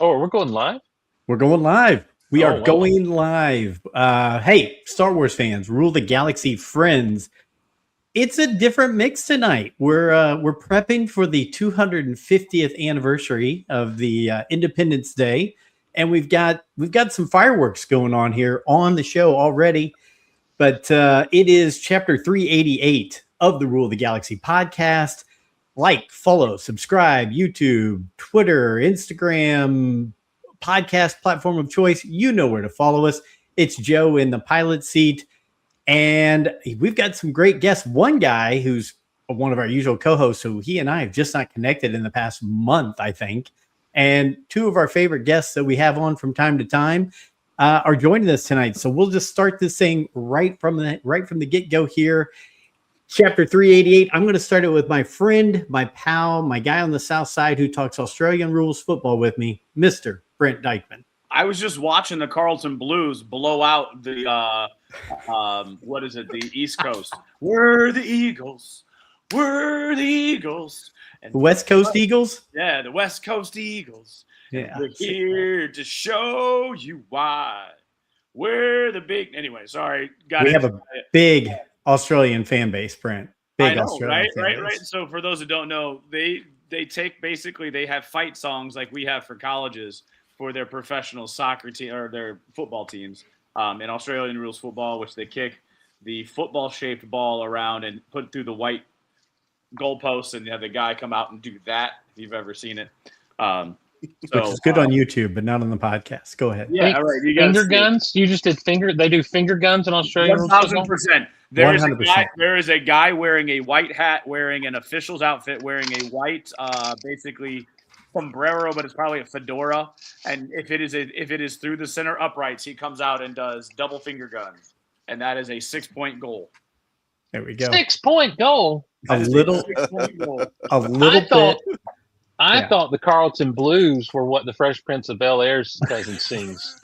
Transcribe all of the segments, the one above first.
Oh, we're going live? We're going live. We are wow. going live. Hey, Star Wars fans, Rule the Galaxy friends. It's a different mix tonight. We're prepping for the 250th anniversary of the Independence Day, and we've got some fireworks going on here on the show already. But it is chapter 388 of the Rule of the Galaxy podcast. Like, follow, subscribe, YouTube, Twitter, Instagram, podcast platform of choice. You know where to follow us. It's Joe in the pilot seat. And we've got some great guests. One guy who's one of our usual co-hosts, so he and I have just not connected in the past month, I think. And two of our favorite guests that we have on from time to time are joining us tonight. So we'll just start this thing right from the get-go here. Chapter 388. I'm going to start it with my friend, my pal, my guy on the south side who talks Australian rules football with me, Mr. Brent Dykman. I was just watching the Carlton Blues blow out the the East Coast. We're the Eagles. We're the Eagles. And the West Coast Eagles? Yeah, the West Coast Eagles. Yeah. We're here to show you why. We're the big. Anyway, sorry. We have a big Australian fan base, Brent. Big I know, Australian right. So for those who don't know, they take they have fight songs like we have for colleges for their professional soccer team or their football teams. In Australian rules football, which they kick the football-shaped ball around and put it through the white goalposts, and you have the guy come out and do that. If you've ever seen it, which is good on YouTube, but not on the podcast. Go ahead. Yeah, all right. Finger guns. You just did finger. They do finger guns in Australia. 1,000%. There is 100%. There is a guy wearing a white hat, wearing an official's outfit, wearing a white, basically sombrero, but it's probably a fedora. And if it is through the center uprights, he comes out and does double finger guns, and that is a 6-point goal. There we go. 6-point goal. A little bit. I thought the Carlton Blues were what the Fresh Prince of Bel-Air's cousin sings.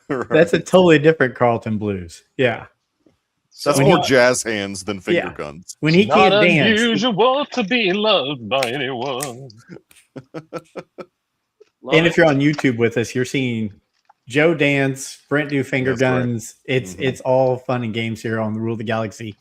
Right. That's a totally different Carlton Blues. Yeah. That's more jazz hands than finger guns. When he can't Not dance. unusual to be loved by anyone. And if you're on YouTube with us, you're seeing Joe dance, Brent do finger guns. Correct. It's all fun and games here on the Rule of the Galaxy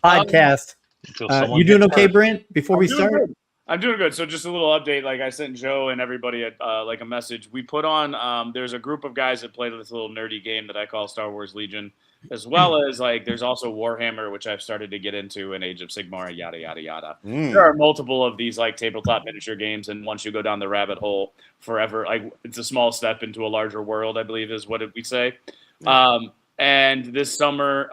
podcast. Until You doing gets okay, hurt. Brent? Before we start? Good. I'm doing good. So just a little update. Like I sent Joe and everybody like a message. We put on. There's a group of guys that play this little nerdy game that I call Star Wars Legion, as well as like there's also Warhammer, which I've started to get into, in Age of Sigmar, yada yada yada. There are multiple of these like tabletop miniature games, and once you go down the rabbit hole, forever, like it's a small step into a larger world, I believe is what we say. And this summer,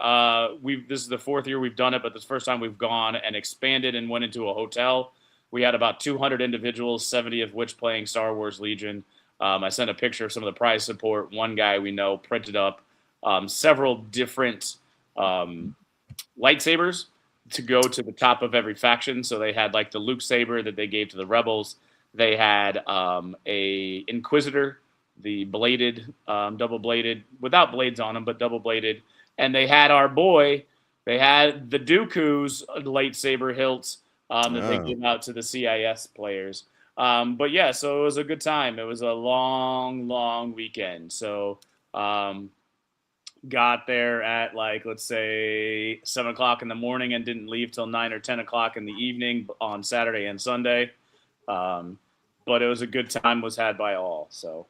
this is the 4th year we've done it, but this first time we've gone and expanded and went into a hotel. We had about 200 individuals, 70 of which playing Star Wars Legion. I sent a picture of some of the prize support. One guy we know printed up several different lightsabers to go to the top of every faction. So they had like the Luke saber that they gave to the Rebels. They had a Inquisitor, the bladed, double bladed, without blades on them, but double bladed. And they had our boy. They had the Dooku's lightsaber hilts. That they give out to the CIS players. But yeah, so it was a good time. It was a long weekend. So got there at like, let's say 7 o'clock in the morning and didn't leave till 9 or 10 o'clock in the evening on Saturday and Sunday. But it was a good time was had by all. So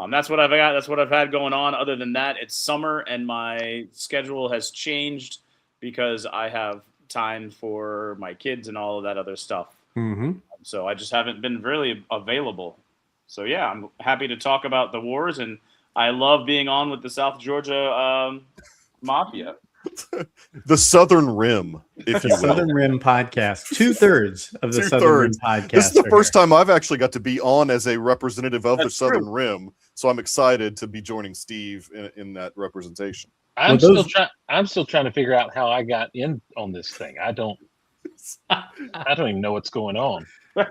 that's what I've got. That's what I've had going on. Other than that, it's summer and my schedule has changed because I have time for my kids and all of that other stuff. So I just haven't been really available. So yeah, I'm happy to talk about the wars, and I love being on with the South Georgia Mafia. The Southern Rim, if you will. Southern Rim podcast. 2/3 of the Southern Rim podcast. This is the first time I've actually got to be on as a representative of the Southern Rim. So I'm excited to be joining Steve in that representation. I'm still trying to figure out how I got in on this thing. I don't even know what's going on. We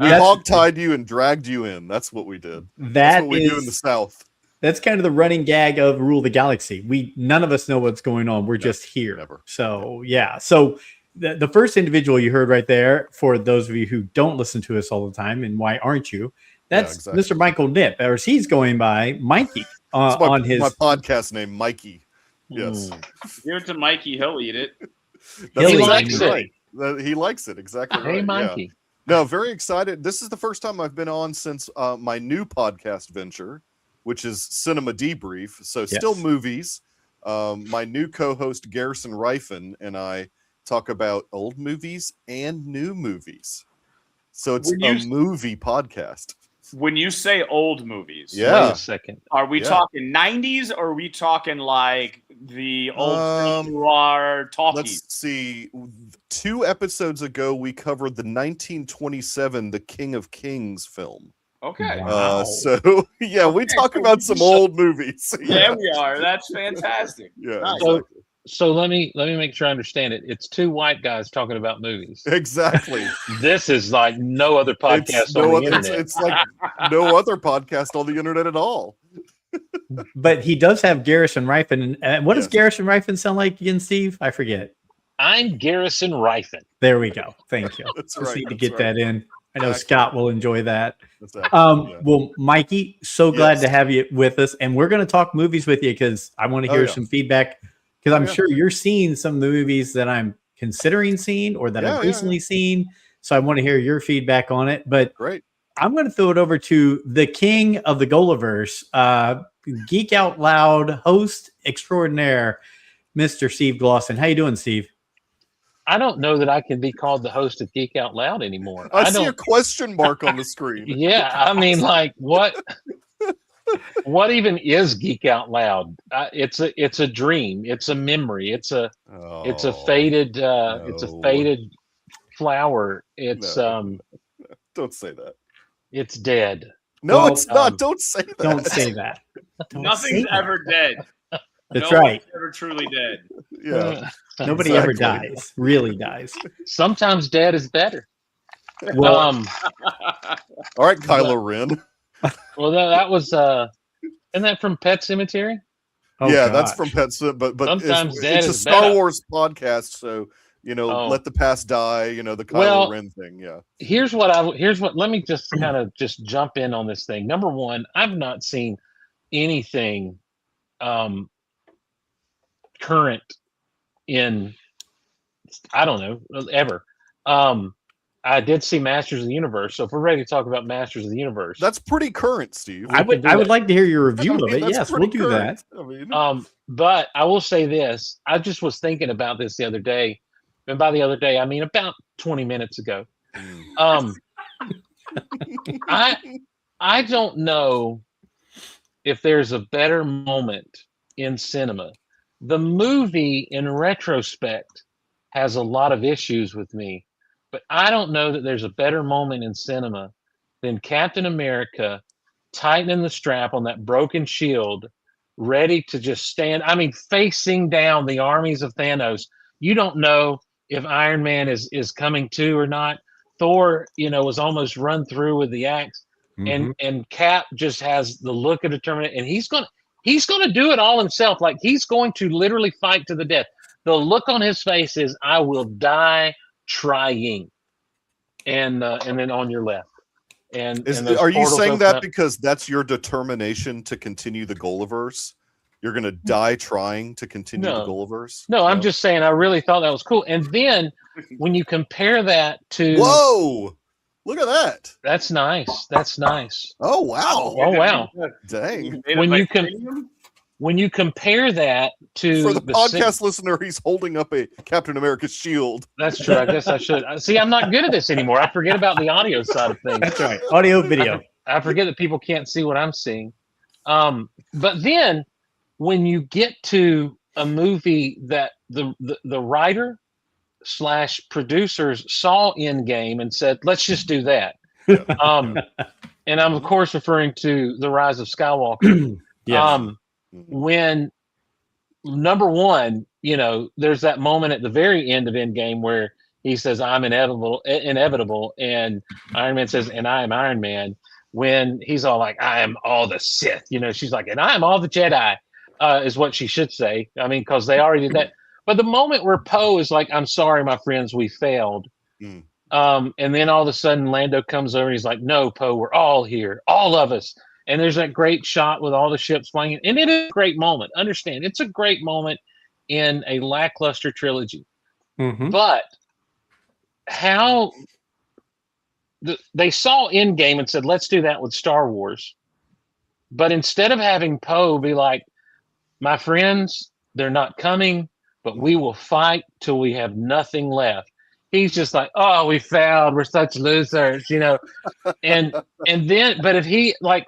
hog-tied you and dragged you in. That's what we did. That's what we do in the South. That's kind of the running gag of Rule of the Galaxy. None of us know what's going on. We're just here. Never. So yeah. So the first individual you heard right there, for those of you who don't listen to us all the time, and why aren't you? That's exactly. Mr. Michael Nip, or as he's going by Mikey It's on his. my podcast name, Mikey. Yes, Give it to Mikey. He'll eat it. that's He likes exactly it. right. He likes it exactly Hey, right. Yeah. Mikey. No, very excited. This is the first time I've been on since my new podcast venture, which is Cinema Debrief. So still movies. My new co-host Garrison Rifen and I talk about old movies and new movies. So it's a movie podcast. When you say old movies, Wait Yeah. a second. are we Yeah. talking 90s or are we talking like the old noir talkies? Let's see. 2 episodes ago, we covered the 1927 The King of Kings film. Okay. Wow. So yeah, we Okay, talk so about we some should- old movies. There we are. That's fantastic. Yeah, Nice. exactly. So let me make sure I understand it. It's 2 white guys talking about movies. Exactly. This is like no other podcast on the internet. It's like no other podcast on the internet at all. But he does have Garrison Rifen. And what does Yes. Garrison Rifen sound like again, Steve? I forget. I'm Garrison Rifen. There we go. Thank you. That's Just right. need to that's get right. that in. I know Exactly. Scott will enjoy that. That's accurate, yeah. Well, Mikey, so glad Yes. to have you with us, and we're going to talk movies with you because I want to hear yeah. some feedback. Because I'm Yeah. sure you're seeing some of the movies that I'm considering seeing or that Yeah, I've yeah, recently seen. So I want to hear your feedback on it. But Great. I'm going to throw it over to the king of the Golaverse, Geek Out Loud host extraordinaire, Mr. Steve Glosson. How you doing, Steve? I don't know that I can be called the host of Geek Out Loud anymore. I see a don't. question mark on the screen. Yeah, I mean, like what? What even is Geek Out Loud? It's a dream. It's a memory. It's a faded no. flower. It's No. Don't say that. it's dead. No, Well, it's not. Don't say that. Don't say that. Don't Nothing's say that. ever dead. That's No right. one's ever truly dead. Yeah. Nobody ever Exactly. dies. Really dies. Sometimes dead is better. Well, All right, Kylo Ren. Well, that was isn't that from Pet Cemetery? oh Yeah, that's gosh. from Pet Sim, but Sometimes dead it's a is Star better. Wars podcast, so Oh. let the past die. The Kylo Well, Ren thing. Yeah. Here's what let me just kind of just jump in on this thing. Number one, I've not seen anything current in I don't know ever. I did see Masters of the Universe, so if we're ready to talk about Masters of the Universe, That's pretty current, Steve. I would do that. like to hear your review I of mean, it. that's Yes, we'll pretty do current. that. I mean, but I will say this: I just was thinking about this the other day, and by the other day, I mean about 20 minutes ago. Um, I don't know if there's a better moment in cinema. The movie, in retrospect, has a lot of issues with me, but I don't know that there's a better moment in cinema than Captain America tightening the strap on that broken shield, ready to just stand. I mean, facing down the armies of Thanos. You don't know if Iron Man is coming to or not. Thor, was almost run through with the axe, and Cap just has the look of determination, and he's gonna do it all himself. Like he's going to literally fight to the death. The look on his face is, "I will die trying," and then on your left. And those are you portals saying open that up. because that's your determination to continue the Golaverse? You're going to die trying to continue the No. Golaverse? No, I'm just saying I really thought that was cool. And then when you compare that to Whoa! Look at that! that's nice. That's nice. Oh wow! Oh wow. Dang! When you when you compare that to For the si- podcast listener, he's holding up a Captain America shield. that's true. I guess I should see. I'm not good at this anymore. I forget about the audio side of things. That's right. Audio, video. I forget that people can't see what I'm seeing. But then when you get to a movie that the writer / producers saw Endgame and said, let's just do that. And I'm of course referring to The Rise of Skywalker. Yes. When number one, there's that moment at the very end of Endgame where he says, I'm inevitable, and Iron Man says, and I am Iron Man. When he's all like, I am all the Sith, she's like, and I am all the Jedi, is what she should say. I mean, because they already did that. But the moment where Poe is like, I'm sorry, my friends, we failed. And then all of a sudden Lando comes over and he's like, no, Poe, we're all here, all of us. And there's that great shot with all the ships flying. And it is a great moment. Understand, it's a great moment in a lackluster trilogy. Mm-hmm. But how they saw Endgame and said, let's do that with Star Wars. But instead of having Poe be like, my friends, they're not coming, but we will fight till we have nothing left. He's just like, oh, we failed. We're such losers, you know. And then, but if he like,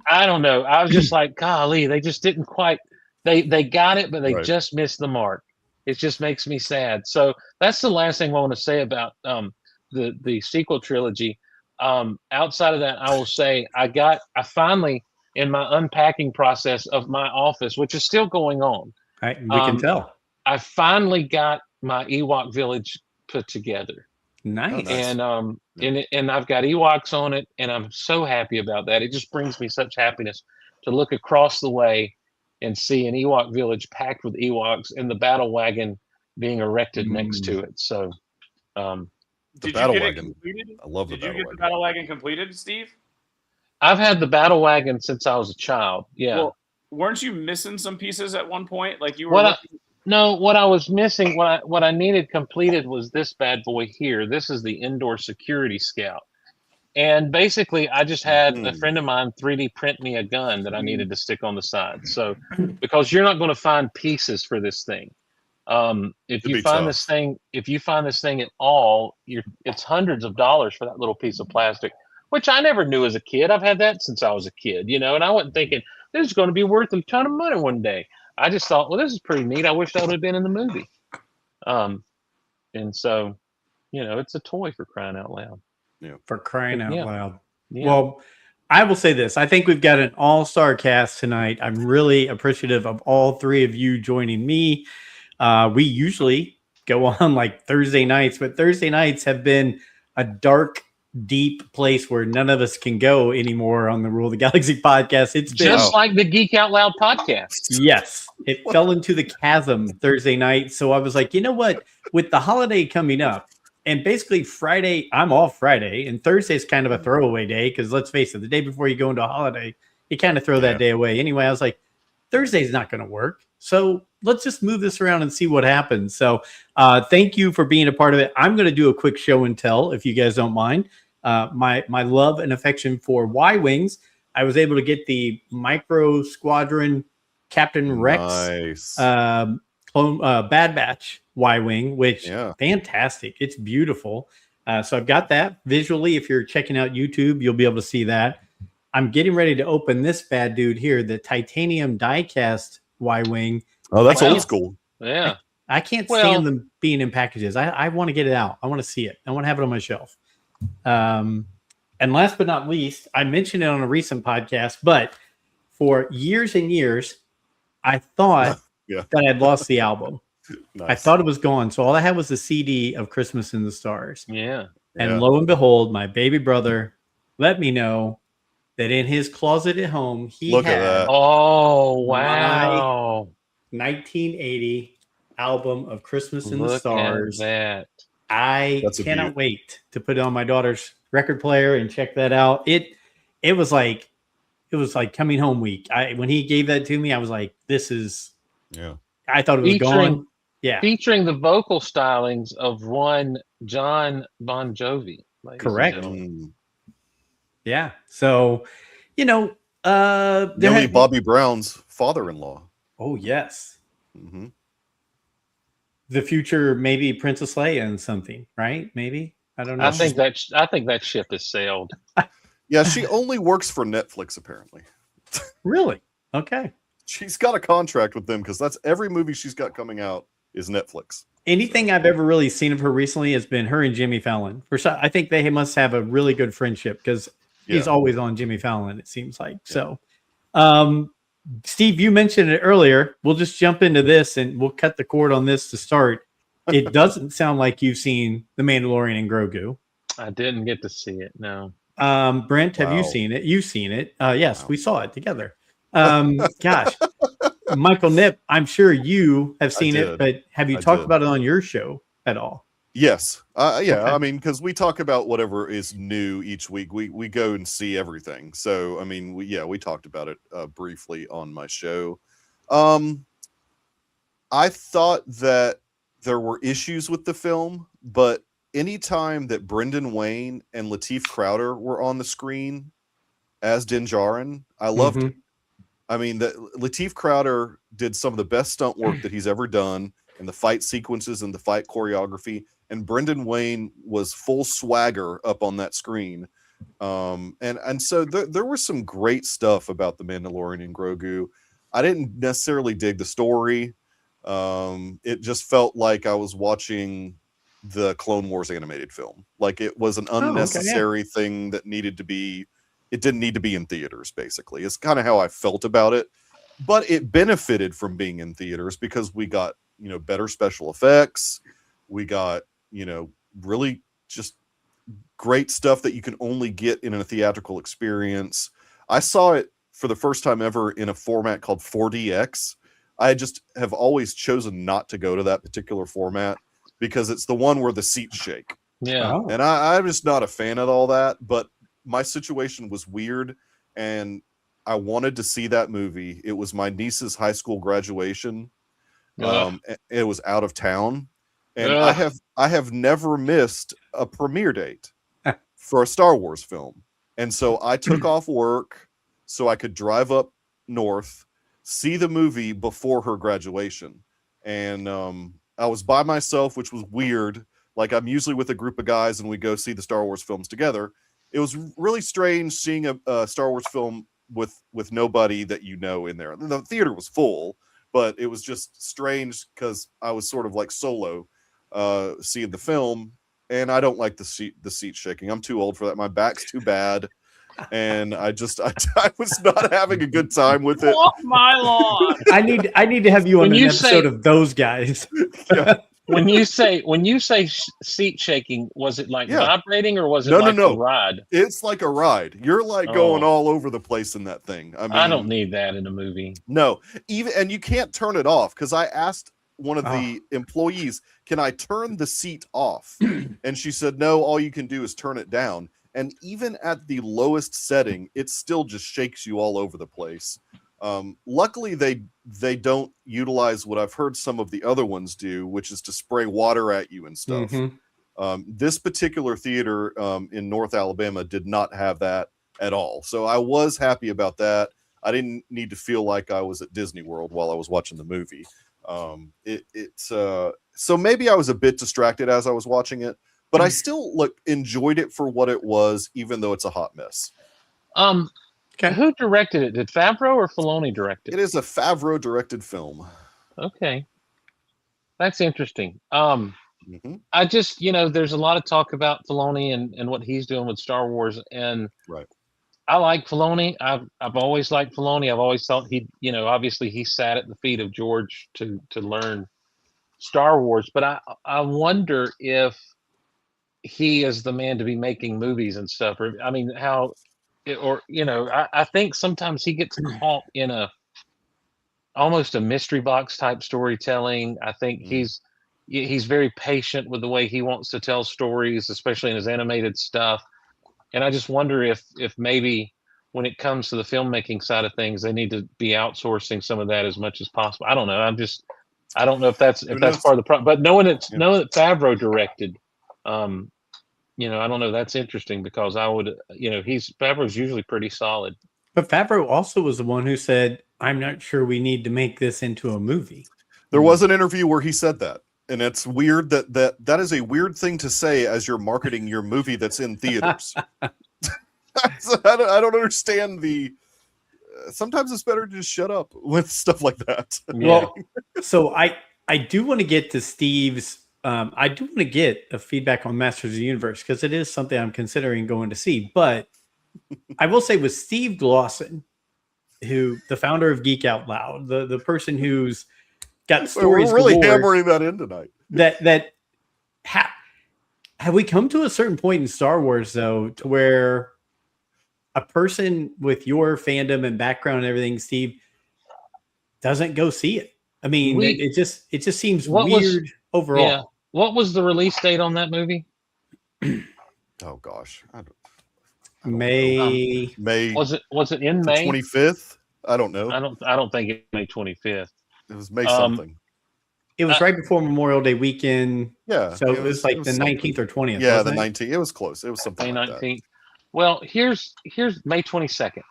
I don't know. I was just like, golly, they just didn't quite. They got it, but they just missed the mark. It just makes me sad. So that's the last thing I want to say about the sequel trilogy. Outside of that, I will say I finally, in my unpacking process of my office, which is still going on. We can tell. I finally got my Ewok village put together. Nice. And and I've got Ewoks on it, and I'm so happy about that. It just brings me such happiness to look across the way and see an Ewok village packed with Ewoks and the battle wagon being erected next to it. So Did battle you get wagon. it completed? I love the Did you battle get wagon. the battle wagon completed, Steve? I've had the battle wagon since I was a child. Yeah. Well, weren't you missing some pieces at one point? Like you were. What I was missing, what I needed completed was this bad boy here. This is the indoor security scout. And basically, I just had a friend of mine 3D print me a gun that I needed to stick on the side. So, because you're not going to find pieces for this thing. If you find this thing at all, it's hundreds of dollars for that little piece of plastic, which I never knew as a kid. I've had that since I was a kid, you know, and I wasn't thinking this is going to be worth a ton of money one day. I just thought, well, this is pretty neat. I wish that would have been in the movie. And so, you know, it's a toy for crying out loud. Yeah. For crying out loud. Yeah. Well, I will say this. I think we've got an all-star cast tonight. I'm really appreciative of all three of you joining me. We usually go on like Thursday nights, but Thursday nights have been a dark, deep place where none of us can go anymore on the Rule of the Galaxy podcast. It's been just like the Geek Out Loud podcast. Yes. It fell into the chasm Thursday night. So I was like, you know what? With the holiday coming up, and basically Friday, I'm off Friday, and Thursday's kind of a throwaway day because let's face it, the day before you go into a holiday, you kind of throw that day away. Anyway, I was like, Thursday's not going to work. So let's just move this around and see what happens. So thank you for being a part of it. I'm going to do a quick show and tell, if you guys don't mind. My love and affection for Y-Wings. I was able to get the Micro Squadron Captain Rex Bad Batch Y-Wing, which fantastic. It's beautiful. So I've got that visually. If you're checking out YouTube, you'll be able to see that. I'm getting ready to open this bad dude here, the titanium diecast Y-Wing. Oh, that's old school. Yeah. I can't stand them being in packages. I want to get it out. I want to see it. I want to have it on my shelf. And last but not least, I mentioned it on a recent podcast, but for years and years, I thought that I'd lost the album. I thought it was gone. So all I had was the CD of Christmas in the Stars. Yeah. And lo and behold, my baby brother let me know that in his closet at home, he had oh, wow. 1980 album of Christmas in the Stars. At that. I cannot wait to put it on my daughter's record player and check that out. It was like coming home week. When he gave that to me, I was like, this is I thought it was gone. Yeah. Featuring the vocal stylings of one John Bon Jovi. Correct. Yeah. So, you know, Bobby Brown's father-in-law. Oh, yes. Mm-hmm. The future, maybe Princess Leia and something, right? Maybe. I don't know. I think that ship has sailed. Yeah, she only works for Netflix, apparently. Really? Okay. She's got a contract with them because that's every movie she's got coming out is Netflix. Anything I've ever really seen of her recently has been her and Jimmy Fallon. I think they must have a really good friendship because he's always on Jimmy Fallon, it seems like. Yeah. So, Steve, you mentioned it earlier. We'll just jump into this and we'll cut the cord on this to start. It doesn't sound like you've seen The Mandalorian and Grogu. I didn't get to see it, no. Brent, have you seen it? You've seen it. Yes, we saw it together. Gosh. Michael Nip, I'm sure you have seen it, but have you talked about it on your show at all? Yes. Yeah. Okay. I mean, because we talk about whatever is new each week. We go and see everything. So I mean, we talked about it briefly on my show. I thought that there were issues with the film, but anytime that Brendan Wayne and Lateef Crowder were on the screen as Din Djarin, I loved it. I mean, Lateef Crowder did some of the best stunt work that he's ever done in the fight sequences and the fight choreography, and Brendan Wayne was full swagger up on that screen. And so there was some great stuff about the Mandalorian and Grogu. I didn't necessarily dig the story. It just felt like I was watching the Clone Wars animated film. Like it was an unnecessary thing that needed to be. It didn't need to be in theaters. Basically, it's kind of how I felt about it. But it benefited from being in theaters because we got better special effects. We got really just great stuff that you can only get in a theatrical experience. I saw it for the first time ever in a format called 4DX. I just have always chosen not to go to that particular format because it's the one where the seats shake. Yeah. Oh. And I'm just not a fan of all that. But my situation was weird and I wanted to see that movie. It was my niece's high school graduation. It was out of town. And I have never missed a premiere date for a Star Wars film. And so I took off work so I could drive up north, see the movie before her graduation. And I was by myself, which was weird. Like I'm usually with a group of guys and we go see the Star Wars films together. It was really strange seeing a Star Wars film with nobody that in there. The theater was full, but it was just strange because I was sort of like solo seeing the film, and I don't like the seat shaking. I'm too old for that. My back's too bad. And I was not having a good time with it. Oh my lord! I need to have you on an episode of those guys. Yeah. When you say seat shaking, was it like vibrating or was it a ride? It's like a ride. You're like going all over the place in that thing. I mean, I don't need that in a movie. No, and you can't turn it off because I asked one of the employees, "Can I turn the seat off?" And she said, "No, all you can do is turn it down." And even at the lowest setting, it still just shakes you all over the place. Luckily, they don't utilize what I've heard some of the other ones do, which is to spray water at you and stuff. This particular theater in North Alabama did not have that at all. So I was happy about that. I didn't need to feel like I was at Disney World while I was watching the movie. So maybe I was a bit distracted as I was watching it, but I still enjoyed it for what it was, even though it's a hot mess. Okay. Who directed it? Did Favreau or Filoni direct it? It is a Favreau directed film. Okay. That's interesting. I just, there's a lot of talk about Filoni and what he's doing with Star Wars. And I like Filoni. I've always liked Filoni. I've always thought obviously he sat at the feet of George to learn Star Wars. But I wonder if he is the man to be making movies and stuff. Or, I mean, I think sometimes he gets caught in almost a mystery box type storytelling. I think he's very patient with the way he wants to tell stories, especially in his animated stuff. And I just wonder if maybe when it comes to the filmmaking side of things, they need to be outsourcing some of that as much as possible. I don't know. I don't know if that's part of the problem. But knowing that Favreau directed, I don't know. That's interesting because I would, Favreau's usually pretty solid. But Favreau also was the one who said, "I'm not sure we need to make this into a movie." There was an interview where he said that. And it's weird that is a weird thing to say as you're marketing your movie that's in theaters. I don't understand sometimes it's better to just shut up with stuff like that. Yeah. Well, so I do want to get to Steve's, I do want to get a feedback on Masters of the Universe because it is something I'm considering going to see. But I will say with Steve Glosson, the founder of Geek Out Loud, the person who's got stories. We're really hammering that in tonight. Have we come to a certain point in Star Wars though, to where a person with your fandom and background and everything, Steve, doesn't go see it? I mean, it just seems weird overall. Yeah. What was the release date on that movie? Oh gosh, I don't May. May Was it in May? 25th? I don't know. I don't think it's May 25th. It was May something. It was right before Memorial Day weekend. Yeah. So it was like the 19th or 20th. Yeah, the wasn't it? 19th. It was close. It was something May like 19th. Well, here's May 22nd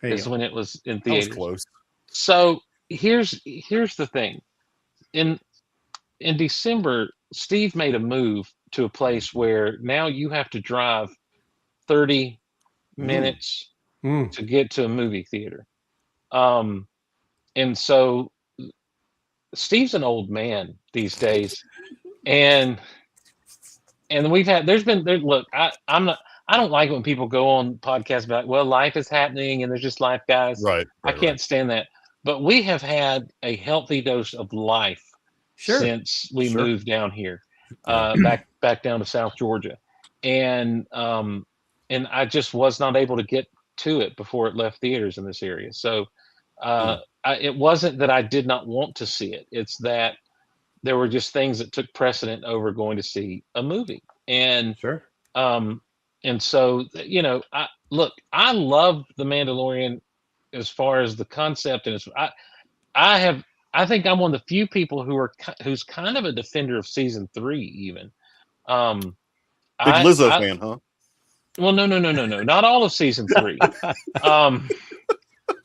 There you is go. when it was in that. That was theaters. close. So here's the thing. In December, Steve made a move to a place where now you have to drive 30 minutes Mm. to get to a movie theater. And so Steve's an old man these days, and look, I don't like when people go on podcasts about, well, life is happening and there's just life, guys. Right. I can't stand that. But we have had a healthy dose of life Sure. since we Sure. moved down here, back down to South Georgia, and I just was not able to get to it before it left theaters in this area. So it wasn't that I did not want to see it; it's that there were just things that took precedent over going to see a movie, and Sure. and so I love The Mandalorian as far as the concept, and I think I'm one of the few people who's kind of a defender of season 3 even. Big Lizzo fan, huh? Well, no, not all of season 3.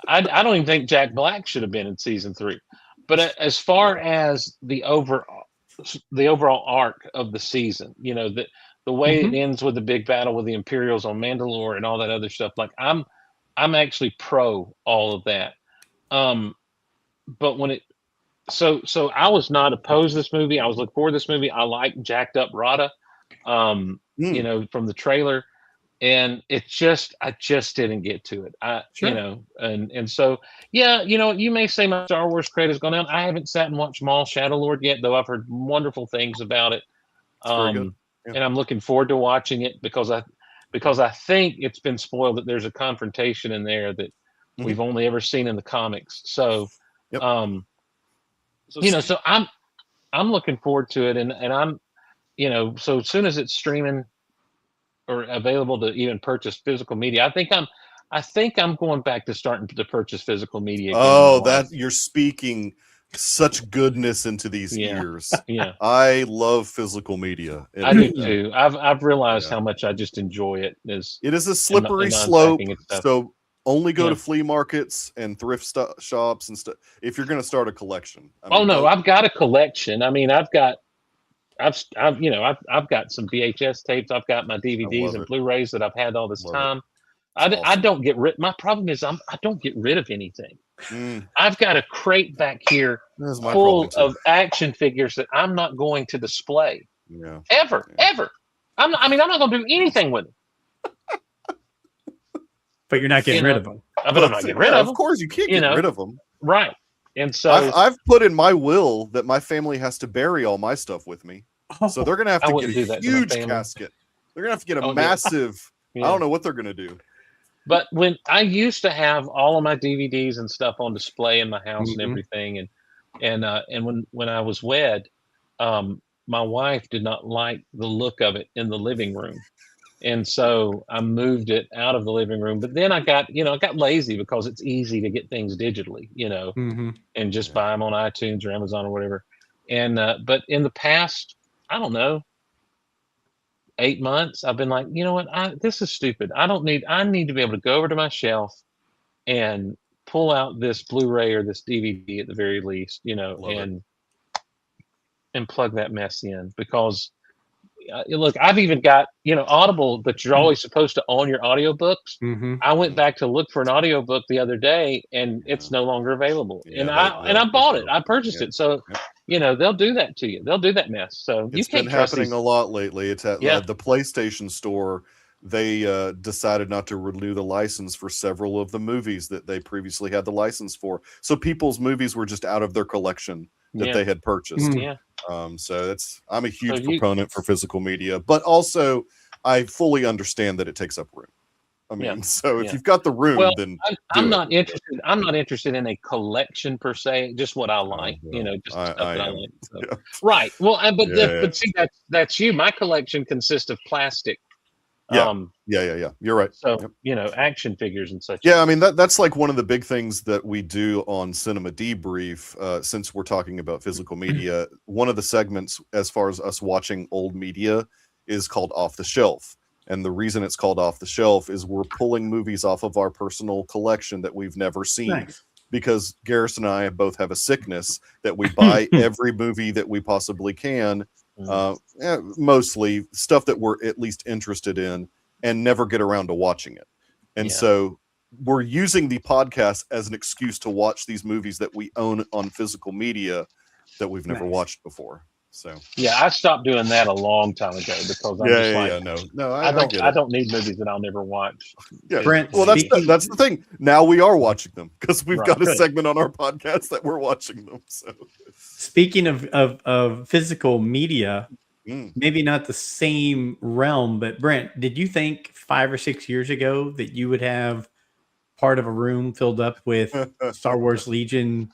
I don't even think Jack Black should have been in season 3. But as far as the overall arc of the season, the way it ends with the big battle with the Imperials on Mandalore and all that other stuff, like I'm actually pro all of that. But when so I was not opposed to this movie. I was looking forward to this movie. I like jacked up Rada, from the trailer, and I just didn't get to it. And so you may say my Star Wars credit has gone down. I haven't sat and watched Maul Shadow Lord yet, though I've heard wonderful things about it. Very good. Yeah. And I'm looking forward to watching it because I think it's been spoiled that there's a confrontation in there that we've only ever seen in the comics. So, Yep. so I'm looking forward to it, and I'm, so as soon as it's streaming or available to even purchase physical media, I think I'm going back to starting to purchase physical media. Oh, you're speaking such goodness into these ears. Yeah, I love physical media. I do too. I've realized how much I just enjoy it. It is a slippery slope. Stuff. So only go to flea markets and thrift shops and stuff if you're going to start a collection. I've got a collection. I mean, I've got some VHS tapes. I've got my DVDs and Blu-rays that I've had all this time. I don't get rid. My problem is I don't get rid of anything. I've got a crate back here full of action figures that I'm not going to display. Yeah. Ever. I'm not going to do anything with them. But you're not getting rid of them. But I'm not getting rid of them. Of course, you can't get rid of them. Right. And so I've put in my will that my family has to bury all my stuff with me. So they're going to have to get a huge casket. They're going to have to get a massive. I don't know what they're going to do. But when I used to have all of my DVDs and stuff on display in my house and everything, and when I was wed, my wife did not like the look of it in the living room, and so I moved it out of the living room. But then I got lazy because it's easy to get things digitally, and just buy them on iTunes or Amazon or whatever. And but in the past, I don't know, 8 months, I've been like, you know what? This is stupid. I need to be able to go over to my shelf and pull out this Blu-ray or this DVD at the very least, and plug that mess in, because look, I've even got, Audible, that you're always supposed to own your audiobooks. I went back to look for an audiobook the other day and it's no longer available. And I bought it. I purchased it. So, they'll do that to you. They'll do that mess. So it's been happening a lot lately. It's at the PlayStation Store. They decided not to renew the license for several of the movies that they previously had the license for. So people's movies were just out of their collection that they had purchased. Yeah. So I'm a huge proponent for physical media, but also I fully understand that it takes up room. I mean, Yeah. so if Yeah. you've got the room, Well, then I'm do not it. interested. I'm not interested in a collection per se. Just what I like, Well, just the stuff I that I am. like. So. Yeah. Right. Well, Yeah. but see, that's you. My collection consists of plastic. Yeah. You're right. So Yep. action figures and such. Yeah, I mean that's like one of the big things that we do on Cinema Debrief. Since we're talking about physical media, one of the segments, as far as us watching old media, is called Off the Shelf. And the reason it's called Off the Shelf is we're pulling movies off of our personal collection that we've never seen. Nice. Because Garrison and I both have a sickness that we buy every movie that we possibly can, mostly stuff that we're at least interested in, and never get around to watching it. And so we're using the podcast as an excuse to watch these movies that we own on physical media that we've never watched before. So I stopped doing that a long time ago because I don't need movies that I'll never watch. Yeah, Brent, well, that's the thing. Now we are watching them because we've got a Good. segment on our podcast that we're watching them. So Speaking of physical media, maybe not the same realm, but Brent, did you think 5 or 6 years ago that you would have part of a room filled up with Star Wars Legion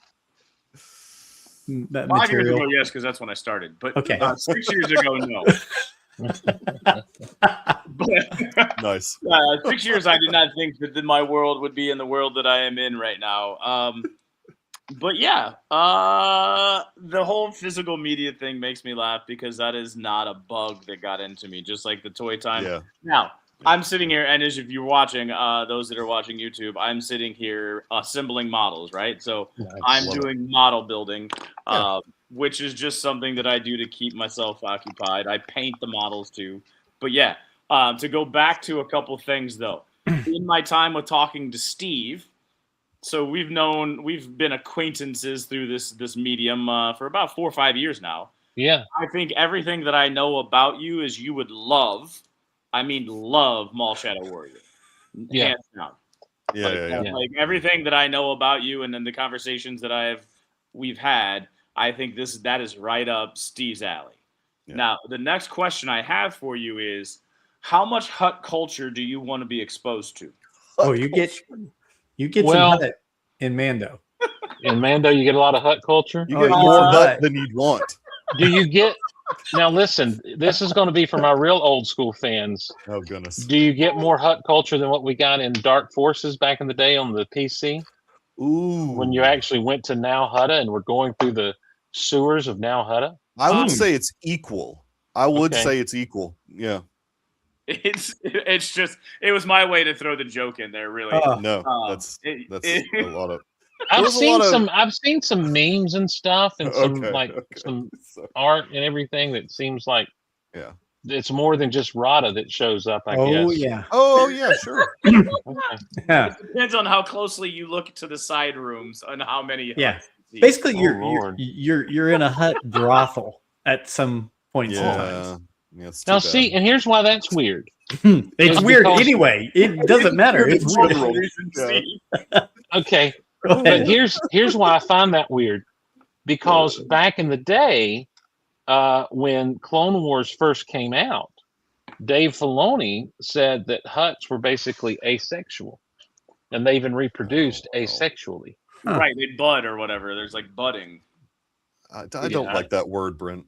5 years material? ago, yes, because that's when I started. But Okay. 6 years ago, no. Nice. 6 years, I did not think that my world would be in the world that I am in right now. But yeah, the whole physical media thing makes me laugh because that is not a bug that got into me, just like the toy time. Yeah. Now, I'm sitting here, and as if you're watching, those that are watching YouTube, I'm sitting here assembling models, right? So I'm doing model building, which is just something that I do to keep myself occupied. I paint the models too. But yeah, to go back to a couple things, though, in my time with talking to Steve, so we've been acquaintances through this medium for about 4 or 5 years now. Yeah. I think everything that I know about you is you would love Mall Shadow Warrior. Yeah. Hands down. Yeah. Like everything that I know about you and then the conversations that we've had, I think that is right up Steve's alley. Yeah. Now, the next question I have for you is, how much hut culture do you want to be exposed to? Oh, you get some hut in Mando. In Mando, you get a lot of hut culture. You get more hut than you'd want. Do you get? Now listen, this is going to be for my real old school fans. Oh goodness! Do you get more hut culture than what we got in Dark Forces back in the day on the PC? Ooh! When you actually went to Nal Hutta and were going through the sewers of Nal Hutta? I would say it's equal. I would say it's equal. Yeah. It's just it was my way to throw the joke in there. Really? No, that's a lot of. I've seen some memes and stuff and some art and everything that seems like it's more than just Rada that shows up. I guess. Oh yeah, sure. It depends on how closely you look to the side rooms and how many. Yeah, basically you're in a hut brothel at some point in time. Yeah, now see, and here's why that's weird. It's weird anyway. It doesn't matter. It's weird. Okay. But here's why I find that weird, because back in the day, when Clone Wars first came out, Dave Filoni said that huts were basically asexual, and they even reproduced asexually. Right, they bud or whatever. There's like budding. I don't like that word, Brent.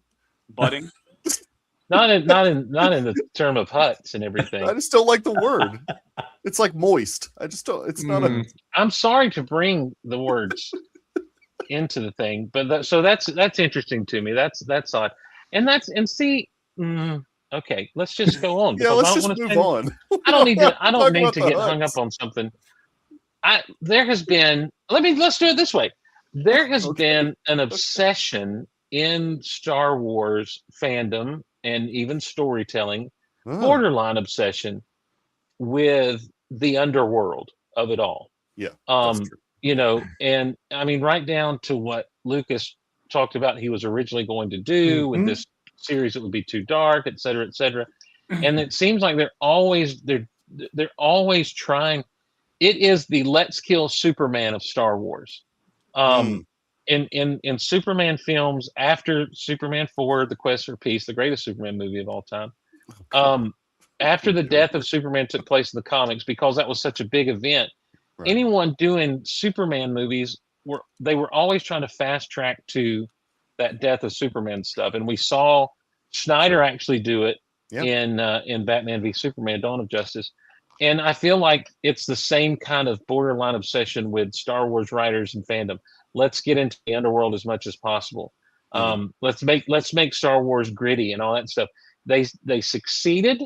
Budding. Not in the term of huts and everything. I just don't like the word. It's like moist. I just don't. It's not a. I'm sorry to bring the words into the thing, but that's interesting to me. That's odd, and see. Okay, let's just go on. Yeah, let's just move on. I don't need to get hung up on something. Let's do it this way. There has been an obsession in Star Wars fandom and even storytelling, borderline obsession with the underworld of it all. Yeah. And I mean, right down to what Lucas talked about he was originally going to do with this series that would be too dark, et cetera, et cetera. And it seems like they're always always trying. It is the let's kill Superman of Star Wars. In Superman films after Superman 4, The Quest for Peace, the greatest Superman movie of all time, after the death of Superman took place in the comics, because that was such a big event, Right. anyone doing Superman movies were always trying to fast track to that death of Superman stuff, and we saw Snyder actually do it Yeah. in Batman v Superman: Dawn of Justice. And I feel like it's the same kind of borderline obsession with Star Wars writers and fandom. Let's get into the underworld as much as possible. Let's make Star Wars gritty and all that stuff. They succeeded,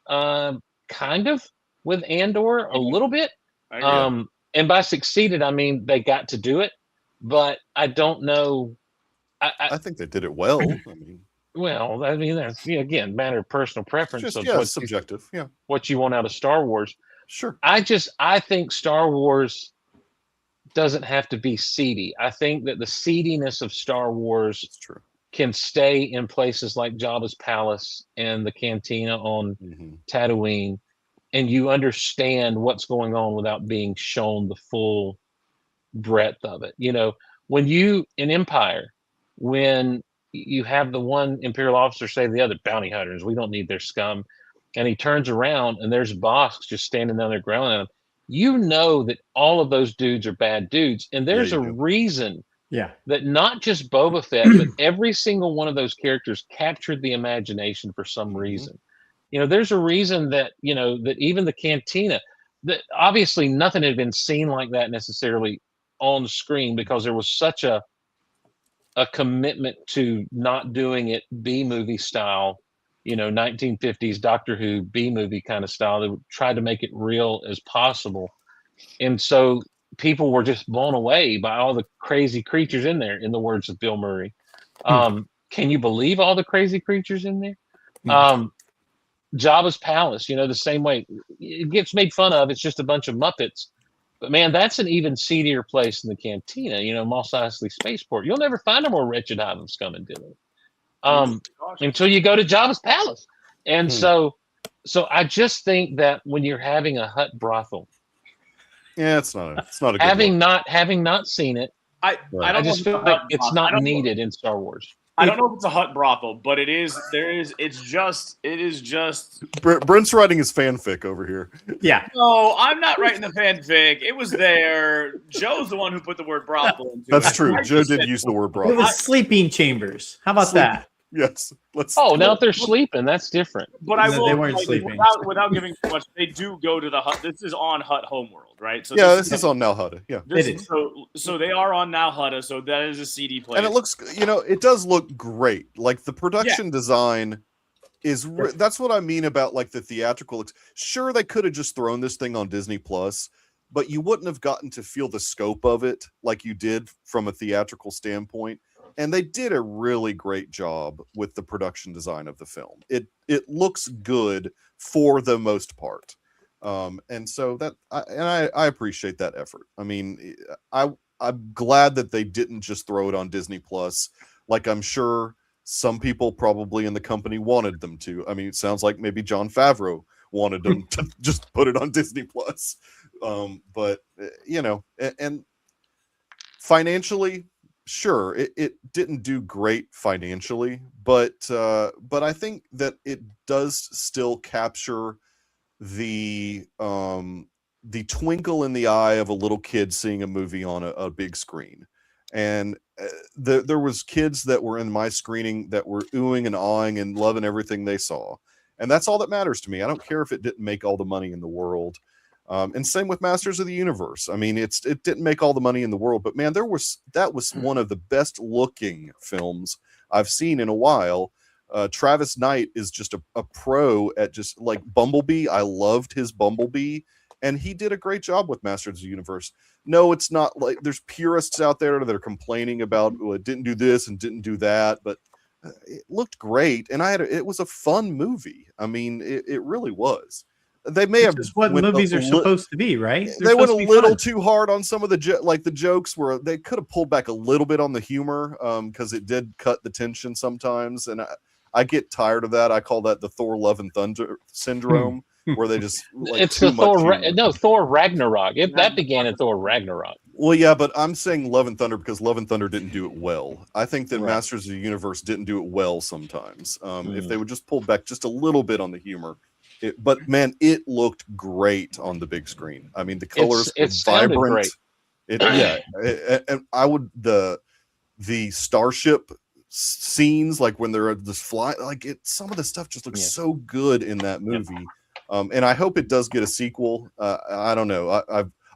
kind of, with Andor a little bit. And by succeeded, I mean they got to do it, but I don't know. I think they did it well. I mean, that's again matter of personal preference. Just, of subjective. What you want out of Star Wars. Sure. I think Star Wars doesn't have to be seedy. I think that the seediness of Star Wars can stay in places like Jabba's palace and the cantina on Tatooine, and you understand what's going on without being shown the full breadth of it. When you in Empire, when you have the one Imperial officer say to the other, bounty hunters, we don't need their scum, and he turns around and there's Bossk just standing down there growling at him. You know that all of those dudes are bad dudes, and there's a reason that not just Boba Fett, but every single one of those characters captured the imagination for some reason. There's a reason that that even the cantina, that obviously nothing had been seen like that necessarily on screen, because there was such a commitment to not doing it B-movie style, 1950s Doctor Who B-movie kind of style. They tried to make it real as possible. And so people were just blown away by all the crazy creatures in there, in the words of Bill Murray. Can you believe all the crazy creatures in there? Jabba's palace, the same way. It gets made fun of. It's just a bunch of Muppets. But man, that's an even seedier place than the cantina, Mos Eisley Spaceport. You'll never find a more wretched hive of scum and villainy until you go to Jabba's palace. And so I just think that when you're having a hut brothel, it's not a good having not seen it, I just feel like it's not needed in Star Wars. I don't know if it's a hut brothel, but it is. It's just. Brent's writing his fanfic over here. Yeah. No, I'm not writing the fanfic. It was there. Joe's the one who put the word brothel into That's it. true. Joe did use the word brothel. It was sleeping chambers. How about that? Yes. Now if they're sleeping, that's different. But I will. They weren't sleeping. Without giving too much, they do go to the hut. This is on Hut Homeworld, right? So this is on Nal Hutta. Yeah. So they are on Nal Hutta. So that is a CD place. And it looks, it does look great. Like the production design is. That's what I mean about like the theatrical. Sure, they could have just thrown this thing on Disney Plus, but you wouldn't have gotten to feel the scope of it like you did from a theatrical standpoint. And they did a really great job with the production design of the film. It looks good for the most part, and so I appreciate that effort. I mean, I'm glad that they didn't just throw it on Disney Plus, like I'm sure some people probably in the company wanted them to. I mean, it sounds like maybe Jon Favreau wanted them to just put it on Disney Plus, but and financially. Sure, it didn't do great financially, but I think that it does still capture the twinkle in the eye of a little kid seeing a movie on a big screen. And there was kids that were in my screening that were oohing and awing and loving everything they saw, and that's all that matters to me. I don't care if it didn't make all the money in the world. And same with Masters of the Universe. I mean, it didn't make all the money in the world, but man, that was one of the best looking films I've seen in a while. Travis Knight is just a pro at just like Bumblebee. I loved his Bumblebee, and he did a great job with Masters of the Universe. No, it's not like there's purists out there that are complaining about it didn't do this and didn't do that, but it looked great, and it was a fun movie. I mean, it really was. They may have just what movies are supposed to be, right? They went a little too hard on some of the jokes where they could have pulled back a little bit on the humor, because it did cut the tension sometimes, and I get tired of that. I call that the Thor Love and Thunder syndrome, where they just it's the Thor Ragnarok. That began at Thor Ragnarok. Well, yeah, but I'm saying Love and Thunder because Love and Thunder didn't do it well. I think that Masters of the Universe didn't do it well sometimes. If they would just pull back just a little bit on the humor. But man, it looked great on the big screen. I mean, the colors It were sounded vibrant. great. And I would the starship scenes, like when they're just fly, like some of the stuff just looks so good in that movie. And I hope it does get a sequel. I don't know.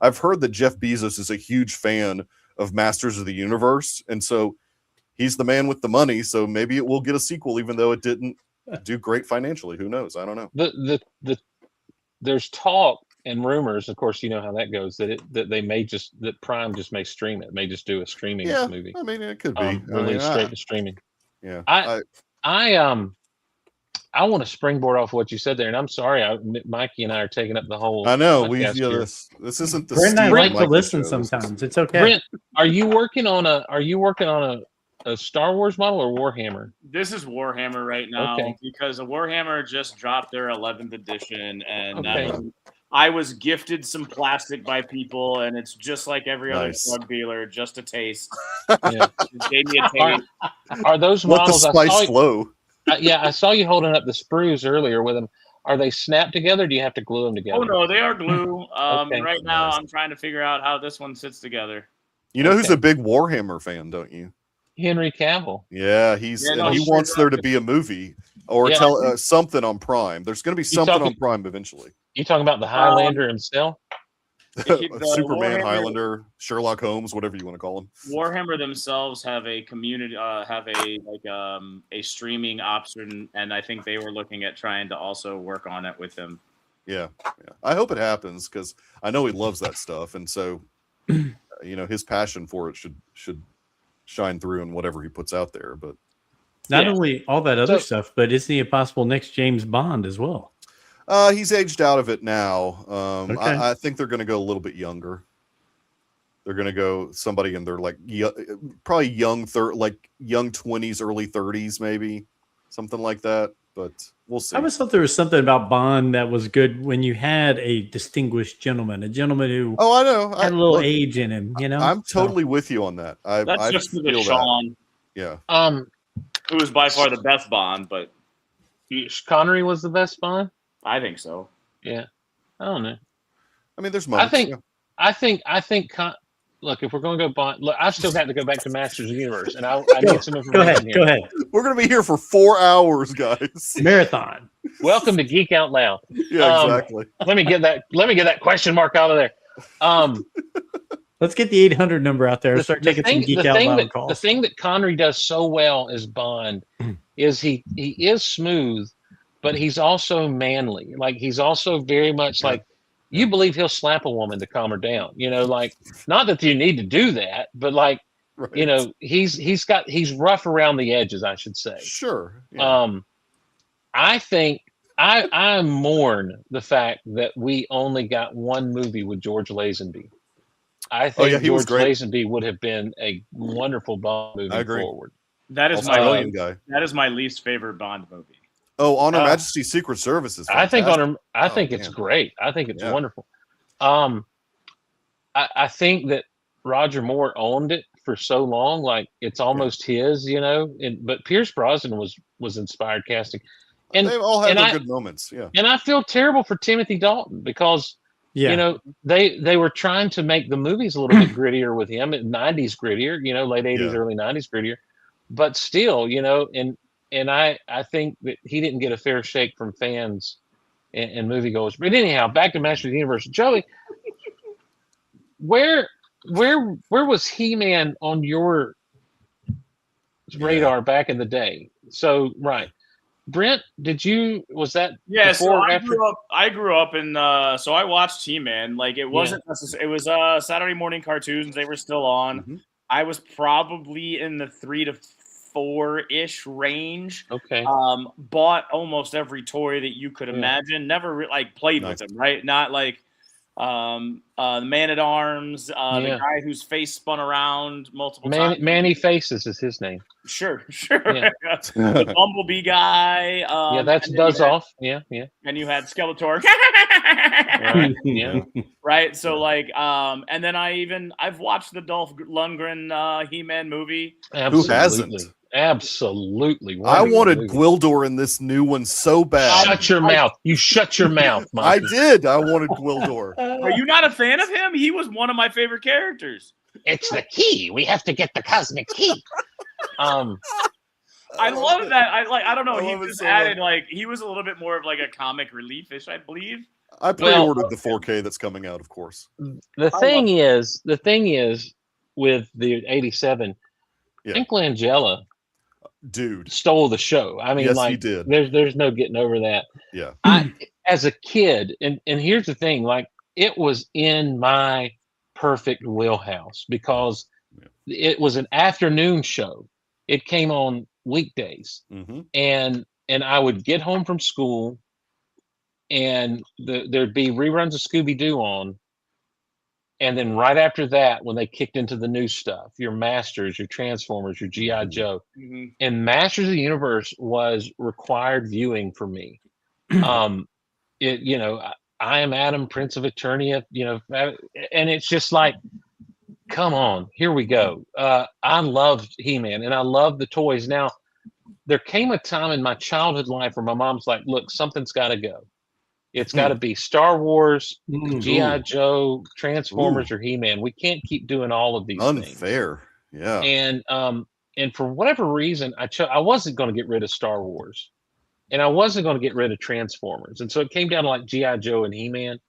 I've heard that Jeff Bezos is a huge fan of Masters of the Universe, and so he's the man with the money. So maybe it will get a sequel, even though it didn't do great financially. Who knows? I don't know. There's talk and rumors, of course, you know how that goes. That Prime just may stream it, may just do a streaming movie. I mean, it could be released straight to streaming. Yeah, I want to springboard off what you said there, and I'm sorry, Mikey and I are taking up the whole. I know podcast this isn't the. Brent and I like to listen show. sometimes. It's okay. Brent, are you working on a Star Wars model or Warhammer? This is Warhammer right now because the Warhammer just dropped their 11th edition, and I was gifted some plastic by people, and it's just like every other drug dealer, just a taste. Gave me a taste. Are those Let models? the spice flow. I saw you holding up the sprues earlier with them. Are they snapped together? Or do you have to glue them together? Oh no, they are glue. Right now, I'm trying to figure out how this one sits together. You know who's a big Warhammer fan, don't you? Henry Cavill. Yeah, he wants there to be a movie or something on Prime. There's going to be something on Prime eventually. You talking about the Highlander himself? Superman, Highlander, Sherlock Holmes, whatever you want to call him. Warhammer themselves have a community, a streaming option, and I think they were looking at trying to also work on it with them. Yeah. I hope it happens because I know he loves that stuff, and so his passion for it should shine through in whatever he puts out there. But not only all that other stuff, but isn't he a possible next James Bond as well? He's aged out of it now. I think they're going to go a little bit younger. They're going to go somebody in their probably young 20s, early 30s, maybe something like that. But we'll see. I always thought there was something about Bond that was good when you had a distinguished gentleman, who I know had a little age in him. I'm totally with you on that. That's just for the Sean. Yeah. Who was by far the best Bond, but Connery was the best Bond. I think so. Yeah, I don't know. I mean, there's moments. I think. Look, if we're going to go Bond, look, I still have to go back to Masters of the Universe, and I need some information here. Go ahead. We're going to be here for 4 hours, guys. Marathon. Welcome to Geek Out Loud. Yeah, exactly. Let me get that question mark out of there. Let's get the 800 number out there and start taking some Geek Out Loud calls. The thing that Connery does so well as Bond is he is smooth, but he's also manly. Like he's also very much like you believe he'll slap a woman to calm her down. Not that you need to do that, but he's rough around the edges, I should say. Sure. Yeah. I think I mourn the fact that we only got one movie with George Lazenby. I think George Lazenby would have been a wonderful Bond movie forward. That is that is my least favorite Bond movie. Oh, On Her Majesty's Secret Service is fantastic. I think it's great. I think it's wonderful. I think that Roger Moore owned it for so long, like it's almost his, but Pierce Brosnan was inspired casting. And they all had their good moments, yeah. And I feel terrible for Timothy Dalton because they were trying to make the movies a little bit grittier with him, 90s grittier, late 80s, early 90s grittier. But still, and I think that he didn't get a fair shake from fans and moviegoers. But anyhow, back to Masters of the Universe. Joey, where was He-Man on your radar back in the day? So, right. Brent, was that before so I grew up in so I watched He-Man. Like it wasn't necessarily, it was Saturday morning cartoons, they were still on. Mm-hmm. I was probably in the 3 to 4-ish range. Okay. Bought almost every toy that you could imagine. Never played with them, right? Not like the Man-at-Arms, the guy whose face spun around multiple times. Manny Faces is his name. Sure. Yeah. The Bumblebee guy. That's Buzz Off. Yeah. And you had Skeletor. Right. Yeah. Right. So like, and then I've watched the Dolph Lundgren He-Man movie. Absolutely. hasn't? Absolutely. I Wonderful wanted movie. Gwildor in this new one so bad. Shut your mouth. You shut your mouth, I Mikey. did. I wanted Gwildor. Are you not a fan of him? He was one of my favorite characters. It's the key. We have to get the cosmic key. I love that. I don't know. I He love it just so added much. like he was a little bit more of like a comic relief-ish, I believe. I pre-ordered the 4K that's coming out, of course. The thing is with the 87, Yeah. Frank Langella Dude. stole the show. I mean, Yes, like he did. there's no getting over that. Yeah. I, as a kid, and here's the thing, like it was in my perfect wheelhouse because it was an afternoon show. It came on weekdays, Mm-hmm. and I would get home from school, and there'd be reruns of Scooby-Doo on, and then right after that, when they kicked into the new stuff, your Masters, your Transformers, your G.I. Joe, and Masters of the Universe was required viewing for me. It, you know, I Am Adam, Prince of Eternia, you know, and it's just like, come on, here we go. I loved He-Man and I love the toys. Now, there came a time in my childhood life where my mom's like, look, something's got to go. It's got to be Star Wars, G.I. Joe, Transformers, or He-Man. We can't keep doing all of these things. Unfair. Yeah. And for whatever reason, I wasn't going to get rid of Star Wars, and I wasn't going to get rid of Transformers, and so it came down to like G.I. Joe and He-Man,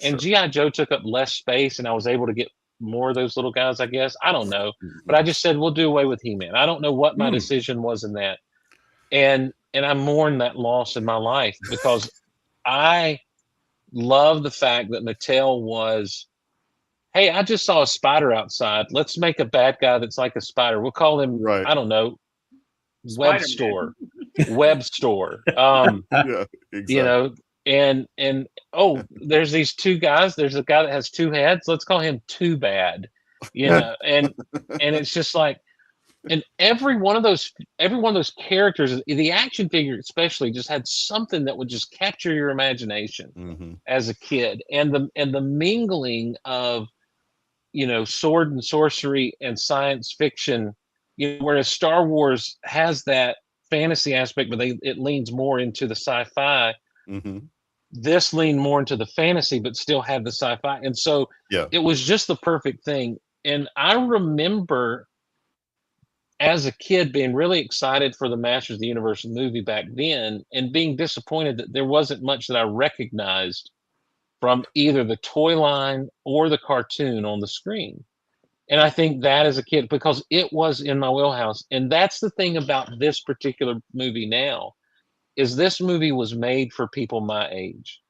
and G.I. Joe took up less space, and I was able to get more of those little guys. I guess I don't know, but I just said we'll do away with He-Man. I don't know what my decision was in that, and I mourn that loss in my life because I love the fact that Mattel was, hey, I just saw a spider outside. Let's make a bad guy that's like a spider. We'll call him, Right. I don't know, Web Store. Spider-Man. Web Store. Yeah. Exactly. You know, and oh, there's these two guys. There's a guy that has two heads. Let's call him Too Bad. You know, and it's just like, and every one of those characters, the action figure especially, just had something that would just capture your imagination as a kid, and the mingling of, you know, sword and sorcery and science fiction, you know, whereas Star Wars has that fantasy aspect, but it leans more into the sci-fi. This leaned more into the fantasy, but still had the sci-fi, and so it was just the perfect thing. And I remember, as a kid, being really excited for the Masters of the Universe movie back then and being disappointed that there wasn't much that I recognized from either the toy line or the cartoon on the screen. And I think that as a kid, because it was in my wheelhouse. And that's the thing about this particular movie now, is this movie was made for people my age.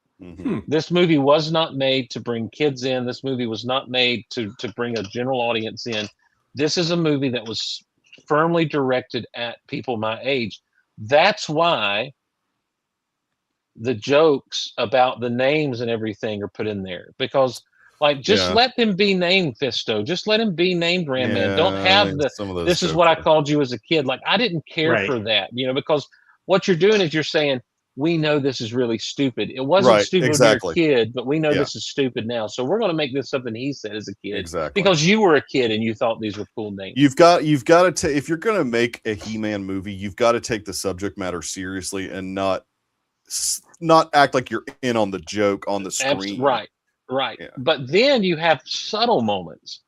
This movie was not made to bring kids in. This movie was not made to bring a general audience in. This is a movie that was firmly directed at people my age. That's why the jokes about the names and everything are put in there, because like, just let them be named Fisto, just let him be named Ram Man. Don't have this is what I called you as a kid. Like, I didn't care for that, you know, because what you're doing is you're saying, we know this is really stupid. It wasn't stupid when you were a kid, but we know this is stupid now. So we're going to make this something he said as a kid. Because you were a kid and you thought these were cool names. You've got to if you're going to make a He-Man movie, you've got to take the subject matter seriously and not act like you're in on the joke on the screen. Right. Yeah. But then you have subtle moments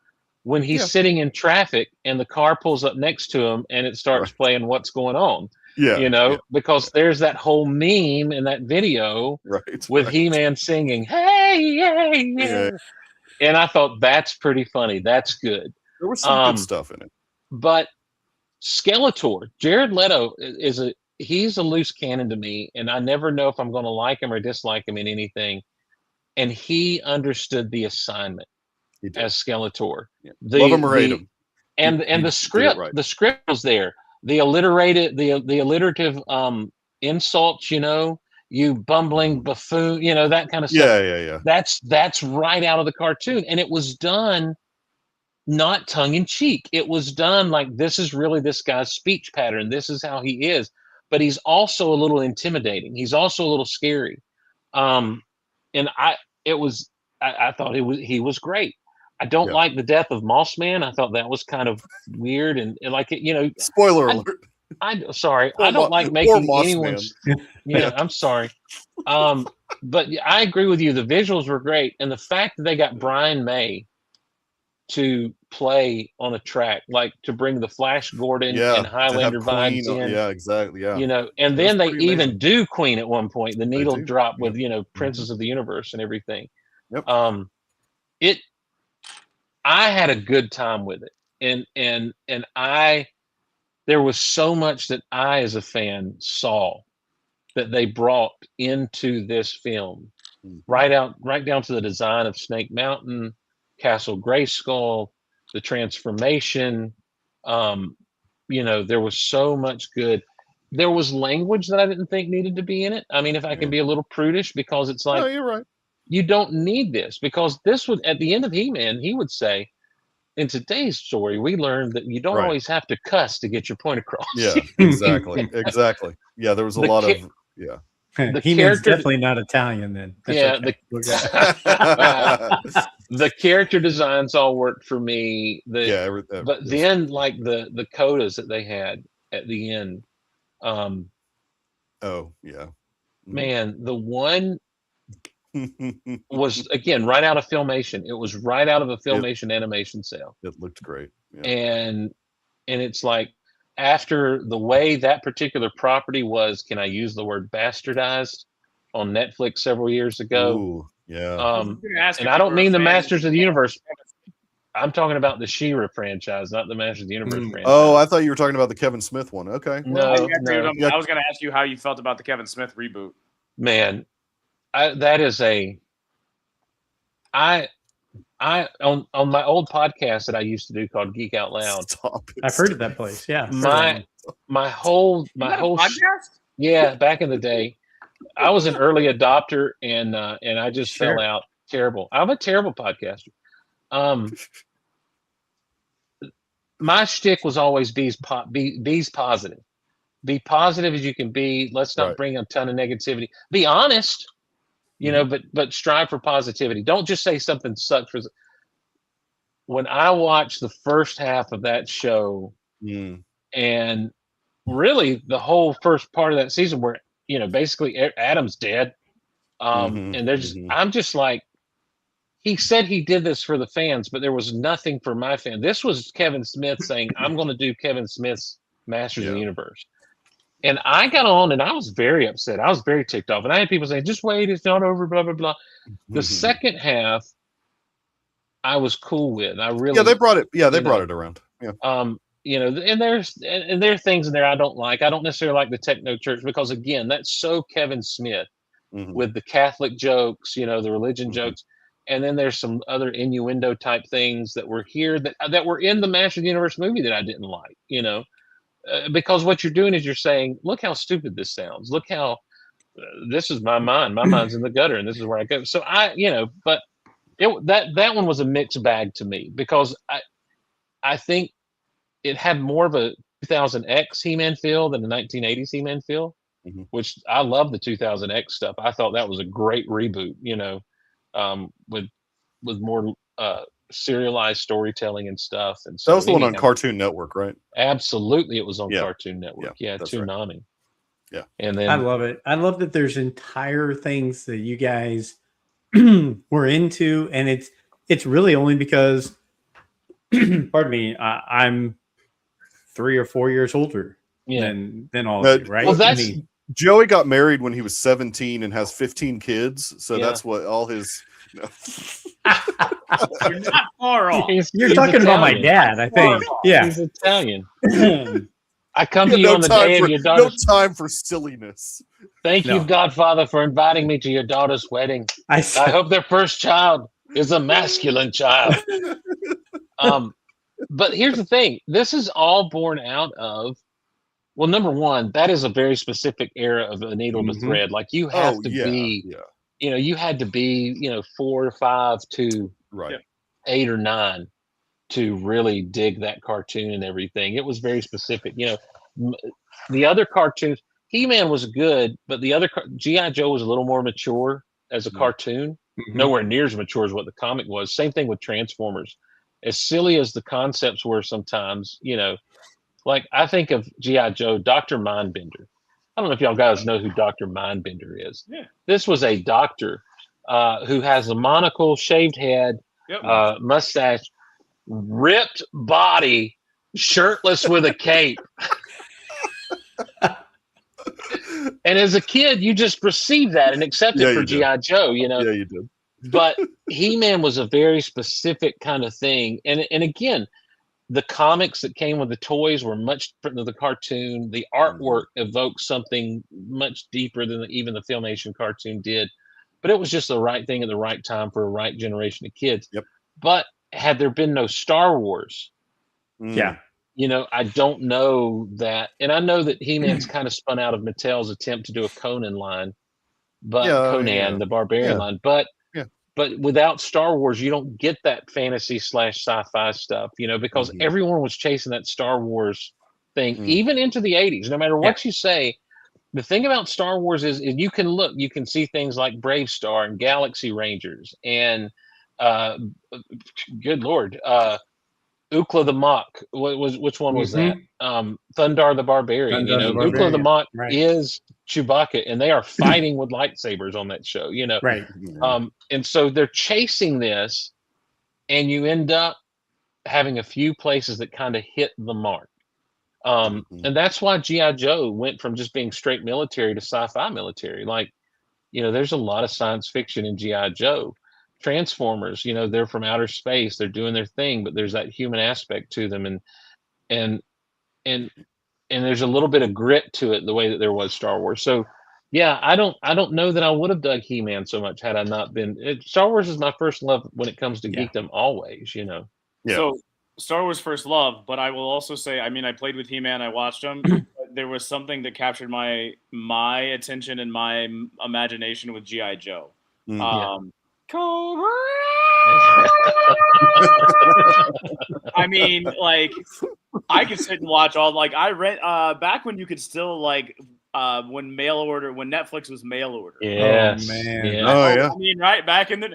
when he's sitting in traffic and the car pulls up next to him and it starts playing What's Going On. You know, because there's that whole meme in that video with He-Man singing, hey. And I thought, that's pretty funny. That's good. There was some good stuff in it. But Skeletor, Jared Leto he's a loose cannon to me, and I never know if I'm going to like him or dislike him in anything. And he understood the assignment as Skeletor. Love him or hate him. And the script was there. The alliterative insults, you know, you bumbling buffoon, you know, that kind of stuff. Yeah. That's right out of the cartoon. And it was done not tongue in cheek. It was done like, this is really this guy's speech pattern. This is how he is. But he's also a little intimidating. He's also a little scary. and I thought he was great. I don't Yeah. like the death of Moss Man. I thought that was kind of weird and like Spoiler I- alert. Sorry, Poor I don't Mo- like poor making Moss anyone's. Man. Yeah, I'm sorry. But I agree with you. The visuals were great, and the fact that they got Brian May to play on a track, like to bring the Flash Gordon Yeah, and to have Highlander Queen. vibes in, Yeah, exactly. Yeah, and It was then they pretty even amazing. do Queen at one point, the needle do, drop yeah. with, Princes of the Universe and everything. Yep. It, I had a good time with it, and there was so much that I, as a fan, saw that they brought into this film, right down to the design of Snake Mountain, Castle Grayskull, the transformation. There was so much good. There was language that I didn't think needed to be in it. I mean, if I can Yeah. be a little prudish, because it's like, No, you're right. you don't need this, because this would, at the end of He-Man, he would say, in today's story, we learned that you don't Right. always have to cuss to get your point across. Yeah, exactly. Exactly. Yeah, there was a The lot ca- of yeah. the He-Man's character- definitely not Italian then. That's Yeah, okay. the character designs all worked for me. But then, like the codas that they had at the end, oh yeah, man, the one was, again, right out of Filmation. It was right out of a Filmation animation cell, it looked great. Yeah. and it's like, after the way that particular property was, can I use the word bastardized, on Netflix several years ago? Ooh, yeah. And I don't mean the Masters of the Universe. I'm talking about the She-Ra franchise, not the Masters of the Universe franchise. Oh, I thought you were talking about the Kevin Smith one. Okay. No. I was going to ask you how you felt about the Kevin Smith reboot. Man, that is on my old podcast that I used to do called Geek Out Loud. Stop it. I've heard of that place. Yeah. My whole podcast? Yeah, back in the day, I was an early adopter, and I just fell out terrible. I'm a terrible podcaster. My shtick was always be's positive. Be positive as you can be. Let's not bring a ton of negativity. Be honest, but strive for positivity. Don't just say something sucks. When I watched the first half of that show, and really the whole first part of that season, where basically Adam's dead, and they're just, I'm just like, he said he did this for the fans, but there was nothing for my fan. This was Kevin Smith saying, I'm going to do Kevin Smith's Masters of the Universe. And I got on, and I was very upset. I was very ticked off. And I had people saying, just wait, it's not over, blah, blah, blah. The second half, I was cool with. I really, they brought it. Yeah, they brought it around. Yeah. And there are things in there I don't like. I don't necessarily like the Techno Church, because, again, that's so Kevin Smith with the Catholic jokes, the religion jokes. And then there's some other innuendo type things that were here that were in the Masters of the Universe movie that I didn't like, because what you're doing is you're saying, look how stupid this sounds. Look how this is my mind. My mind's in the gutter, and this is where I go. So but that one was a mixed bag to me, because I think it had more of a 2000X He-Man feel than the 1980s He-Man feel, which I love the 2000X stuff. I thought that was a great reboot, with more serialized storytelling and stuff. And so that was the one on Cartoon Network, right? Absolutely, it was on Cartoon Network. Yeah, Toonami. Right. Yeah, and then I love it. I love that there's entire things that you guys were into, and it's really only because, pardon me, I'm 3 or 4 years older than all of you, right? Well, Joey got married when he was 17 and has 15 kids, so that's what all his. You're not far off. You're talking about my dad, I think. Yeah, he's Italian. I come to you on the day of your daughter's. No time for silliness. Thank you, Godfather, for inviting me to your daughter's wedding. I hope their first child is a masculine child. But here's the thing: this is all born out of. Well, number one, that is a very specific era of a needle to thread. Like, you have to be, you had to be, 4 or 5 to 8 or 9 to really dig that cartoon and everything. It was very specific. The other cartoons, He-Man was good, but the other G.I. Joe was a little more mature as a Mhm. cartoon. Mhm. Nowhere near as mature as what the comic was. Same thing with Transformers. As silly as the concepts were sometimes, like I think of G.I. Joe, Dr. Mindbender. I don't know if y'all guys know who Dr. Mindbender is. Yeah. This was a doctor who has a monocle, shaved head, Yep. mustache, ripped body, shirtless with a cape. And as a kid, you just receive that and accept Yeah, it for you do. G.I. Joe, Yeah, you did. But He-Man was a very specific kind of thing. And again, the comics that came with the toys were much different than the cartoon. The artwork evoked something much deeper than even the Filmation cartoon did. But it was just the right thing at the right time for a right generation of kids. Yep. But had there been no Star Wars, Yeah. I don't know that. And I know that He-Man's kind of spun out of Mattel's attempt to do a Conan line, but Yeah, Conan, yeah. the Barbarian Yeah. line. But Yeah. but without Star Wars, you don't get that fantasy / sci-fi stuff, because Mhm. everyone was chasing that Star Wars thing, Mm. even into the 80s. No matter what you say, the thing about Star Wars is you can see things like Brave Star and Galaxy Rangers and uh, good Lord, Ukla the Mock. Which one was that? Thundar the Barbarian. Thundar the Ukla the Barbarian, Mock right. is Chewbacca, and they are fighting with lightsabers on that show. Right. And so they're chasing this, and you end up having a few places that kind of hit the mark. And that's why G.I. Joe went from just being straight military to sci-fi military. Like, there's a lot of science fiction in G.I. Joe. Transformers, they're from outer space, they're doing their thing, but there's that human aspect to them, and and and there's a little bit of grit to it, the way that there was Star Wars. So yeah, I don't know that I would have dug He-Man so much had I not been. Star Wars is my first love when it comes to geekdom, always. Yeah. So Star Wars first love, but I will also say, I mean, I played with He-Man, I watched him. But there was something that captured my attention and my imagination with G.I. Joe. Cobra! I mean, like, I could sit and watch all, like, I read back when you could still, like, when Netflix was mail order. Yes. Oh, man. Yeah. Oh, yeah. I mean, right back in my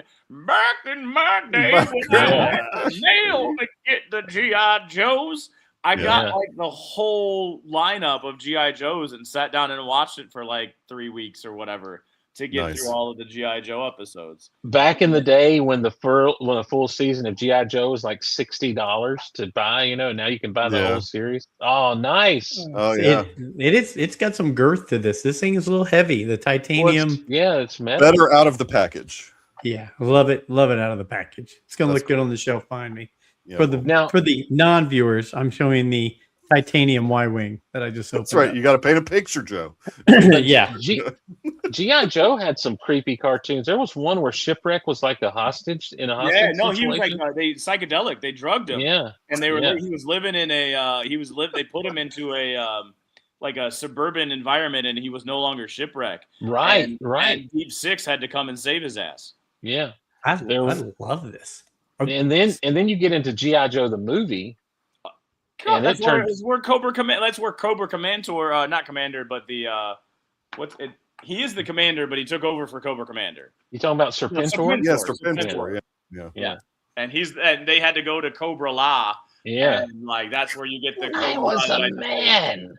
day when I had a nail to get the G.I. Joes, I got like the whole lineup of G.I. Joes and sat down and watched it for like 3 weeks or whatever to get through all of the G.I. Joe episodes. Back in the day when the full season of G.I. Joe was like $60 to buy, now you can buy the whole series. Oh, nice. Oh, yeah. It's got some girth to this. This thing is a little heavy. The titanium. It's metal. Better out of the package. Yeah, love it out of the package. It's gonna look good on the shelf behind me. Yeah. For the non-viewers, I'm showing the titanium Y-wing that I just opened. That's right. up. You got to paint a picture, Joe. Yeah. G.I. Joe had some creepy cartoons. There was one where Shipwreck was like a hostage in a hostage situation. He was like they psychedelic. They drugged him. Yeah, and he was living in a They put him into a like a suburban environment, and he was no longer Shipwreck. Right. And Deep Six had to come and save his ass. Yeah, I love this. And then you get into G.I. Joe the movie. God, that's where Cobra Command. That's where Cobra Commander, not Commander, but the he is the commander, but he took over for Cobra Commander. You talking about Serpentor? Yes, Serpentor. Yeah. And they had to go to Cobra La. Yeah. And like that's where you get the. I was a man.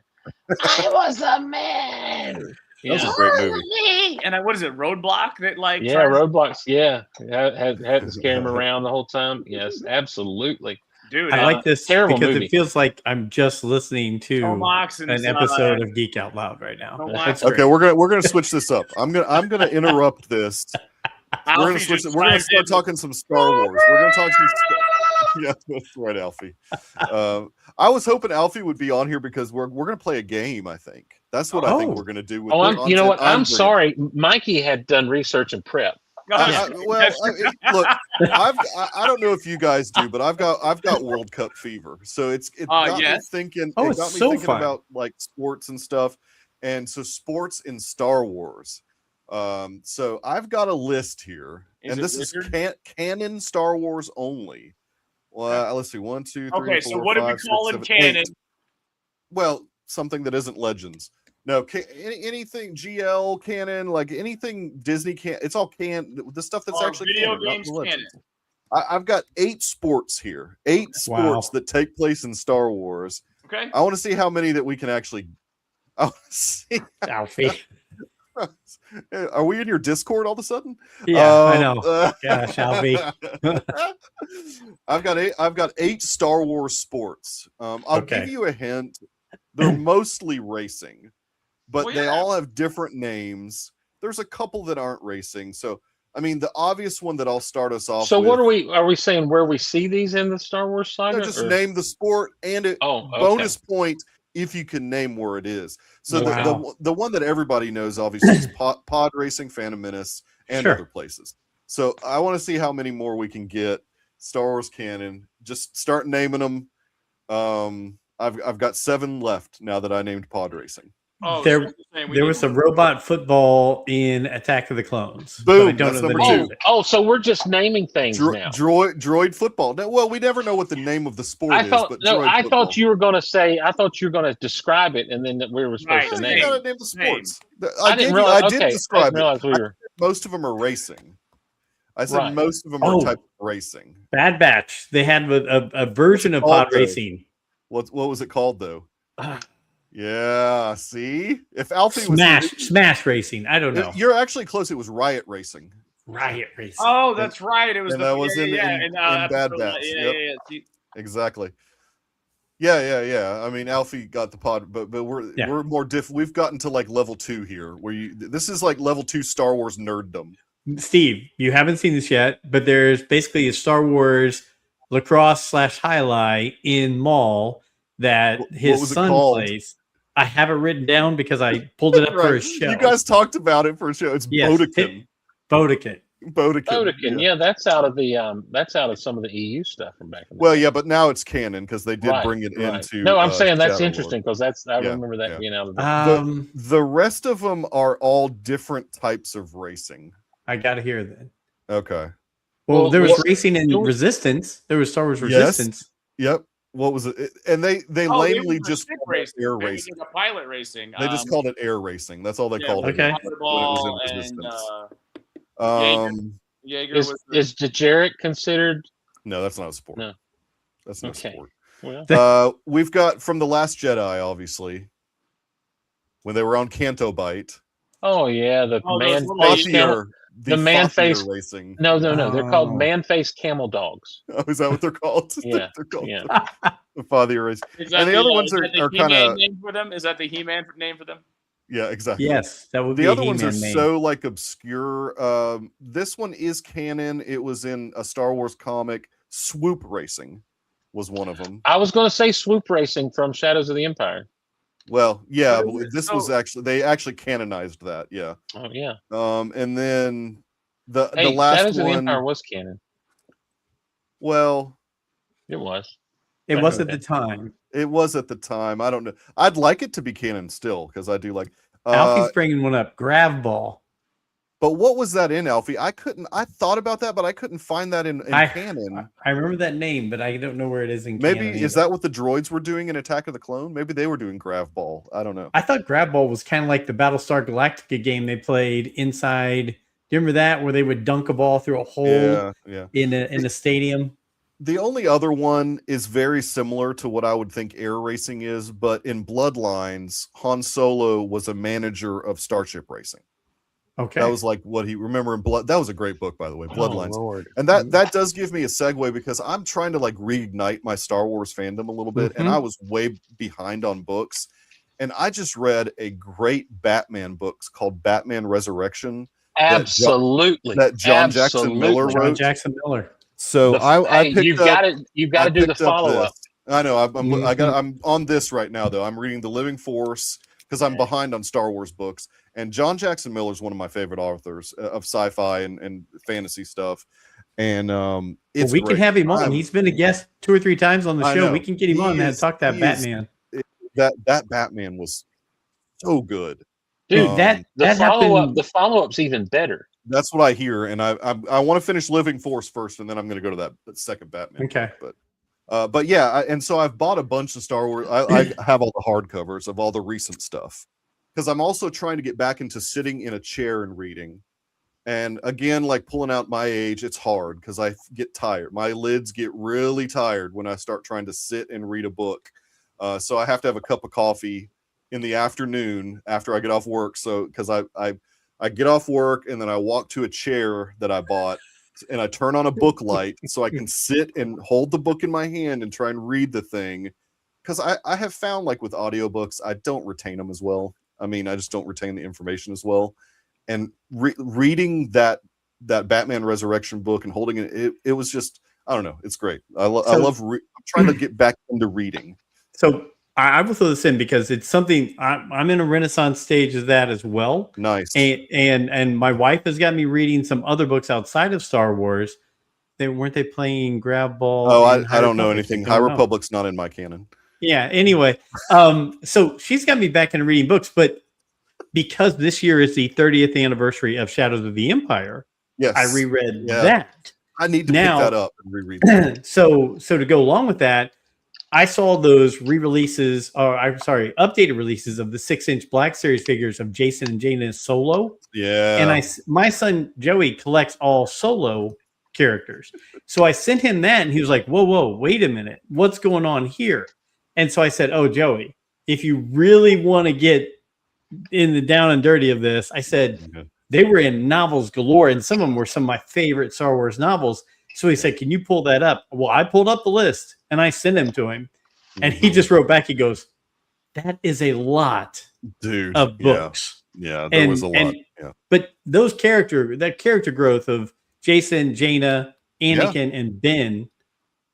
I was a man. That was a great movie. And what is it? Roadblock that like. Yeah, Roadblocks. Yeah, had to scare him around the whole time. Yes, absolutely. Dude, I like this terrible because movie. it feels like I'm just listening to an episode of Geek Out Loud right now. Okay, we're gonna switch this up. I'm gonna interrupt this. We're gonna start talking some Star Wars. We're gonna talk some. Yeah, that's right, Alfie. I was hoping Alfie would be on here because we're gonna play a game. I think that's what I think we're gonna do. With you know what? I'm sorry, Mikey had done research and prep. Look, I don't know if you guys do, but I've got World Cup fever, so it got me thinking. Oh, it got me thinking about like sports and stuff, and so sports in Star Wars. So I've got a list here, and this is canon Star Wars only. Well, let's see, 1, 2, 3, 4, so what 5, do we call 6, 7, canon? 8. Well, something that isn't Legends. No, anything GL canon, like anything Disney can. It's all the stuff that's actually video canon, not games the canon. legends. I've got 8 sports here. 8 sports that take place in Star Wars. Okay. I want to see how many that we can actually. I want to see. Alfie. Are we in your Discord all of a sudden? Yeah, I know. Gosh, Alfie. I've got 8 Star Wars sports. I'll give you a hint. They're mostly racing, but they all have different names. There's a couple that aren't racing. So, I mean, the obvious one that I'll start us off. So, with, what are we saying? Where we see these in the Star Wars saga? No, just name the sport and bonus point if you can name where it is. So the one that everybody knows obviously is pod racing, Phantom Menace, and other places. So I want to see how many more we can get. Star Wars canon. Just start naming them. I've got 7 left now that I named pod racing. Oh, there was some robot football in Attack of the Clones. Boom! I don't that's know the number name 2. Oh, so we're just naming things now. Droid football. Now, well, we never know what the name of the sport I thought you were going to say. I thought you were going to describe it, and then that we were supposed to name. You gotta name the sports. I didn't realize. I did describe it. Most of them are racing. I said most of them are type of racing. Bad Batch. They had a version of pod racing. What was it called though? Yeah, see? If Alfie was Smash Racing. I don't know. You're actually close. It was Riot Racing. Riot Racing. Oh, that's right. It was that was in Bad Batch. Yeah. Exactly. Yeah. I mean, Alfie got the pod, but we're more We've gotten to like level 2 here, where this is like level 2 Star Wars nerddom. Steve, you haven't seen this yet, but there's basically a Star Wars lacrosse / highlight in Mall that his son plays. I have it written down because I pulled it up for a show. You guys talked about it for a show. It's Bodikon. Bodikon. Yeah, that's out of some of the EU stuff from back in the day. Yeah, but now it's canon because they did bring it into. No, I'm saying that's interesting because I remember that being out of the rest of them are all different types of racing. I gotta hear that. Okay. Well, there was racing in Resistance. There was Star Wars Resistance. Yep. What was it? And they lamely just called it air racing. Pilot racing. They just called it air racing. That's all they called it. Okay. Jaeger is Dejarik considered? No, that's not a sport. No, that's not a sport. Well, we've got from The Last Jedi, obviously, when they were on Canto Bight. Oh yeah, the man face racing. No, they're called man face camel dogs. Oh, is that what they're called? Yeah, they're called the father race. And the other ones are kind of name for them. Is that the He-Man name for them? Yeah, exactly. Yes, that would be the other ones are so like obscure. This one is canon. It was in a Star Wars comic. Swoop Racing was one of them. I was going to say Swoop Racing from Shadows of the Empire. Well, yeah, but this was they actually canonized that. Yeah. Oh yeah. And then the last Shadows one of the Empire was canon. Well, it was. It was at the time. It was at the time. I don't know. I'd like it to be canon still because I do like. Alfie's bringing one up. Grav Ball. But what was that in, Alfie? I thought about that, but I couldn't find that in canon. I remember that name, but I don't know where it is in canon. Maybe is that what the droids were doing in Attack of the Clone? Maybe they were doing Grav Ball. I don't know. I thought Grav Ball was kind of like the Battlestar Galactica game they played inside. Do you remember that where they would dunk a ball through a hole in a stadium? The only other one is very similar to what I would think air racing is, but in Bloodlines, Han Solo was a manager of Starship Racing. Okay. That was like what he remember in Blood. That was a great book, by the way, Bloodlines. Lord. And that does give me a segue because I'm trying to like reignite my Star Wars fandom a little bit, and I was way behind on books. And I just read a great Batman book called Batman Resurrection. Absolutely. That John Jackson Miller wrote. John Jackson Miller. So you've got to do the follow up. I know. I'm on this right now though. I'm reading The Living Force because I'm behind on Star Wars books. And John Jackson Miller is one of my favorite authors of sci-fi and fantasy stuff. And we can have him on. He's been a guest 2 or 3 times on the show. We can get him on and talk that Batman. That Batman was so good. Dude, the follow-up's even better. That's what I hear, and I want to finish Living Force first, and then I'm going to go to that second Batman. Okay, but yeah, and so I've bought a bunch of Star Wars. I have all the hardcovers of all the recent stuff. because I'm also trying to get back into sitting in a chair and reading. And again, like pulling out my age, it's hard because I get tired. My lids get really tired when I start trying to sit and read a book. So I have to have a cup of coffee in the afternoon after I get off work. So because I get off work and then I walk to a chair that I bought and I turn on a book light so I can sit and hold the book in my hand and try and read the thing. Because I have found, like with audiobooks, I don't retain them as well. I mean, I just don't retain the information as well. And reading that Batman Resurrection book and holding it was just, I don't know, it's great. I love I'm trying to get back into reading. So I will throw this in because it's something I'm in a renaissance stage of that as well. Nice. And my wife has got me reading some other books outside of Star Wars. Weren't they playing Grab Ball? Oh, I don't know anything. High Republic's not in my canon. Yeah. Anyway, so she's got me back into reading books, but because this year is the 30th anniversary of Shadows of the Empire, yes, I reread that. I need to pick that up and reread that. So to go along with that, I saw those updated releases of the 6-inch Black Series figures of Jason and Jaina Solo. Yeah. And my son Joey collects all Solo characters. So I sent him that and he was like, whoa, wait a minute. What's going on here? And so I said, oh, Joey, if you really want to get in the down and dirty of this, I said, they were in novels galore, and some of them were some of my favorite Star Wars novels. So he said, can you pull that up? Well, I pulled up the list and I sent him to him, and he just wrote back. He goes, that is a lot, dude, of books. Yeah, there was a lot. But that character growth of Jason, Jaina, Anakin, and Ben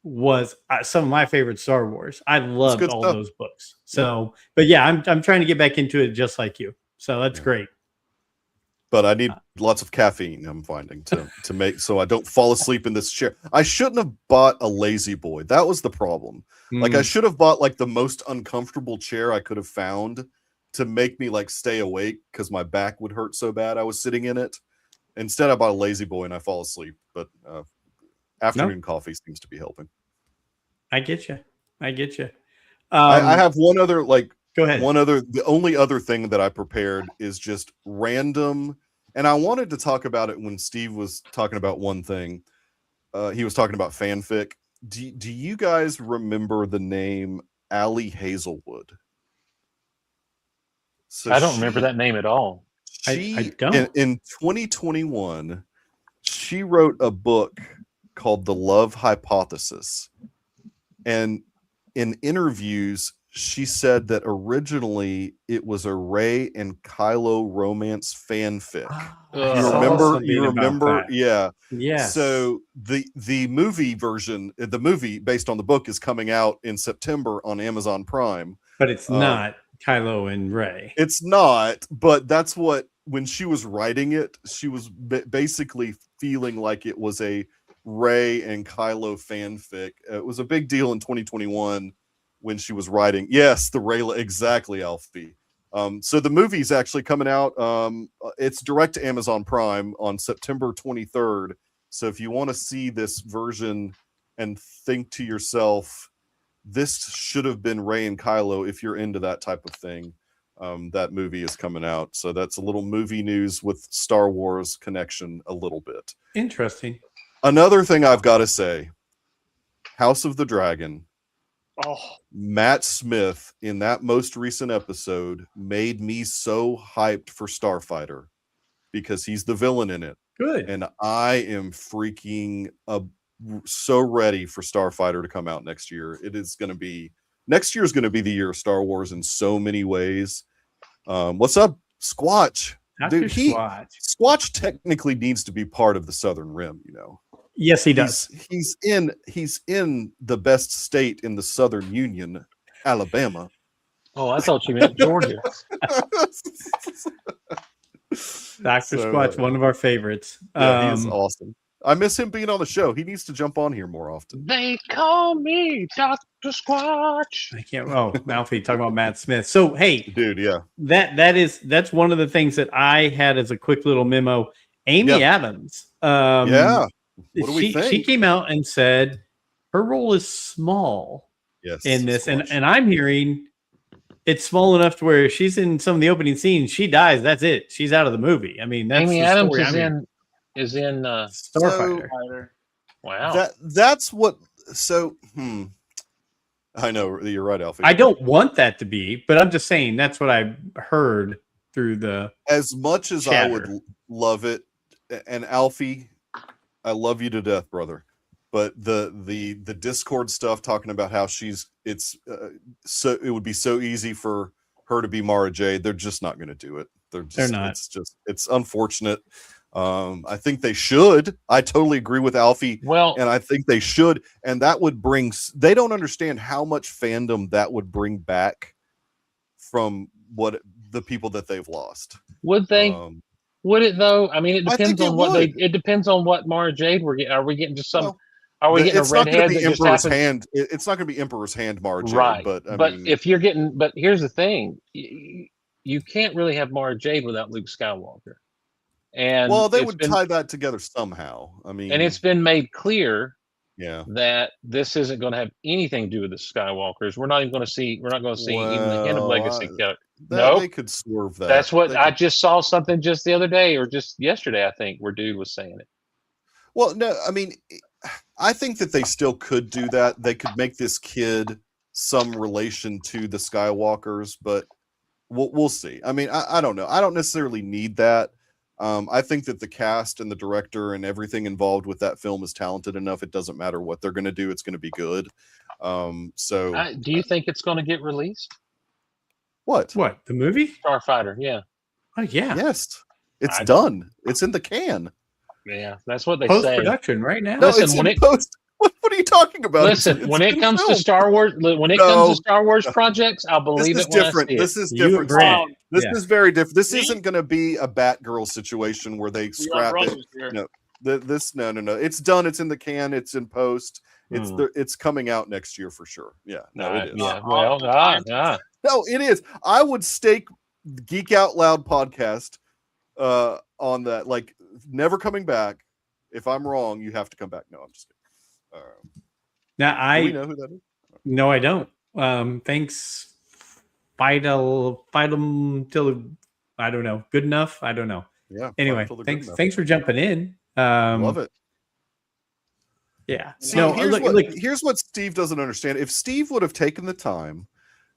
was some of my favorite Star Wars. I loved all those books. So, but yeah, I'm trying to get back into it just like you. So that's great. But I need lots of caffeine, I'm finding, to make so I don't fall asleep in this chair. I shouldn't have bought a lazy boy. That was the problem. Like I should have bought like the most uncomfortable chair I could have found to make me like stay awake because my back would hurt so bad I was sitting in it. Instead, I bought a lazy boy and I fall asleep. But afternoon coffee seems to be helping. I get you. I have one other go ahead. The only other thing that I prepared is just random, and I wanted to talk about it when Steve was talking about one thing. He was talking about fanfic. Do you guys remember the name Allie Hazelwood? So I don't remember that name at all. I don't. In 2021, she wrote a book called The Love Hypothesis. And in interviews, she said that originally it was a Rey and Kylo romance fanfic. You remember? Yeah. Yes. So the movie version, the movie based on the book, is coming out in September on Amazon Prime. But it's not Kylo and Rey. It's not, but that's what, when she was writing it, she was basically feeling like it was a Rey and Kylo fanfic. It was a big deal in 2021 when she was writing. Yes, the Rayla, exactly, Alfie. So the movie's actually coming out. It's direct to Amazon Prime on September 23rd. So if you want to see this version and think to yourself, this should have been Rey and Kylo, if you're into that type of thing, that movie is coming out. So that's a little movie news with Star Wars connection a little bit. Interesting. Another thing I've got to say, House of the Dragon. Oh, Matt Smith in that most recent episode made me so hyped for Starfighter because he's the villain in it. Good. And I am freaking so ready for Starfighter to come out next year. Next year is going to be the year of Star Wars in so many ways. What's up, Squatch? Dude, Squatch technically needs to be part of the Southern Rim, you know. Yes, he does. He's in the best state in the Southern Union, Alabama. Oh, I thought you meant Georgia. Dr. Squatch, one of our favorites. Yeah, he's awesome. I miss him being on the show. He needs to jump on here more often. They call me Dr. Squatch. I can't. Oh, Malfi, talking about Matt Smith. So, hey, dude, yeah, that's one of the things that I had as a quick little memo. Amy Adams. Yeah. What do we think? She came out and said her role is small in this, and I'm hearing it's small enough to where she's in some of the opening scenes. She dies. That's it. She's out of the movie. I mean, that's Amy the Adams story. is in Starfighter. wow. That's what. So, I know you're right, Alfie. I don't want that to be, but I'm just saying that's what I heard through the. As much as chatter. I would love it, and Alfie, I love you to death, brother. But the Discord stuff talking about how so it would be so easy for her to be Mara Jade. They're just not going to do it. They're not. It's unfortunate. I think they should. I totally agree with Alfie. Well, and I think they should. And that would bring. They don't understand how much fandom that would bring back from the people that they've lost. Would they? Would it though? I mean, it depends on what would. It depends on what Mara Jade we're getting. Are we getting just some? Well, are we getting a redhead that just happens? Hand. It's not going to be Emperor's Hand Mara Jade. Right. But I mean, if you're getting, but here's the thing: you can't really have Mara Jade without Luke Skywalker. And they would tie that together somehow. I mean, and it's been made clear, that this isn't going to have anything to do with the Skywalkers. We're not even going to see. We're not going to see even the hint of legacy. No, they could swerve that. That's what I just saw something just the other day or just yesterday. I think where dude was saying it. Well, no, I mean, I think that they still could do that. They could make this kid some relation to the Skywalkers, but we'll see. I mean, I don't know. I don't necessarily need that. I think that the cast and the director and everything involved with that film is talented enough. It doesn't matter what they're going to do; it's going to be good. So, do you think it's going to get released? What the movie? Starfighter, yeah. Oh yeah, yes, it's done. It's in the can. Yeah, that's what they post say. Production right now. No, listen, when it post. What are you talking about? Listen, when it comes to Star Wars, comes to Star Wars projects, I'll believe it. Different. This is different. This is very different. This isn't going to be a Batgirl situation where they scrap it. No, no. It's done. It's in the can. It's in post. It's coming out next year for sure. Yeah, it is. Yeah, well, no, it is. I would stake Geek Out Loud podcast on that. Like, never coming back. If I'm wrong, you have to come back. No, I'm just kidding. Now do we know who that is? No, I don't. Thanks. Fightem till I don't know. Good enough. I don't know. Yeah. Anyway, thanks for jumping in. Love it. Yeah. See, here's what Steve doesn't understand. If Steve would have taken the time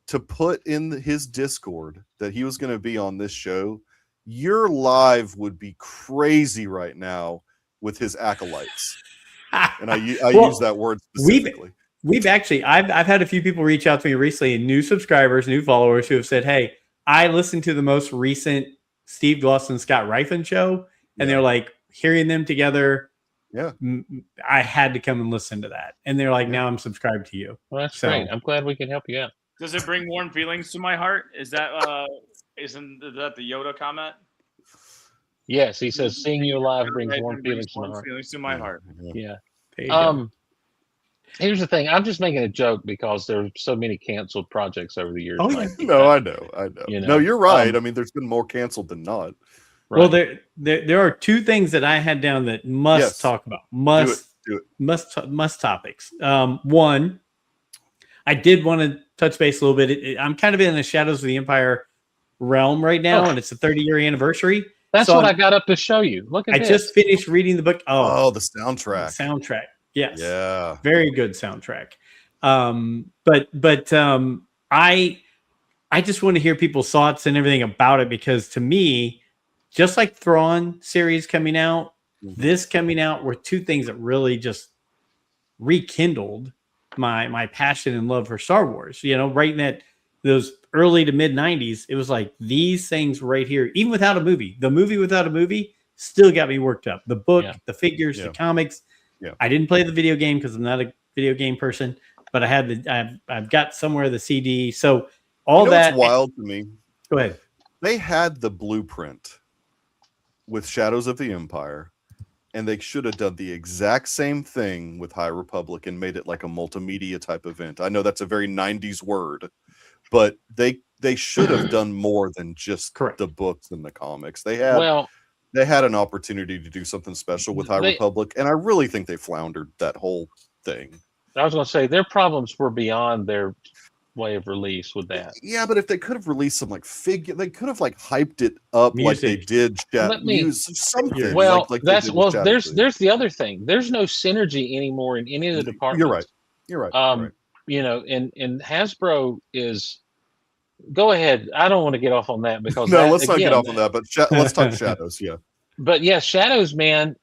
to put in his Discord that he was going to be on this show, your live would be crazy right now with his acolytes. And I use that word specifically. We've actually, I've had a few people reach out to me recently, new subscribers, new followers who have said, "Hey, I listened to the most recent Steve Glosson Scott Rifen show," and they're like, hearing them together. Yeah, I had to come and listen to that, and they're like, "Now I'm subscribed to you." Well, that's great. I'm glad we can help you out. Does it bring warm feelings to my heart? Is that isn't that the Yoda comment? Yes, he says seeing you alive brings warm feelings to my heart. Yeah. Here's the thing. I'm just making a joke because there's so many canceled projects over the years. Oh, no, I know. You know? No, you're right. I mean, there's been more canceled than not. Right. Well, there are two things that I had down that must talk about. Do it. Must topics. One, I did want to touch base a little bit. I'm kind of in the Shadows of the Empire realm right now, and it's the 30-year anniversary. That's what I got up to show you. Look at this. I just finished reading the book. Oh, the soundtrack. The soundtrack. Yes. Yeah. Very good soundtrack. I just want to hear people's thoughts and everything about it, because to me, just like Thrawn series coming out, this coming out were two things that really just rekindled my passion and love for Star Wars. You know, right in that those early to mid 90s, it was like these things right here, even without a movie. The movie without a movie still got me worked up. The book, the figures, the comics. Yeah. I didn't play the video game because I'm not a video game person, but I had I've got somewhere the CD. So all that. It's wild to me. Go ahead. They had the blueprint with Shadows of the Empire, and they should have done the exact same thing with High Republic and made it like a multimedia type event. I know that's a very 90s word, but they should have done more than just the books and the comics. They had an opportunity to do something special with High Republic, and I really think they floundered that whole thing. I was going to say their problems were beyond their way of release with that. Yeah, but if they could have released some like figure, they could have like hyped it up like they Music. did. Let me- Use something. Well, like they that's did with Shadow Legion. there's the other thing. There's no synergy anymore in any of the departments. You're right. You're right. You're right. You know, and Hasbro is. Go ahead. I don't want to get off on that because No, let's not get off on that. But let's talk Shadows. Yeah. But yeah, Shadows, man.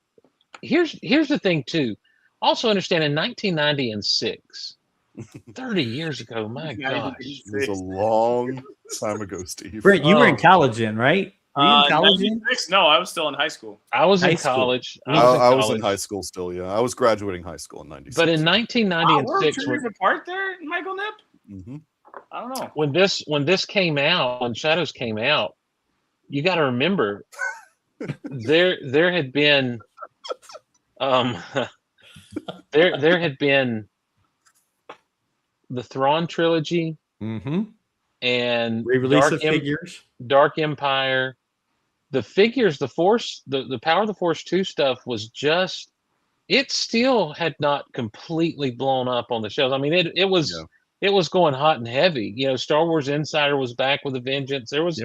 Here's the thing too. Also understand in 1996, 30 years ago. My gosh. It was a long time ago, Steve. Brent, you were in college then, right? Were you in college then? 96? No, I was still in high school. I was in High school. college. I was in high school still. Yeah, I was graduating high school in '96. But in Wow, 1996, we're 2 years apart there, Michael Nip? Mhm. I don't know. when this came out, when Shadows came out, you got to remember there had been there had been the Thrawn trilogy Mm-hmm. and Re-release of figures. Dark Empire. The figures, the Force, the Power of the Force 2 stuff was just, it still had not completely blown up on the shelves. I mean, it was going hot and heavy. You know, Star Wars Insider was back with a vengeance. There was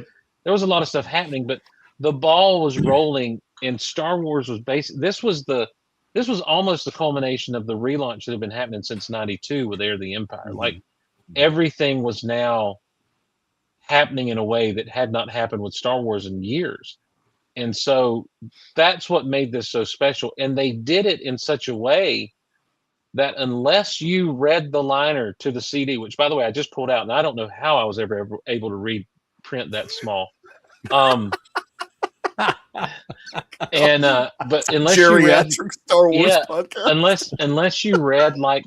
a lot of stuff happening, but the ball was rolling, and Star Wars was this was almost the culmination of the relaunch that had been happening since '92 with Heir of the Empire. Mhm. Like everything was now happening in a way that had not happened with Star Wars in years. And so that's what made this so special. And they did it in such a way that unless you read the liner to the CD, which by the way, I just pulled out and I don't know how I was ever able to read print that small. And but unless you read Geriatric Star Wars podcast. unless you read like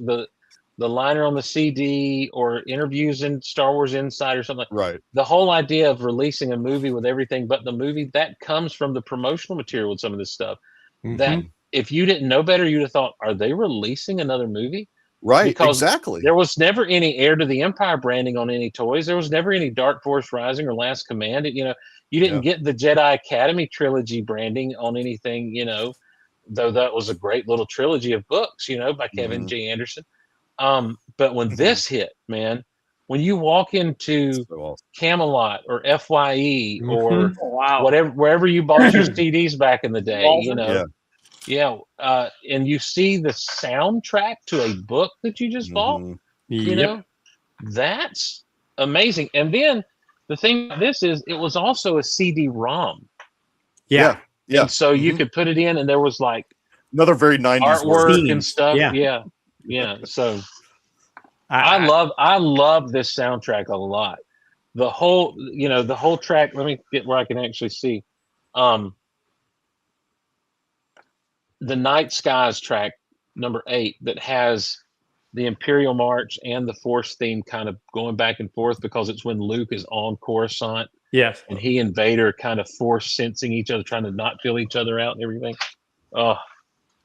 the liner on the CD or interviews in Star Wars Insider or something, Right. the whole idea of releasing a movie with everything but the movie, that comes from the promotional material with some of this stuff. Mhm. That if you didn't know better, you'd have thought, are they releasing another movie? Right. Because exactly. There was never any Heir to the Empire branding on any toys. There was never any Dark Force Rising or Last Command. You didn't get the Jedi Academy trilogy branding on anything, though that was a great little trilogy of books, by Kevin J. Anderson. But when this hit, man, when you walk into So awesome. Camelot or FYE or Mhm. Oh, wow. whatever, wherever you bought your CDs back in the day, Walter? and you see the soundtrack to a book that you just bought, Mhm. that's amazing. And then the thing about this is it was also a CD-ROM. Yeah. Yeah. And so you Mhm. could put it in and there was like Another very 90s word. artwork Scenes. and stuff. Yeah. Yeah. So I love this soundtrack a lot. The whole track. Let me get where I can actually see. The Night Skies track number 8 that has the Imperial March and the Force theme kind of going back and forth because it's when Luke is on Coruscant Yes. and he and Vader kind of force sensing each other, trying to not feel each other out and everything. Oh,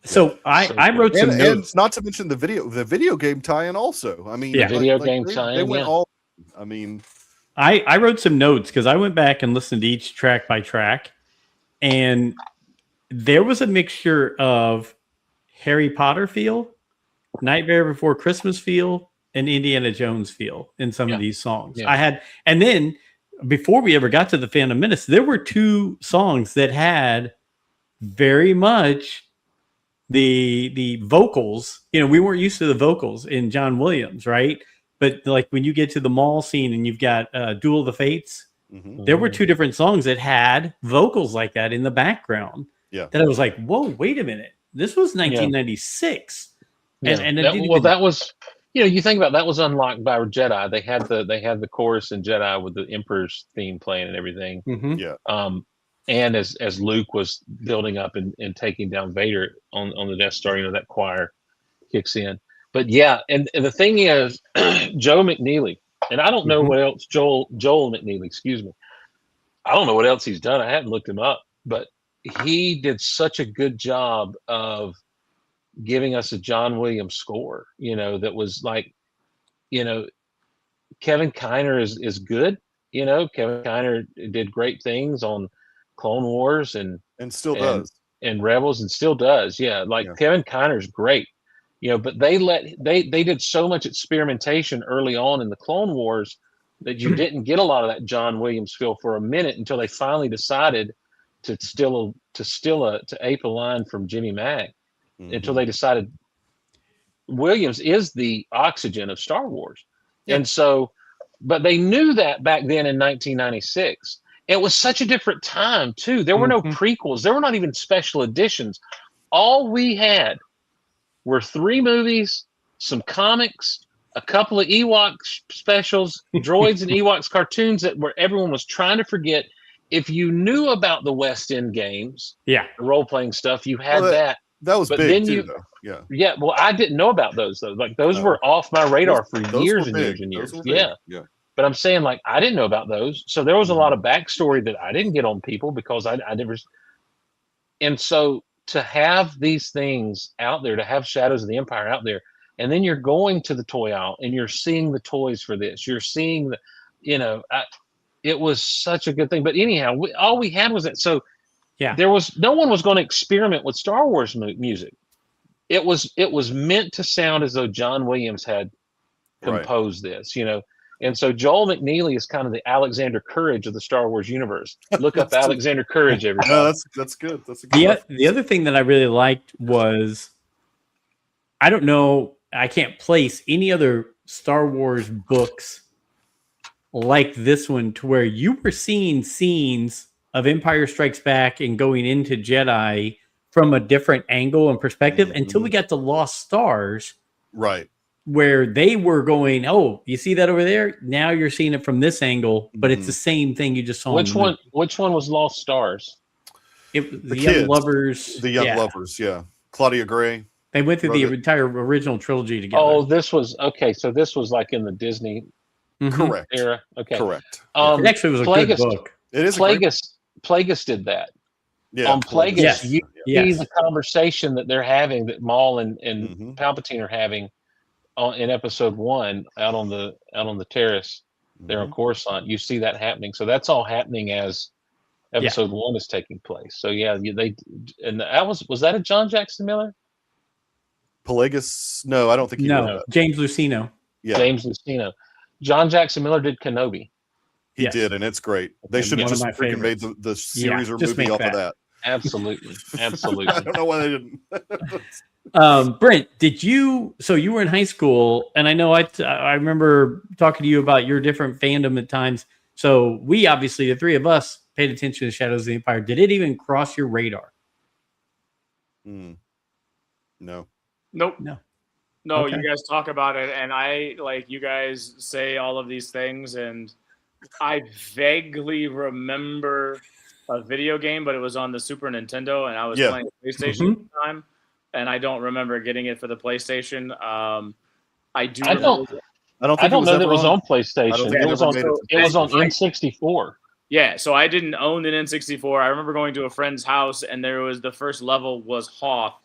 So I wrote some And notes. not to mention the video game tie-in also. I mean, Yeah. Video game tie-in, They went yeah. all. I mean, I wrote some notes because I went back and listened to each track by track, and there was a mixture of Harry Potter feel, Nightmare Before Christmas feel, and Indiana Jones feel in some of these songs. Yeah. And then before we ever got to the Phantom Menace, there were 2 songs that had very much the vocals. We weren't used to the vocals in John Williams, right? But like when you get to the mall scene and you've got Duel of the Fates, mhm. there were 2 different songs that had vocals like that in the background. Yeah. That I was like, whoa, wait a minute. This was 1996. And that was, you think about that was unlocked by Jedi. They had the chorus in Jedi with the Emperor's theme playing and everything. Mhm. And as Luke was building up and taking down Vader on the Death Star, that choir kicks in. But yeah, and the thing is, Joe McNeely, and I don't know what else, Joel McNeely, excuse me. I don't know what else he's done. I hadn't looked him up, but he did such a good job of giving us a John Williams score, that was like, Kevin Kiner is good. Kevin Kiner did great things on Clone Wars and still does. And Rebels and still does. Yeah. Like Kevin Kiner's great. But they did so much experimentation early on in the Clone Wars that you didn't get a lot of that John Williams feel for a minute until they finally decided to ape a line from Jimmy Mack, until they decided Williams is the oxygen of Star Wars. Yeah. And so, but they knew that back then in 1996. It was such a different time too. There were no prequels. There were not even special editions. All we had were 3 movies, some comics, a couple of Ewok specials, droids and Ewoks cartoons where everyone was trying to forget. If you knew about the West End games, the role-playing stuff, you had that. That was but big then too, though. Yeah. Yeah. Well, I didn't know about those though. Like those were off my radar for years and years and years. Yeah. Yeah. But I'm saying, like, I didn't know about those. So there was a lot of backstory that I didn't get on people because I never. And so to have these things out there, to have Shadows of the Empire out there, and then you're going to the toy aisle and you're seeing the toys for this. You're seeing it was such a good thing. But anyhow, all we had was that. So no one was going to experiment with Star Wars music. It was meant to sound as though John Williams had composed this, And so Joel McNeely is kind of the Alexander Courage of the Star Wars universe. Look up Alexander Courage, everybody. No, that's good. That's a good. The other thing that I really liked was, I don't know, I can't place any other Star Wars books like this one to where you were seeing scenes of Empire Strikes Back and going into Jedi from a different angle and perspective until we got to Lost Stars. Right. Where they were going, oh, you see that over there? Now you're seeing it from this angle, but it's the same thing you just saw. Which one was Lost Stars? The Young Lovers. The Young Lovers, yeah. Claudia Gray. They went through the entire original trilogy together. Oh, this was okay. So this was like in the Disney Correct era. Okay. Correct. It actually was a good book. It is. Plagueis did that. Yeah. On Plagueis, you see the conversation that they're having, that Maul and Palpatine are having in episode 1 out on the terrace there on Coruscant. You see that happening. So that's all happening as episode 1 is taking place. So was that a John Jackson Miller? Plagueis? No, I don't think he did that. James Luceno. Yeah. James Luceno. John Jackson Miller did Kenobi. He did, and it's great. They should have just freaking made the series or movie off of that. Absolutely. I don't know why they didn't. Brent, so you were in high school, and I know I remember talking to you about your different fandom at times. So we obviously, the three of us, paid attention to Shadows of the Empire. Did it even cross your radar? No. Nope. No, Okay. you guys talk about it, and you guys say all of these things, and I vaguely remember a video game, but it was on the Super Nintendo, and I was playing PlayStation at the time, and I don't remember getting it for the PlayStation. I don't know that it was on PlayStation. It was on N64. Yeah, so I didn't own an N64. I remember going to a friend's house, and the first level was Hoth,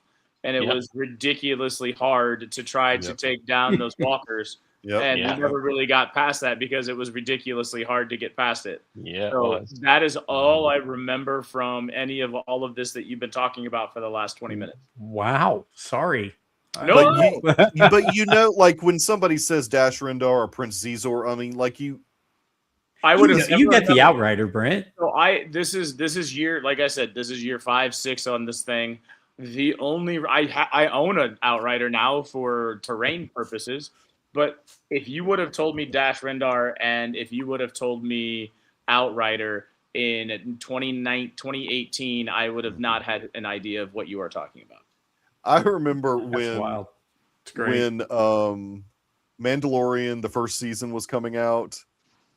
and it was ridiculously hard to try to take down those walkers. We never really got past that because it was ridiculously hard to get past it. Yeah, so that is all I remember from any of all of this that you've been talking about for the last 20 minutes. Wow, sorry. No, but like when somebody says Dash Rendar or Prince Xizor, I mean, like I would have. You got the Outrider, Brent. So this is year, like I said, this is year 5, 6 on this thing. The only I own an Outrider now for terrain purposes. But if you would have told me Dash Rendar and if you would have told me Outrider in 2018, I would have not had an idea of what you are talking about. I remember when Mandalorian, the first season, was coming out.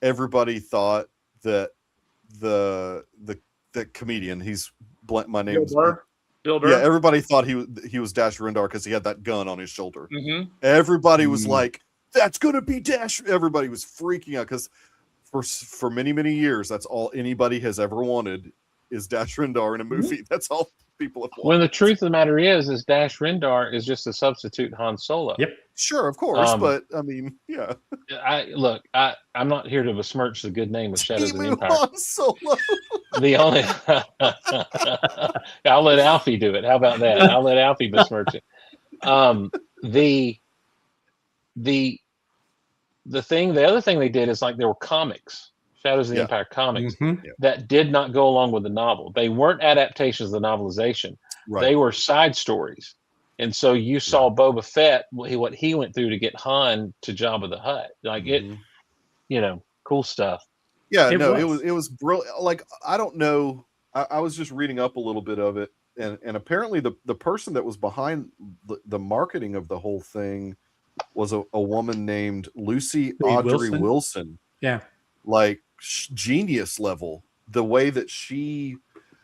Everybody thought that the comedian, my name is Bill Burr. Yeah, everybody thought he was Dash Rendar because he had that gun on his shoulder. Mm-hmm. Everybody was like, "That's gonna be Dash." Everybody was freaking out because for many, many years, that's all anybody has ever wanted is Dash Rendar in a movie. That's all people have wanted. When the truth of the matter is Dash Rendar is just a substitute Han Solo. Yep. Sure, of course, but I mean, yeah. I'm not here to besmirch the good name of Shadows of the Empire. Han Solo. The only I'll let Alfie do it. How about that? I'll let Alfie besmirch it. the the the other thing they did is like there were comics, Shadows of the Yeah. Empire comics Mhm. that did not go along with the novel. They weren't adaptations of the novelization. Right. They were side stories. And so you saw Boba Fett, what he went through to get Han to Jabba the Hutt. Like Mhm. it, cool stuff. Yeah, It no, was. it was brilliant. Like I don't know, I was just reading up a little bit of it, and apparently the person that was behind the marketing of the whole thing was a woman named Lucy Audrey Wilson. Yeah. Like genius level. The way that she,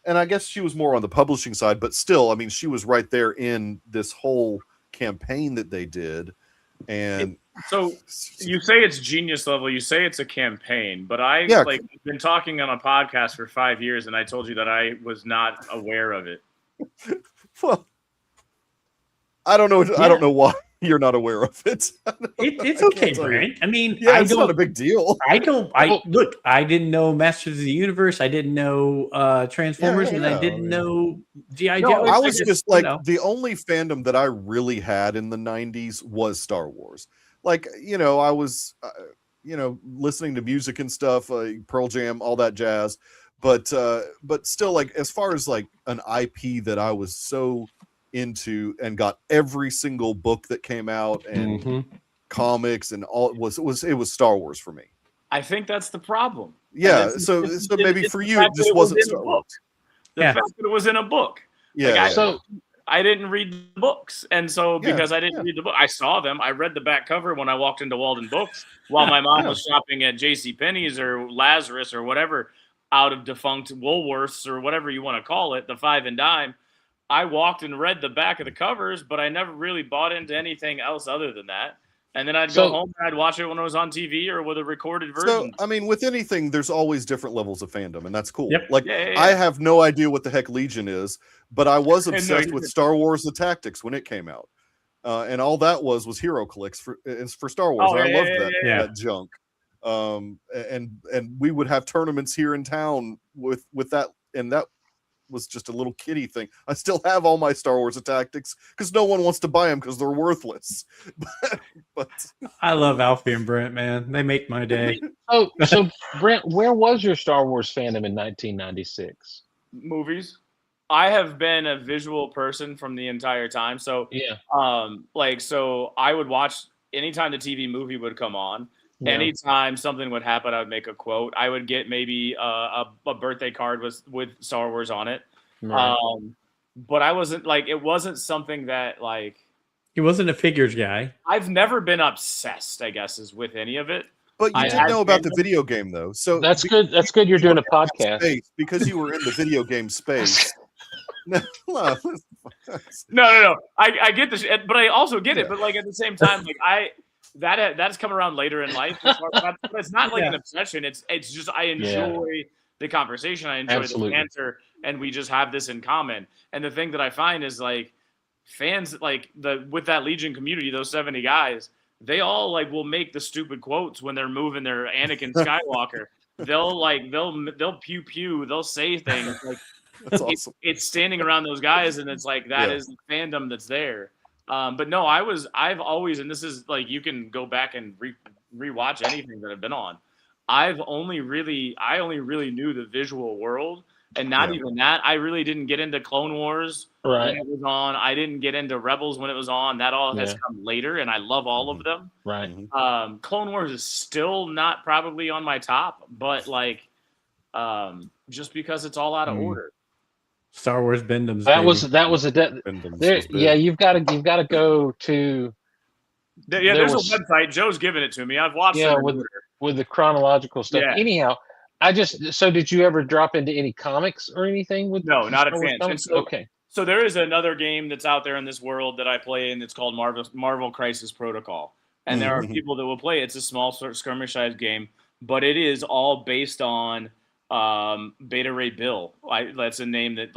and I guess she was more on the publishing side, but still, I mean, she was right there in this whole campaign that they did, and. So you say it's genius level. You say it's a campaign, but I've been talking on a podcast for 5 years, and I told you that I was not aware of it. Well, I don't know. I don't know why you're not aware of it. It's okay, Brent. I mean, yeah, it's not a big deal. I didn't know Masters of the Universe. I didn't know Transformers, and I didn't know G.I. Joe. I was just like the only fandom that I really had in the 90s was Star Wars. Like, I was, listening to music and stuff, Pearl Jam, all that jazz. But still, like, as far as like an IP that I was so into and got every single book that came out and comics and all, it was Star Wars for me. I think that's the problem. Yeah. So maybe for you, it just wasn't Star Wars. The fact that it was in a book. Yeah. Like, I didn't read the books. And so because I didn't read the book, I saw them. I read the back cover when I walked into Walden Books while my mom was shopping at JCPenney's or Lazarus or whatever out of defunct Woolworths or whatever you want to call it, the 5 and dime. I walked and read the back of the covers, but I never really bought into anything else other than that. And then I'd go home and I'd watch it when it was on TV or with a recorded version. So, I mean, with anything, there's always different levels of fandom, and that's cool. Yep. Like, I have no idea what the heck Legion is, but I was obsessed with Star Wars: The Tactics when it came out, and all that was HeroClix for Star Wars. I loved that junk. And we would have tournaments here in town with that, and that was just a little kiddie thing. I still have all my Star Wars Tactics because no one wants to buy them because they're worthless. but I love Alfie and Brent, man. They make my day. So Brent, where was your Star Wars fandom in 1996? Movies. I have been a visual person from the entire time. So so I would watch anytime the TV movie would come on. Yeah. Anytime something would happen, I would make a quote. I would get maybe a birthday card with Star Wars on it. Right. But I wasn't like, it wasn't something that like. He wasn't a figures guy. I've never been obsessed, I guess, is with any of it. But you did know about the video game, though. So that's good. That's good. You're doing a podcast because you were in the video game space. No. I get this, but I also get it. But like at the same time, like that's come around later in life. But it's not like an obsession. It's just I enjoy the conversation. I enjoy the banter, and we just have this in common. And the thing that I find is like fans, like with that Legion community, those 70 guys, they all like will make the stupid quotes when they're moving their Anakin Skywalker. They'll pew pew. They'll say things like. That's awesome. It's standing around those guys, and it's like that is the fandom that's there. But no, I've always, and this is like you can go back and rewatch anything that I've been on. I only really knew the visual world, and not even that. I really didn't get into Clone Wars when it was on. I didn't get into Rebels when it was on. That all has come later, and I love all of them. Right. Clone Wars is still not probably on my top, but like, just because it's all out of order. Star Wars Bendems. That was a you've got to go to. There's a website. Joe's given it to me. I've watched it with the chronological stuff. Yeah. Anyhow, so did you ever drop into any comics or anything with? No, not a fan. Okay. So there is another game that's out there in this world that I play, and it's called Marvel Crisis Protocol. And there are people that will play it. It's a small sort of skirmish-sized game, but it is all based on Beta Ray Bill. That's a name that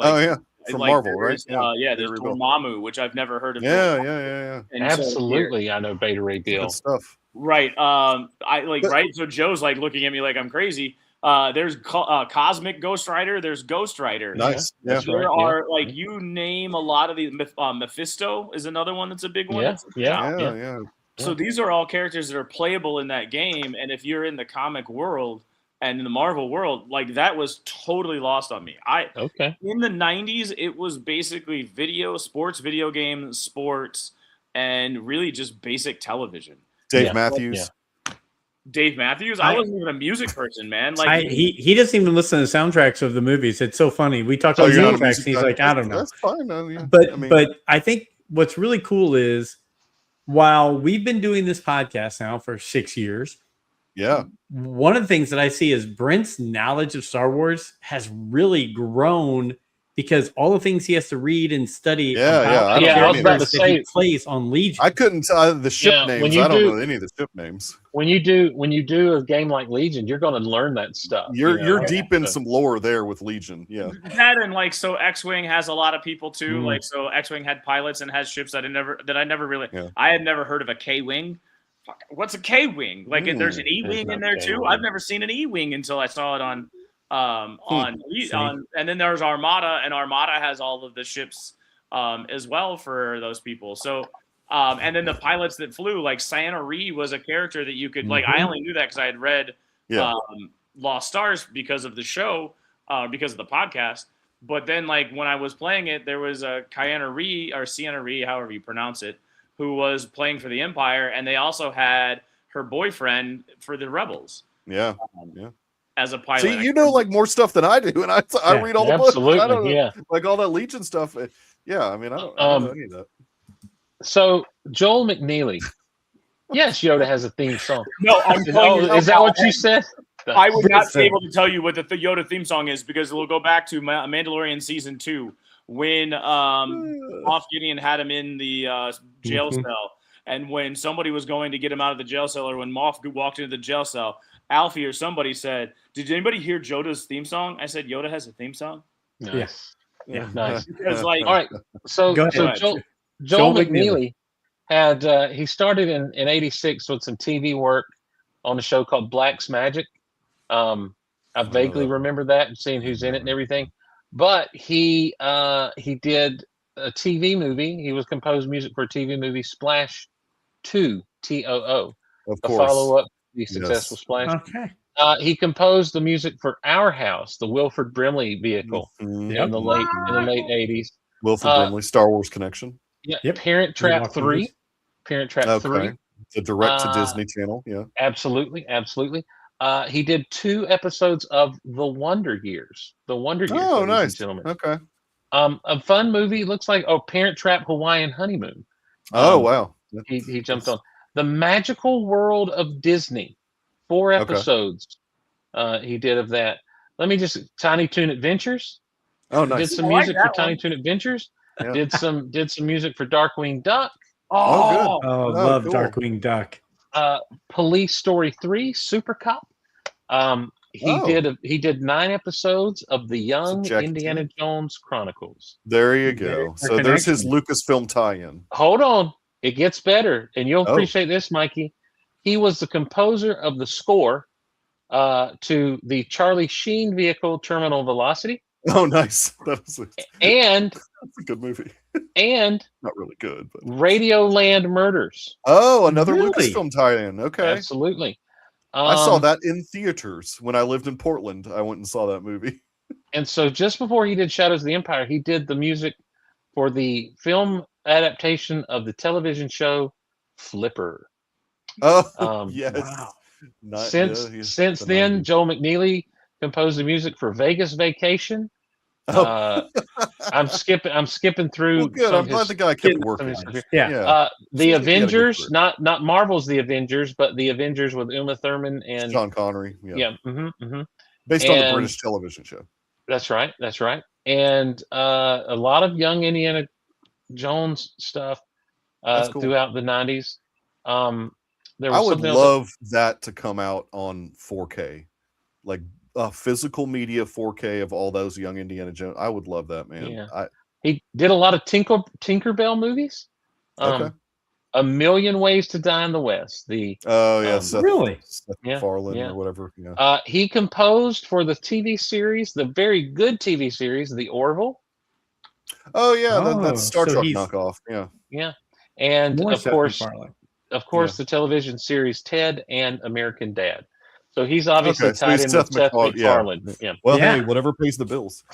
from Marvel, right? There's Dormammu, which I've never heard of. Yeah. And absolutely, I know Beta Ray Bill. Good stuff. Right. Right. So Joe's like looking at me like I'm crazy, There's Cosmic Ghost Rider. There's Ghost Rider. Nice. Yeah. That's There right, yeah. are like you name a lot of these. Mephisto is another one that's a big one. Yeah, That's yeah. Yeah. So these are all characters that are playable in that game, and if you're in the comic world and in the Marvel world, like that was totally lost on me. Okay. In the 90s, it was basically video games, sports, and really just basic television. Dave Yeah. Matthews. Dave Matthews, I wasn't even a music person, man. He doesn't even listen to soundtracks of the movies. It's so funny. We talked about you're not a soundtracks, music and he's guy? like, I don't know. That's fine. Yeah. But I think what's really cool is while we've been doing this podcast now for 6 years, yeah. one of the things that I see is Brent's knowledge of Star Wars has really grown because all the things he has to read and study. Yeah, about yeah, I the don't I was about to characters that he say- plays on Legion. I couldn't tell the ship Yeah, when names. you I don't do- know any of the ship names. When you do a game like Legion, you're going to learn that stuff. You're right? deep in So- some lore there with Legion. Yeah. that and like so X-Wing has a lot of people too. Mm. Like so X-Wing had pilots and has ships that I never really Yeah. I had never heard of a K-Wing. Fuck, what's a K-Wing? Like there's an E-Wing There's in no there too. K-Wing. I've never seen an E-Wing until I saw it on See? and then there's Armada, and Armada has all of the ships as well for those people. So and then the pilots that flew, like Santa Ree was a character that you could like. I only knew that because I had read Yeah. Lost Stars because of the show, because of the podcast. But then, like when I was playing it, there was a Sienna Ree, however you pronounce it, who was playing for the Empire, and they also had her boyfriend for the Rebels Yeah. as a pilot. See, you know like more stuff than I do, and I Yeah, read all the books. Absolutely, I don't know, yeah. like all that Legion stuff. Yeah, I mean, I don't know any of that. So Joel McNeely. Yes, Yoda has a theme song. No, I'm telling you, Is that what you said? I would not be able to tell you what the Yoda theme song is because we'll go back to Mandalorian season 2 when Moff Gideon had him in the jail cell, and when somebody was going to get him out of the jail cell, or when Moff walked into the jail cell, Alfie or somebody said, "Did anybody hear Yoda's theme song?" I said, "Yoda has a theme song." Nice. Yeah. Nice. Because like, All right. So Go ahead. Joel Joel McNeely had he started in '86 with some TV work on a show called Black's Magic. I vaguely remember that and seeing who's in it and everything. But he did a TV movie. He was composed music for a TV movie, Splash 2, TOO, Of a course. follow-up to the successful Splash. Okay. He composed the music for Our House, the Wilford Brimley vehicle Mhm. in the late '80s. Wilford Brimley, Star Wars Connection. Yeah, Yep. Parent Trap Walking 3. movies. Parent Trap Okay. 3. The direct to Disney channel. Yeah. Absolutely. He did 2 episodes of The Wonder Years. The Wonder Years, Oh, ladies nice. and gentlemen. Okay. A fun movie. Looks like Parent Trap Hawaiian Honeymoon. Oh, wow. He jumped on The Magical World of Disney. 4 Okay. episodes he did of that. Let me just Tiny Toon Adventures. Oh, Did nice. some I like music for that Tiny one. Toon Adventures. Yeah. Did some music for Darkwing Duck. Oh, good. Oh, love cool. Darkwing Duck. Police Story 3, Super Cop. He did 9 episodes of the Young Jack Indiana Jones Chronicles. There you There- go. So there's his Lucasfilm tie-in. Hold on, it gets better, and you'll Oh. appreciate this, Mikey. He was the composer of the score to the Charlie Sheen vehicle Terminal Velocity, Oh, nice. That's and a good movie. and Not really good, but Radioland Murders. oh, another Really? Lucasfilm tie-in. Okay. Absolutely. I saw that in theaters when I lived in Portland. I went and saw that movie. And so just before he did Shadows of the Empire, he did the music for the film adaptation of the television show Flipper. Oh, Um, yes. Wow. Since then, Joel McNeely composed the music for Vegas Vacation. Oh. I'm skipping through Well, good. some I'm of glad his, the guy kept some of working. his stuff here. Yeah. Yeah. The Seems like he had a good Avengers, career. not Marvel's The Avengers, but The Avengers with Uma Thurman and Sean Connery. Yeah. Based on the And- British television show. That's right. And a lot of young Indiana Jones stuff That's cool. throughout the '90s. There was I would something else love that to come out on 4K, like physical media 4K of all those young Indiana Jones. I would love that, man. Yeah. He did a lot of Tinkerbell movies. Okay. A Million Ways to Die in the West. Oh yeah, Seth Really? Yeah, MacFarlane yeah. or whatever. Yeah. He composed for the TV series, the very good TV series, The Orville. Oh yeah, Oh, that's Star so Trek he's knockoff. Yeah. Yeah, and more of Seth course, MacFarlane. the television series Ted and American Dad. So he's obviously Okay, so tied he's in Seth with Seth MacFarlane, yeah. MacFarlane. Yeah. Well, Yeah. hey, whatever pays the bills.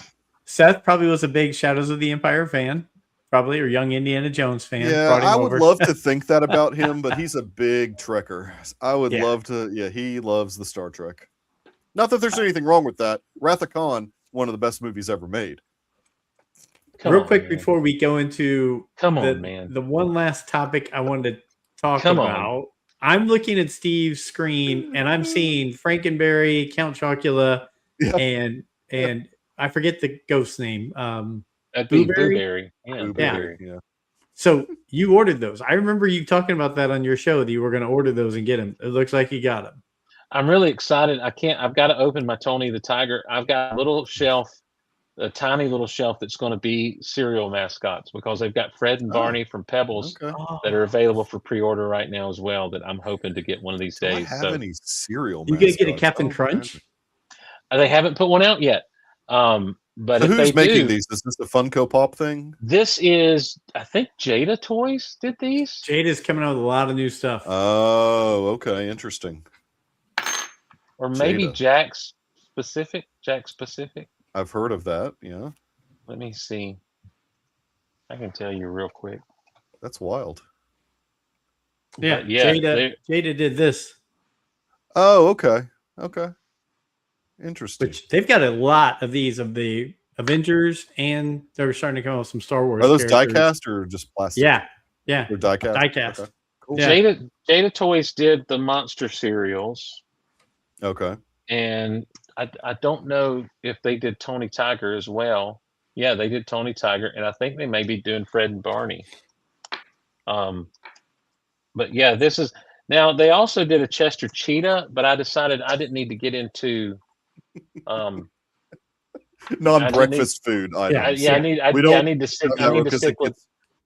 Seth probably was a big Shadows of the Empire fan, probably, or young Indiana Jones fan. Yeah, Brought him I would over. love to think that about him, but he's a big Trekker. I would Yeah. love to. Yeah, he loves the Star Trek. Not that there's anything wrong with that. Wrath of Khan, one of the best movies ever made. Come Real on, quick man. before we go into Come on, man. the one last topic I wanted to talk Come on. about. I'm looking at Steve's screen and I'm seeing Frankenberry, Count Chocula, Yeah. and I forget the ghost name. That'd be Blueberry? Blueberry. Yeah, Blueberry, yeah. So you ordered those. I remember you talking about that on your show that you were going to order those and get them. It looks like you got them. I'm really excited. I've got to open my Tony the Tiger. I've got a little shelf, a tiny little shelf that's going to be cereal mascots because they've got Fred and Barney from Pebbles Okay. that are available for pre-order right now as well. That I'm hoping to get one of these Do I days. have So any cereal? You gonna get a mascots? Captain Oh, Crunch? they haven't put one out yet. But So if who's they making do, these? Is this a Funko Pop thing? this is I think Jada Toys did these. Jade is coming out with a lot of new stuff. Oh, okay, interesting. Or maybe Jada. Jack's Pacific. I've heard of that. Yeah, Let me see. I can tell you real quick. that's wild. yeah, but yeah, Jada did this, Oh, okay, okay, interesting. which they've got a lot of these of the Avengers, and they're starting to come out with some Star Wars. Are those characters. die-cast or just plastic? Yeah, yeah, They're die-cast. die-cast. Okay. Cool. Yeah. Jada Toys did the monster cereals, Okay. and I don't know if they did Tony Tiger as well. Yeah, they did Tony Tiger, and I think they may be doing Fred and Barney. But yeah, this is now they also did a Chester Cheetah, but I decided I didn't need to get into Non-breakfast food items. Yeah. I need to stick with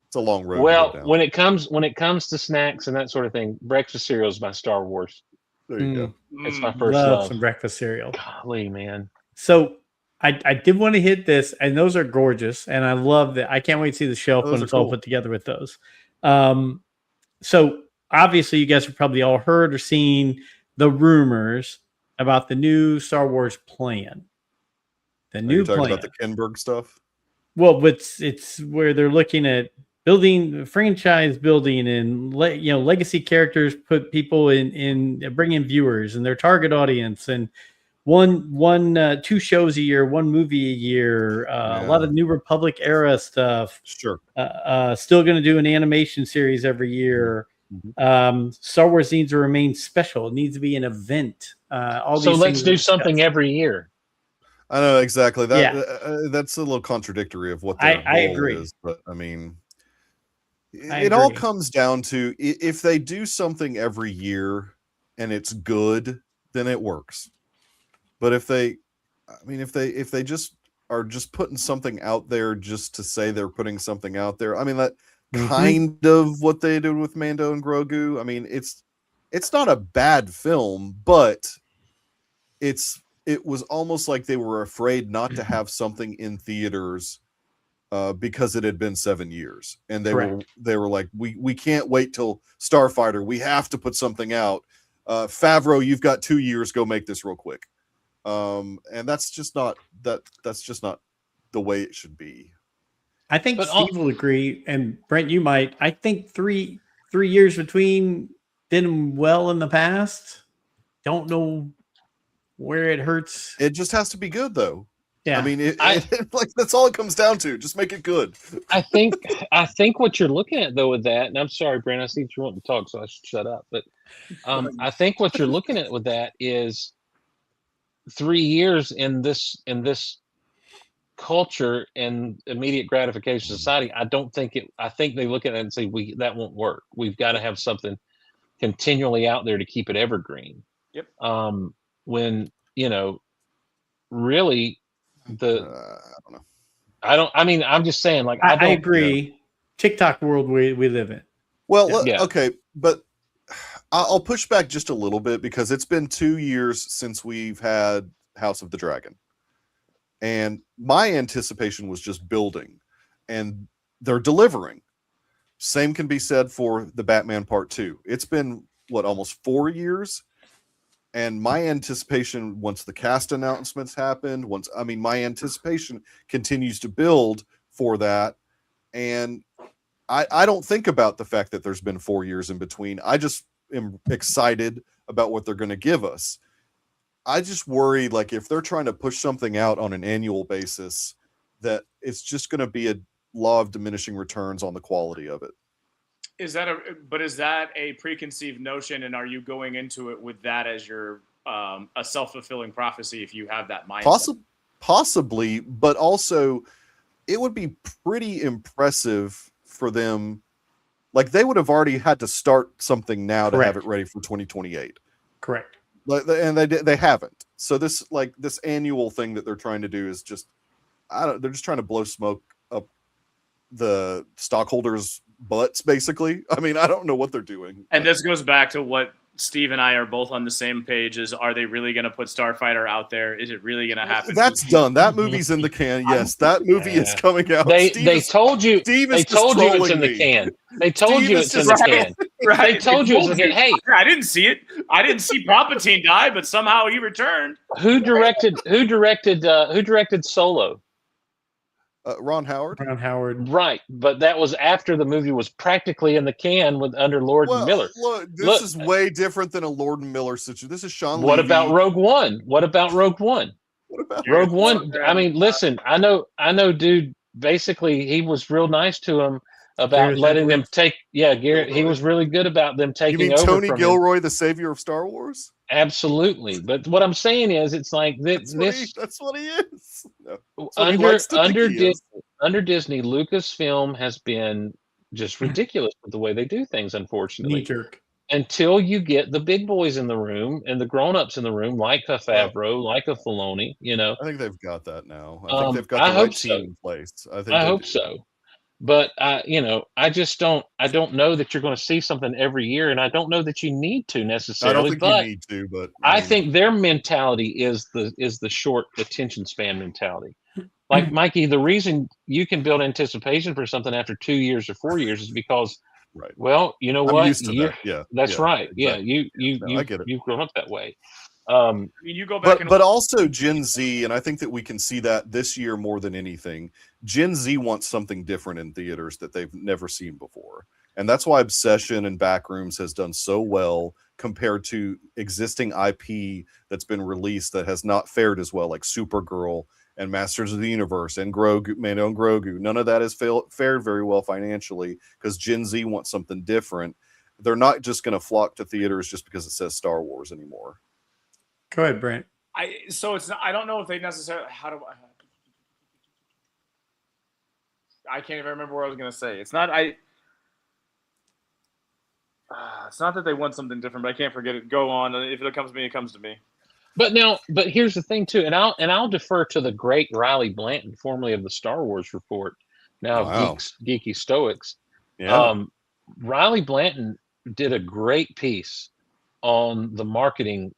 it's a long road. well, to go down. when it comes to snacks and that sort of thing, breakfast cereal is my Star Wars. There you go. It's my first Love love. some breakfast cereal. Golly, man. So I did want to hit this, and those are gorgeous, and I love that. I can't wait to see the shelf Those when are it's all cool. put together with those. So obviously, you guys have probably all heard or seen the rumors about the new Star Wars plan. The Are new you talking plan. about the Kinberg stuff? Well, it's where they're looking at building franchise building and legacy characters, put people in bring in viewers and their target audience, and two shows a year, one movie a year, a lot of New Republic era stuff. Sure. Still going to do an animation series every year. Star Wars needs to remain special. It needs to be an event. So let's do something every year. I know exactly that. That's a little contradictory of what their I goal agree. is, but I mean, I it all agree. comes down to if they do something every year and it's good, then it works. But if they just are just putting something out there just to say they're putting something out there, I mean that kind of what they did with Mando and Grogu. I mean, it's not a bad film, but it was almost like they were afraid not to have something in theaters because it had been 7 years, and they were like, we can't wait till Starfighter. We have to put something out. Favreau, you've got 2 years. Go make this real quick. And that's just not the way it should be. I think Steve will agree, and Brent, you might. I think 3 years between did them well in the past. Don't know where it hurts. It just has to be good, though. Yeah, I mean, like that's all it comes down to. Just make it good. I think what you're looking at though with that, and I'm sorry, Brent, I see you want to talk, so I should shut up. But I think what you're looking at with that is 3 years in this culture and immediate gratification society. I think they look at it and say that won't work. We've got to have something continually out there to keep it evergreen. Yep. When really I don't know. I'm just saying, like, I agree. TikTok world we live in. Well, Yeah. okay, but I'll push back just a little bit because it's been 2 years since we've had House of the Dragon. And my anticipation was just building, and they're delivering. Same can be said for the Batman Part 2. It's been, almost 4 years? And my anticipation, once the cast announcements happened, my anticipation continues to build for that. And I don't think about the fact that there's been 4 years in between. I just am excited about what they're going to give us. I just worry, like, if they're trying to push something out on an annual basis, that it's just going to be a law of diminishing returns on the quality of it. Is that a preconceived notion, and are you going into it with that as your a self-fulfilling prophecy if you have that mindset? Possibly, but also it would be pretty impressive for them. Like, they would have already had to start something now to have it ready for 2028. Correct. And they haven't. So this annual thing that they're trying to do is just, they're just trying to blow smoke up the stockholders' butts, basically. I mean, I don't know what they're doing. And this goes back to what Steve and I are both on the same page: is, are they really going to put Starfighter out there? Is it really going to happen? That's done. That movie's in the can. Yes, that movie is coming out. They told you. They told you it's in the can. They told you it's in the can. Right. They told you it's in the can. Hey, I didn't see it. I didn't see Palpatine die, but somehow he returned. Who directed Solo? Ron Howard. Right, but that was after the movie was practically in the can under Lord and Miller. Look, this is way different than a Lord and Miller situation. This is Sean What Levy. about Rogue One? What about Rogue One? Rogue One? I mean, listen, I know, dude. Basically, he was real nice to him about Gareth letting them Edwards. take. Yeah, Garrett. He was really good about them You taking mean over. Tony from Gilroy, the savior of Star Wars? Absolutely, but what I'm saying is, it's like That's what he is. No, that's what he under likes to think he is. under Disney, Lucasfilm has been just ridiculous with the way they do things, unfortunately. Knee jerk. Until you get the big boys in the room and the grown-ups in the room, like a Favreau, like a Filoni, I think they've got that now. I think they've got I the hope right so. team in place. I hope so. But I just don't know that you're going to see something every year, and I don't know that you need to I necessarily. don't think but you need to, but I think their mentality is the short attention span mentality. Like, Mikey, the reason you can build anticipation for something after 2 years or 4 years is because, well, you know I'm what? used to that. Yeah, that's right. Exactly. Yeah, I get it. You've grown up that way. I mean, you go back, but also Gen Z, and I think that we can see that this year more than anything. Gen Z wants something different in theaters that they've never seen before, and that's why Obsession and Backrooms has done so well compared to existing IP that's been released that has not fared as well, like Supergirl and Masters of the Universe and Grogu, Mando and Grogu. None of that has fared very well financially because Gen Z wants something different. They're not just going to flock to theaters just because it says Star Wars anymore. Go ahead, Brent. I don't know if they necessarily. I can't even remember what I was going to say. It's not that they want something different, but I can't forget it. Go on. If it comes to me, it comes to me. But here's the thing too, and I'll defer to the great Riley Blanton, formerly of the Star Wars Report, now of Geeky Stoics. Yeah. Riley Blanton did a great piece on the marketing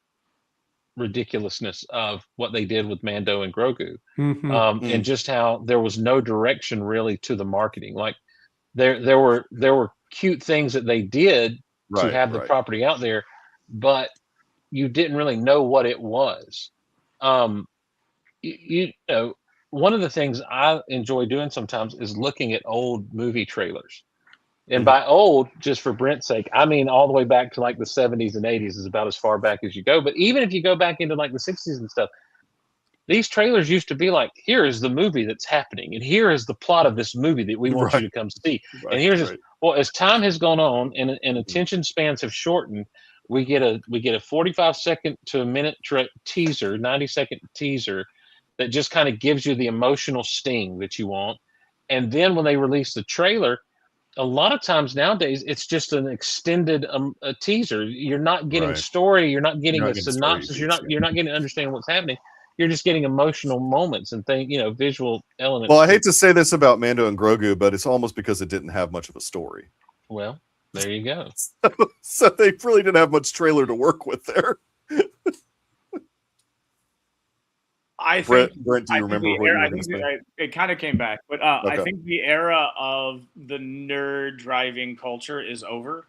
ridiculousness of what they did with Mando and Grogu, and just how there was no direction really to the marketing. Like there were cute things that they did to have the property out there, but you didn't really know what it was. You know, one of the things I enjoy doing sometimes is looking at old movie trailers. And by old, just for Brent's sake, I mean all the way back to like the 70s and 80s is about as far back as you go. But even if you go back into like the 60s and stuff, these trailers used to be like, here is the movie that's happening, and here is the plot of this movie that we want you to come see. And here's well, as time has gone on and attention spans have shortened, we get a 45-second to a minute teaser, 90-second teaser that just kind of gives you the emotional sting that you want. And then when they release the trailer, a lot of times nowadays it's just an extended a teaser. You're not getting story. You're not getting a synopsis. You're not getting to understand what's happening. You're just getting emotional moments and visual elements. Well, I hate to say this about Mando and Grogu, but it's almost because it didn't have much of a story. Well, There you go. So they really didn't have much trailer to work with there. I think Brent, do you remember what you were going to say? It kind of came back, but I think the era of the nerd driving culture is over.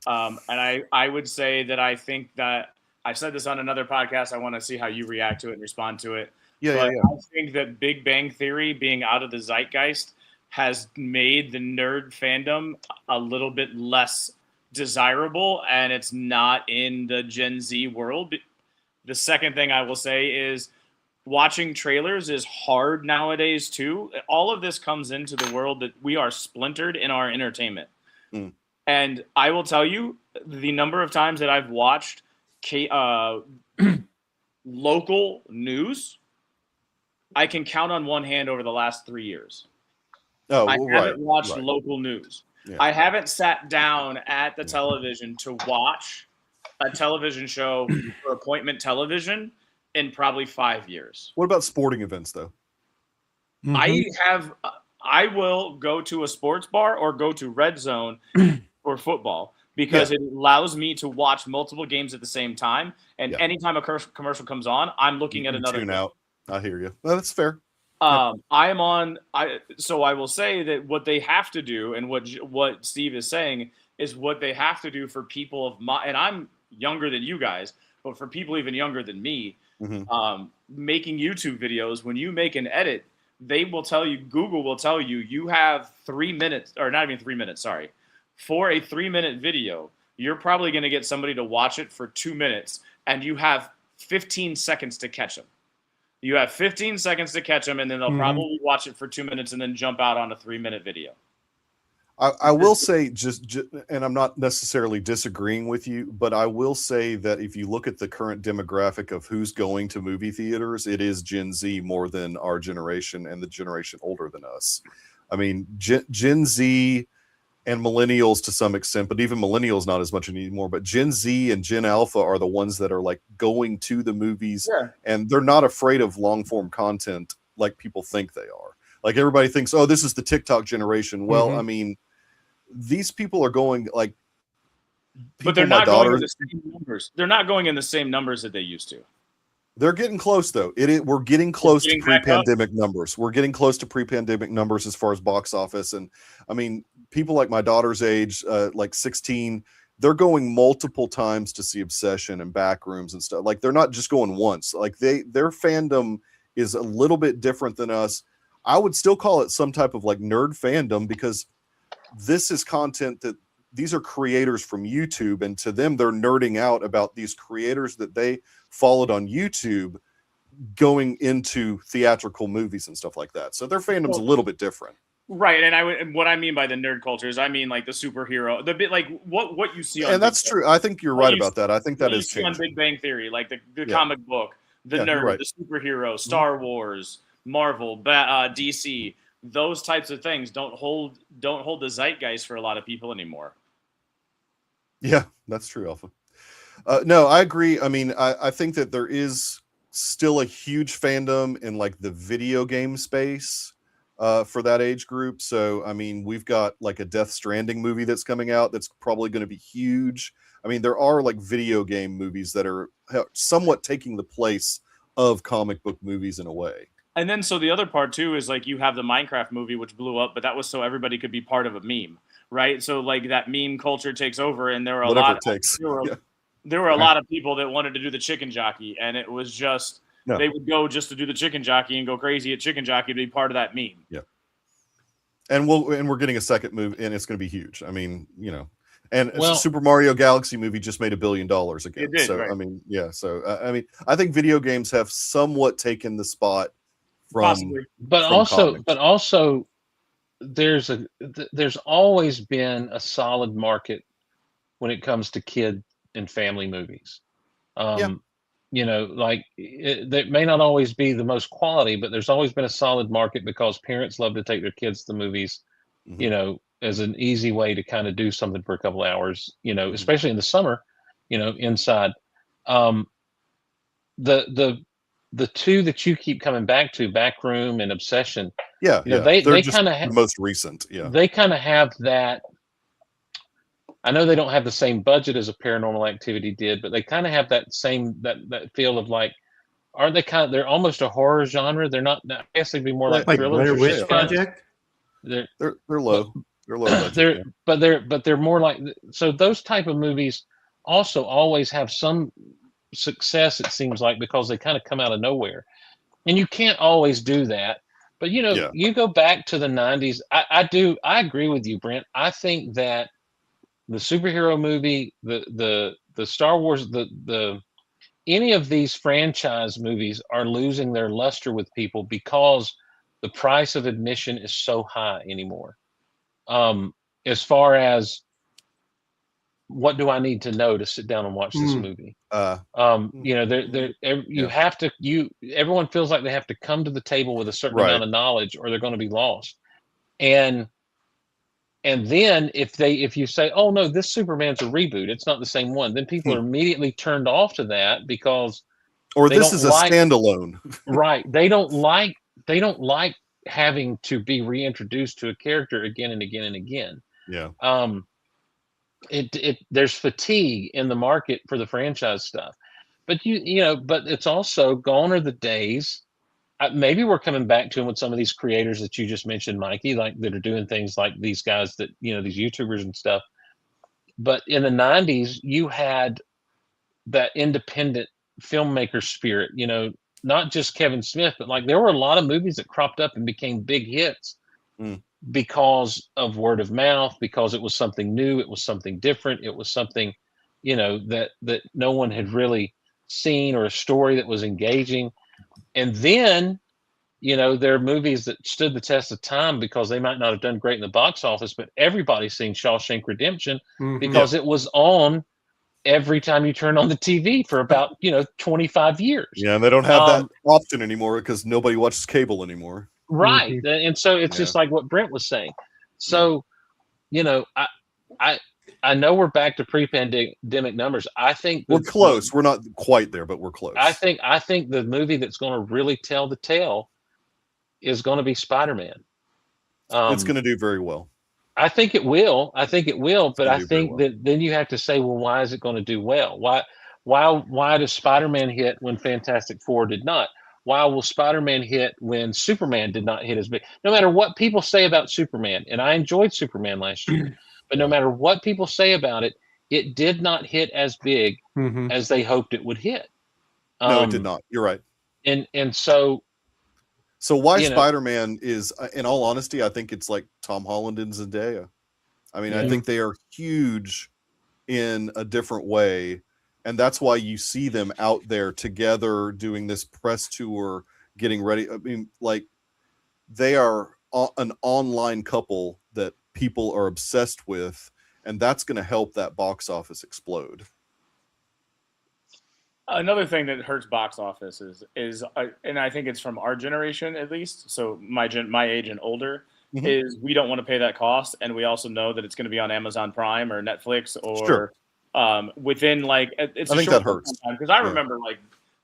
And I would say that I think that I've said this on another podcast. I want to see how you react to it and respond to it. Yeah. I think that Big Bang Theory being out of the zeitgeist has made the nerd fandom a little bit less desirable, and it's not in the Gen Z world. The second thing I will say is watching trailers is hard nowadays too. All of this comes into the world that we are splintered in our entertainment. And I will tell you the number of times that I've watched local news, I can count on one hand over the last 3 years. Oh, I haven't watched local news. Yeah. I haven't sat down at the television to watch a television show for appointment television in probably 5 years. What about sporting events, though? I will go to a sports bar or go to Red Zone for football because it allows me to watch multiple games at the same time. And anytime a commercial comes on, I'm looking at another. Tune out. I hear you. Well, that's fair. So I will say that what they have to do, and what Steve is saying is what they have to do for people of my, and I'm younger than you guys, but for people even younger than me, making YouTube videos, when you make an edit, they will tell you, Google will tell you, you have 3 minutes, or not even 3 minutes, sorry. For a 3-minute video, you're probably going to get somebody to watch it for 2 minutes, and you have 15 seconds to catch them. You have 15 seconds to catch them, and then they'll probably watch it for 2 minutes and then jump out on a 3-minute video. I will say, just, and I'm not necessarily disagreeing with you, but I will say that if you look at the current demographic of who's going to movie theaters, it is Gen Z more than our generation and the generation older than us. I mean, Gen Z and millennials to some extent, but even millennials not as much anymore. But Gen Z and Gen Alpha are the ones that are like going to the movies, and they're not afraid of long form content like people think they are. Like everybody thinks, oh, this is the TikTok generation. Well, I mean, these people are going like, but they're not going in the same numbers. They're not going in the same numbers that they used to. They're getting close, though. We're getting close to pre-pandemic numbers. We're getting close to pre-pandemic numbers as far as box office. And I mean, people like my daughter's age, like 16, they're going multiple times to see Obsession and Backrooms and stuff. Like they're not just going once. Like their fandom is a little bit different than us. I would still call it some type of like nerd fandom, because this is content that these are creators from YouTube, and to them, they're nerding out about these creators that they followed on YouTube going into theatrical movies and stuff like that. So their fandom's a little bit different. Right. And what I mean by the nerd culture is I mean like the superhero, the bit like what you see on, and that's true. I think you're right about that. I think that is changing. On Big Bang Theory, like the comic book, the nerd, the superhero, Star Wars, Marvel, DC, those types of things don't hold the zeitgeist for a lot of people anymore. Yeah, that's true, Alpha. No, I agree. I mean, I think that there is still a huge fandom in like the video game space for that age group. So, I mean, we've got like a Death Stranding movie that's coming out that's probably going to be huge. I mean, there are like video game movies that are somewhat taking the place of comic book movies in a way. And then so the other part too is like you have the Minecraft movie, which blew up, but that was so everybody could be part of a meme, right? So like that meme culture takes over, and there were there were a lot of people that wanted to do the chicken jockey, and it was just they would go just to do the chicken jockey and go crazy at chicken jockey to be part of that meme. Yeah. And we're getting a second movie, and it's going to be huge. I mean, you know, and Super Mario Galaxy movie just made $1 billion again. It did, so right. I mean, yeah. So I mean, I think video games have somewhat taken the spot from, but also there's always been a solid market when it comes to kid and family movies. You know, like that may not always be the most quality, but there's always been a solid market because parents love to take their kids to the movies, you know, as an easy way to kind of do something for a couple of hours, you know, especially in the summer, you know, inside. The two that you keep coming back to, Backroom and Obsession, they kind of the most recent. Yeah, they kind of have that I know they don't have the same budget as a Paranormal Activity did, but they kind of have that same that feel of like, aren't they kind of? They're almost a horror genre. They're not. I guess they'd be more like Like thrillers Blair or Witch suspense. Project. They're They're low. They're low budget. they're yeah. but they're more like, so those type of movies also always have some success, it seems like, because they kind of come out of nowhere, and you can't always do that. But Yeah. you go back to the 90s. I agree with you, Brent. I think that the superhero movie, the Star Wars, the any of these franchise movies are losing their luster with people because the price of admission is so high anymore. As far as what do I need to know to sit down and watch this movie? You have to, everyone feels like they have to come to the table with a certain Right. amount of knowledge or they're going to be lost. And then if you say, oh no, this Superman's a reboot, it's not the same one, then people are immediately turned off to that because Or they this don't is a like- standalone. right. They don't like having to be reintroduced to a character again and again and again. Yeah. There's fatigue in the market for the franchise stuff, but but it's also gone are the days. Maybe we're coming back to them with some of these creators that you just mentioned, Mikey, like that are doing things like these guys that, these YouTubers and stuff. But in the 90s, you had that independent filmmaker spirit, not just Kevin Smith, but like there were a lot of movies that cropped up and became big hits because of word of mouth, because it was something new, it was something different, it was something, that no one had really seen, or a story that was engaging. And then, there are movies that stood the test of time because they might not have done great in the box office, but everybody's seen Shawshank Redemption because it was on every time you turn on the TV for about 25 years. Yeah, and they don't have that option anymore because nobody watches cable anymore. Right. And so it's just like what Brent was saying. So, I know we're back to pre-pandemic numbers. I think We're close. We're not quite there, but we're close. I think the movie that's going to really tell the tale is going to be Spider-Man. It's going to do very well. I think it will. But I think well. that then you have to say, well, why is it going to do well? Why does Spider-Man hit when Fantastic Four did not? Why will Spider-Man hit when Superman did not hit as big? No matter what people say about Superman, and I enjoyed Superman last year, but no matter what people say about it, it did not hit as big as they hoped it would hit. No, it did not. You're right. And so why Spider-Man is, in all honesty, I think it's like Tom Holland and Zendaya. I mean, I think they are huge in a different way. And that's why you see them out there together doing this press tour, getting ready. I mean, like, they are an online couple that people are obsessed with, and that's going to help that box office explode. Another thing that hurts box office is and I think it's from our generation at least, so my age and older, is we don't want to pay that cost, and we also know that it's going to be on Amazon Prime or Netflix or within like it's. I think that hurts because I remember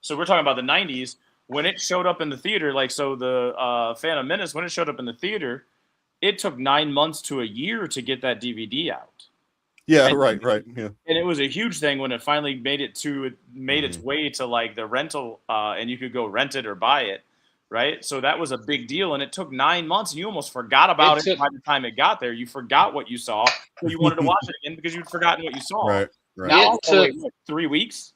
so we're talking about the 90s when it showed up in the theater, so the Phantom Menace, when it showed up in the theater, it took 9 months to a year to get that DVD out. Yeah, right. Yeah, and it was a huge thing when it finally made its way to like the rental, and you could go rent it or buy it, right? So that was a big deal, and it took 9 months, and you almost forgot about it by the time it got there. You forgot what you saw, so you wanted to watch it again because you'd forgotten what you saw. Right. Now, 3 weeks.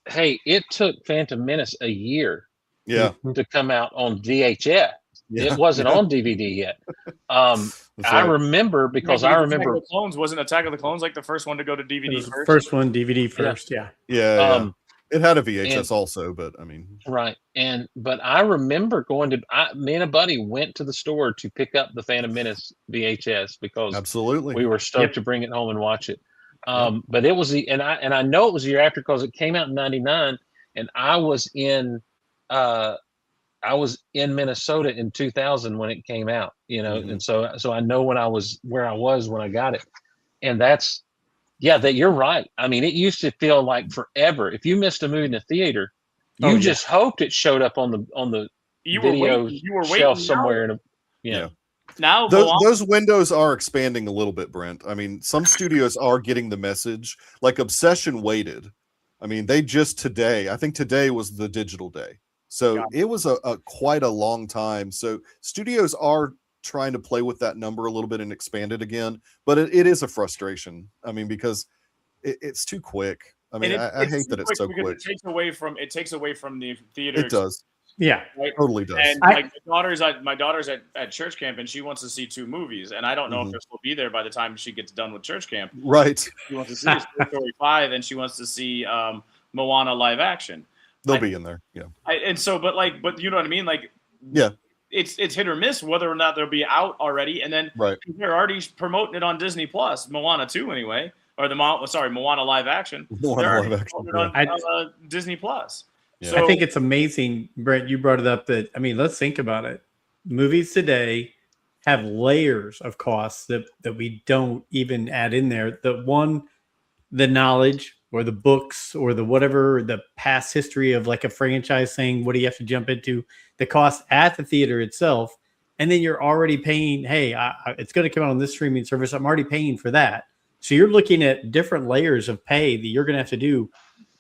Hey, it took Phantom Menace a year to come out on VHS. Yeah. It wasn't on DVD yet. I remember because I remember Attack of the Clones wasn't Attack of the Clones like the first one to go to DVD first. First one DVD first, yeah. It had a VHS also, but I mean, right. But I remember me and a buddy went to the store to pick up the Phantom Menace VHS because absolutely we were stoked to bring it home and watch it. But it was and I know it was the year after because it came out in '99, and I was in Minnesota in 2000 when it came out, and so I know where I was when I got it, and that you're right. I mean, it used to feel like forever. If you missed a movie in the theater, you just hoped it showed up on the video shelf somewhere. Now those windows are expanding a little bit, Brent. I mean, some studios are getting the message. Like Obsession waited. I mean, they just today, I think today was the digital day. So it was a quite a long time. So studios are trying to play with that number a little bit and expand it again. But it is a frustration. I mean, because it's too quick. I mean, I hate that it's so quick. It takes away from the theater. It does. Yeah, right? Totally does. And like my daughter's at church camp, and she wants to see 2 movies, and I don't know if Chris will be there by the time she gets done with church camp. Right. She wants to see Toy Story 5, and she wants to see Moana live action. They'll be in there, yeah. But you know what I mean? Like, yeah, it's hit or miss whether or not they'll be out already, and then they're already promoting it on Disney Plus, Moana 2 anyway, or Moana live action. Moana live action. On Disney Plus. Yeah. So, I think it's amazing, Brent. You brought it up that, I mean, let's think about it. Movies today have layers of costs that we don't even add in there. The knowledge or the books or the whatever, the past history of like a franchise thing, what do you have to jump into? The cost at the theater itself. And then you're already paying, hey, it's going to come out on this streaming service. I'm already paying for that. So you're looking at different layers of pay that you're going to have to do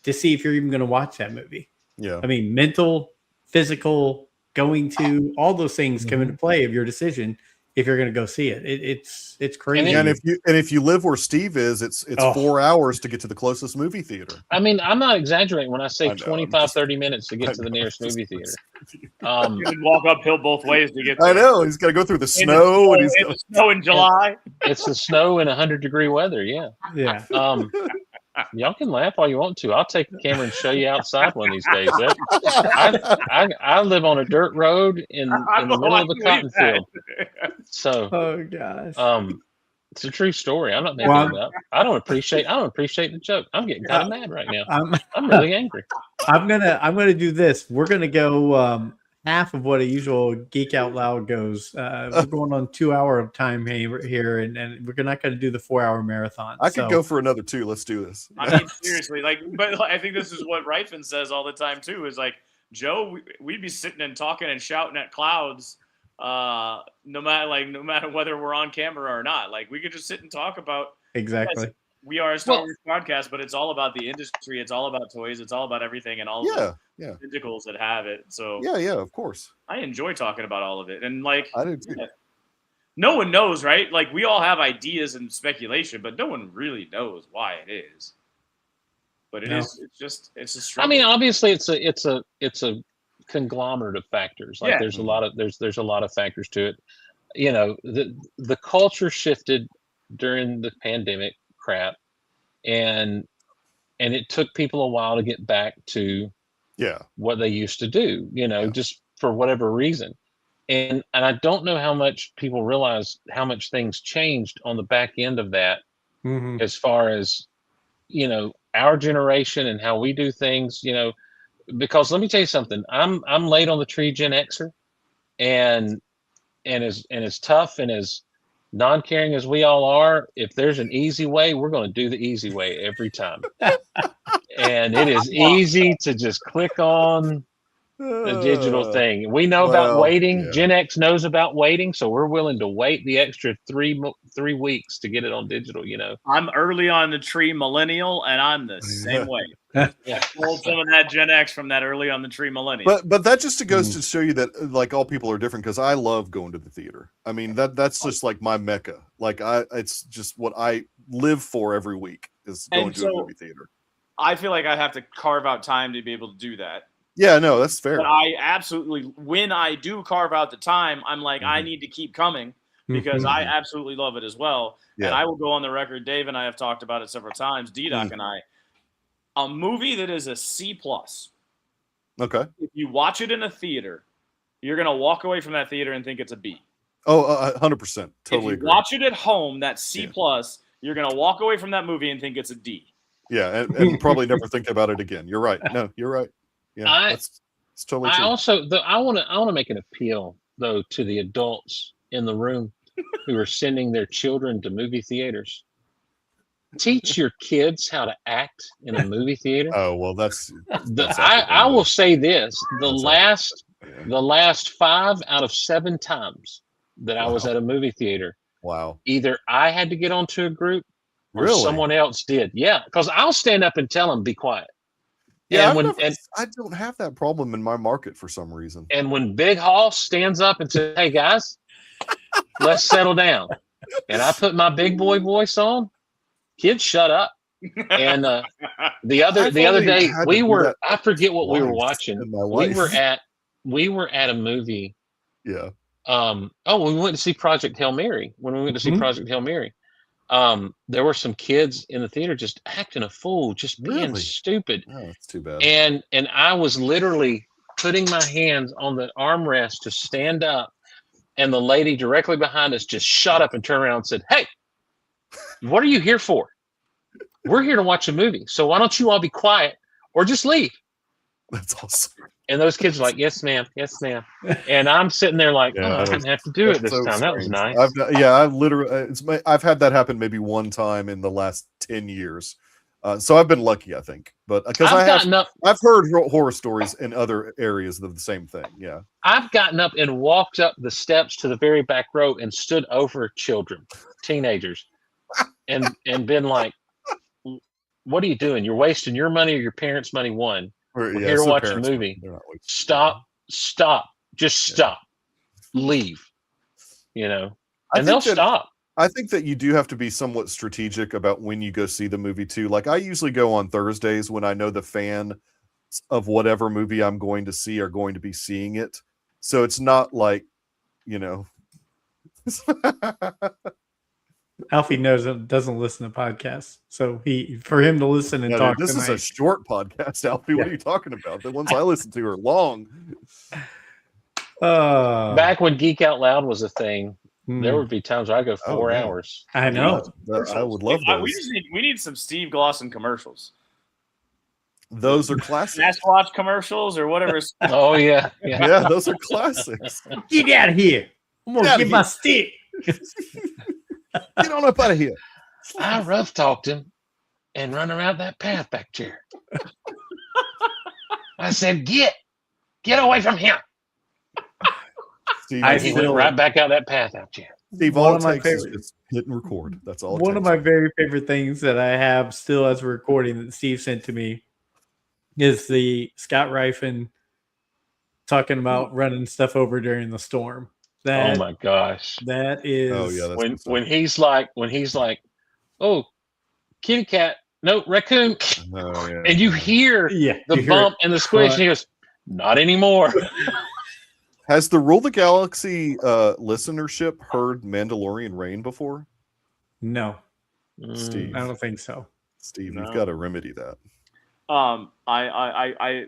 to see if you're even going to watch that movie. Yeah. I mean, mental, physical, going to, all those things come into play of your decision if you're going to go see it. It's crazy. And if you live where Steve is, it's 4 hours to get to the closest movie theater. I mean, I'm not exaggerating when I say 30 minutes to get to the nearest movie theater. You can walk uphill both ways to get there. I know. He's got to go through the snow. The snow in July. It's the snow in 100-degree weather. Yeah. Yeah. Y'all can laugh all you want to. I'll take the camera and show you outside one of these days. I live on a dirt road in the middle of a cotton field. So, oh gosh, it's a true story. I'm not making it up. I don't appreciate the joke. I'm getting kind of mad right now. I'm really angry. I'm gonna do this. We're gonna go half of what a usual Geek Out Loud goes. We're going on 2 hour of time here, and we're not going to do the 4 hour marathon. I could go for another 2. Let's do this. I mean, seriously, but I think this is what Ryfin says all the time too. Is like, Joe, we'd be sitting and talking and shouting at clouds, no matter whether we're on camera or not. Like, we could just sit and talk about exactly. We are a Star Wars podcast, but it's all about the industry. It's all about toys. It's all about everything and all the tentacles that have it. So yeah, of course. I enjoy talking about all of it. And like, I do too. No one knows, right? Like, we all have ideas and speculation, but no one really knows why it is. But it's a struggle. I mean, obviously, it's a conglomerate of factors. Like, there's a lot of factors to it. You know, the culture shifted during the pandemic crap, and it took people a while to get back to what they used to do, just for whatever reason. And I don't know how much people realize how much things changed on the back end of that, as far as, our generation and how we do things, because let me tell you something, I'm late on the tree, Gen Xer, and as tough and as non-caring as we all are, if there's an easy way, we're going to do the easy way every time. And it is easy to just click on the digital thing. We know about waiting. Yeah. Gen X knows about waiting, so we're willing to wait the extra 3 weeks to get it on digital. I'm early on the tree millennial, and I'm the same way. Pulled some of that Gen X from that early on the tree millennial. But that just goes to show you that like all people are different, because I love going to the theater. I mean, that's just like my mecca. Like it's just what I live for every week is going to a movie theater. I feel like I have to carve out time to be able to do that. Yeah, no, that's fair. But I absolutely, when I do carve out the time, I'm like, I need to keep coming, because I absolutely love it as well. Yeah. And I will go on the record, Dave and I have talked about it several times, D-Doc and I, a movie that is a C+. Okay. If you watch it in a theater, you're going to walk away from that theater and think it's a B. Oh, 100%. Totally agree. Watch it at home, that C+, you're going to walk away from that movie and think it's a D. Yeah, and probably never think about it again. You're right. No, you're right. Yeah, it's totally true. I want to make an appeal though to the adults in the room who are sending their children to movie theaters. Teach your kids how to act in a movie theater. Oh well, I will say this: the last 5 out of 7 times that I was Wow. at a movie theater. Wow. Either I had to get onto a group or Really? someone else did. Yeah, because I'll stand up and tell them, be quiet. Yeah, And I don't have that problem in my market for some reason. and when Big Hoss stands up and says, "Hey guys, let's settle down," and I put my big boy voice on, kids shut up. And the other I've day only had to do that I forget what we were twice watching. in my We were life. at a movie. Yeah. We went to see Project Hail Mary. When we went to see Mhm. Project Hail Mary, there were some kids in the theater just acting a fool, just being Really? stupid. Oh, that's too bad. And I was literally putting my hands on the armrest to stand up, and the lady directly behind us just shut up and turned around and said, "Hey, what are you here for? We're here to watch a movie. So why don't you all be quiet or just leave?" That's awesome. And those kids are like, "Yes, ma'am. Yes, ma'am." And I'm sitting there like, Yeah, "Oh, I that's- didn't have to do it That's this so time. That was strange. nice." I've literally, I've had that happen maybe one time in the last 10 years. So I've been lucky, I think. But because I've heard horror stories in other areas of the same thing. Yeah. I've gotten up and walked up the steps to the very back row and stood over children, teenagers, and been like, "What are you doing? You're wasting your money or your parents' money. One, Or, we're yeah, here to so watch a parents, movie. they're not wasting Stop, just Yeah. stop, leave." You know, I and they'll think that- stop. I think that you do have to be somewhat strategic about when you go see the movie too. Like I usually go on Thursdays when I know the fan of whatever movie I'm going to see are going to be seeing it. So it's not like, you know. Alfie doesn't listen to podcasts, so for him to listen and Yeah, talk. dude, this is tonight, a short podcast, Alfie. What Yeah. are you talking about? The ones I listen to are long. Back when Geek Out Loud was a thing, hmm, there would be times where I go 4 yeah. hours. I know. I would love those. We need some Steve Glosson commercials. Those are classics. Sasquatch commercials or whatever. Oh yeah, yeah. Yeah, those are classics. Get out of here! I'm gonna Get get outta my here. stick. Get on up out of here. I rough talked him and run around that path back there. I said, get away from him." Steve, I And he still- went right back out that path out there. Steve, one all of it my takes is favorite- just hit and record. That's all. One of my very favorite things that I have still as a recording that Steve sent to me is the Scott Rifen talking about running stuff over during the storm. That Oh my gosh. that is Oh yeah, that's good stuff. When he's like, "Oh, kitty cat, no, raccoon," Oh, yeah. and you hear yeah, the you hear bump and the squish, and he goes, "Not anymore." Has the Rule the Galaxy listenership heard Mandalorian Rain before? No, Steve, I don't think so. Steve, No. you've got to remedy that.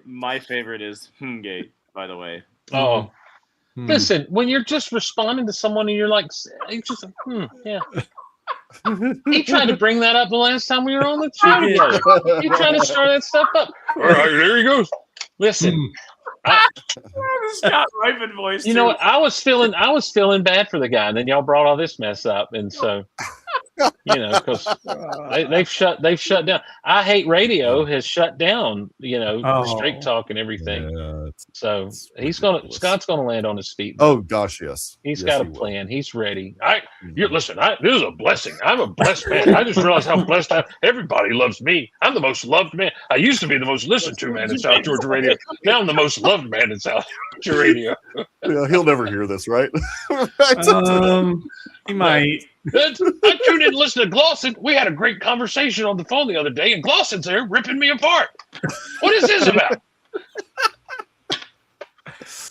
My favorite is Gate, by the way. Oh, Hmm. listen, when you're just responding to someone and you're like, it's just, yeah. He tried to bring that up the last time we were on the show He did. together. He tried to start that stuff up. All right, there he goes. Listen, The Scott Rifen voice. you know what? I was feeling bad for the guy, and then y'all brought all this mess up, and so because they've shut down. I Hate Radio has shut down. Straight talk and everything. Yeah, So it's Scott's gonna land on his feet. oh gosh, yes. He's Yes, got a he will. plan. He's ready. Listen. This is a blessing. I'm a blessed man. I just realized how blessed I am. Everybody loves me. I'm the most loved man. I used to be the most listened to man in South Georgia radio. Now I'm the most loved man in South Georgia radio. Yeah, he'll never hear this, right? He might. I tuned in and listened to Glosson. We had a great conversation on the phone the other day, and Glosson's there ripping me apart. What is this about?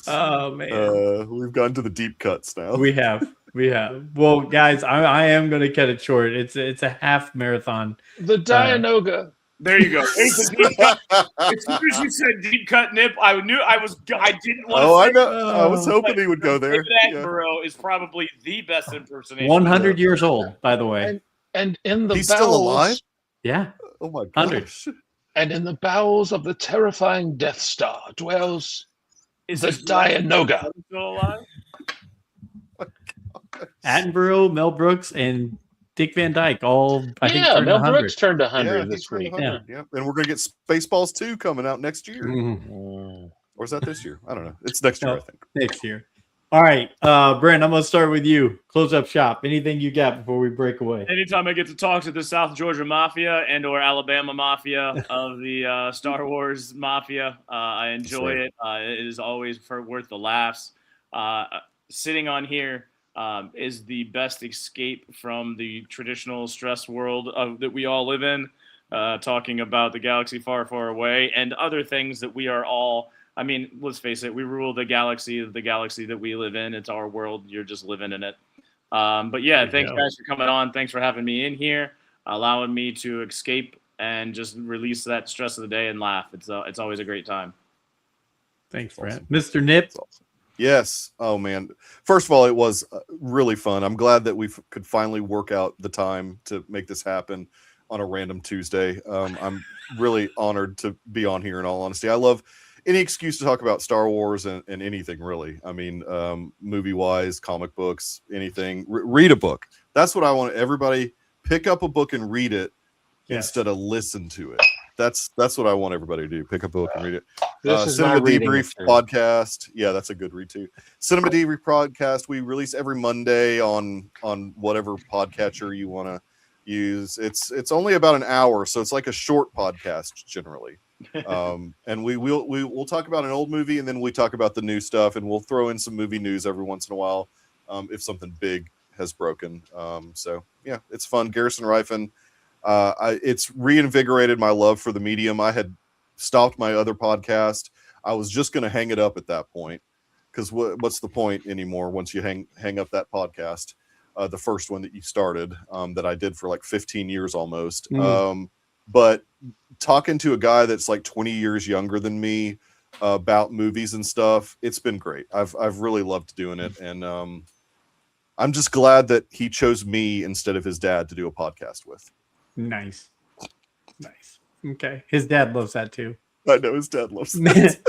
Oh man, We've gone to the deep cuts now. we have. Well, guys, I am going to cut it short. It's a half marathon. The Dianoga. There you go. It's a deep cut. As soon as you said deep cut nip, I didn't want to. I know. I was hoping he would go there. David Yeah. Attenborough is probably the best impersonation. 100 years old, by the way. And in the He's bowels, still alive? Yeah. Oh my 100. gosh. and in the bowels of the terrifying Death Star dwells Is the this Dianoga. still alive? Attenborough, Mel Brooks, and Dick Van Dyke all, I think, Yeah, turned Mel 100. Brooks turned 100 Yeah, this he's turned week. 100. Yeah. And we're going to get Spaceballs 2 coming out next year. Mhm. Mm. Or is that this year? I don't know. It's next year, No. I think. Next year. All right, Brent, I'm gonna start with you. Close up shop. Anything you got before we break away? Anytime I get to talk to the South Georgia Mafia and or Alabama Mafia of the Star Wars Mafia, I enjoy it. It is always worth the laughs. Sitting on here is the best escape from the traditional stress world that we all live in, talking about the galaxy far, far away and other things that we are all, I mean, let's face it, we rule the galaxy that we live in. It's our world. You're just living in it. But yeah, thanks guys for coming on. Thanks for having me in here, allowing me to escape and just release that stress of the day and laugh. It's always a great time. Thanks, Brent. Mr. Nip. Awesome. Yes. Oh man. First of all, it was really fun. I'm glad that we could finally work out the time to make this happen on a random Tuesday. I'm really honored to be on here. In all honesty, I love any excuse to talk about Star Wars and anything really. I mean, movie wise, comic books, anything. Read a book. That's what I want. Everybody pick up a book and read it instead of listen to it. That's what I want everybody to do. Pick up a book and read it. Cinema Debrief podcast. Yeah, that's a good read too. Cinema Debrief podcast. We release every Monday on whatever podcatcher you want to use. It's only about an hour, so it's like a short podcast generally. And we'll talk about an old movie, and then we talk about the new stuff, and we'll throw in some movie news every once in a while if something big has broken. So yeah, it's fun. Garrison Rifen. It's reinvigorated my love for the medium. I had stopped my other podcast. I was just going to hang it up at that point because what's the point anymore once you hang up that podcast, the first one that you started, that I did for like 15 years almost. But talking to a guy that's like 20 years younger than me about movies and stuff, it's been great. I've really loved doing it, and I'm just glad that he chose me instead of his dad to do a podcast with. Nice. Okay. His dad loves that too. I know his dad loves that.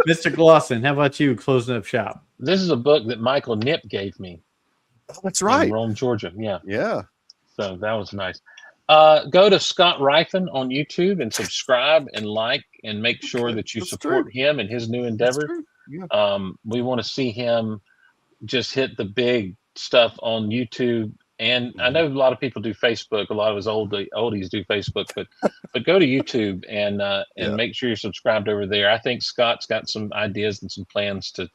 Mr. Glosson, how about you closing up shop? This is a book that Michael Nip gave me. Oh, that's right. In Rome, Georgia. Yeah. Yeah. So that was nice. Go to Scott Rifen on YouTube and subscribe and like and make sure that you support him and his new endeavor. Yeah. We want to see him just hit the big stuff on YouTube. And I know a lot of people do Facebook. A lot of us oldies do Facebook, but go to YouTube and make sure you're subscribed over there. I think Scott's got some ideas and some plans to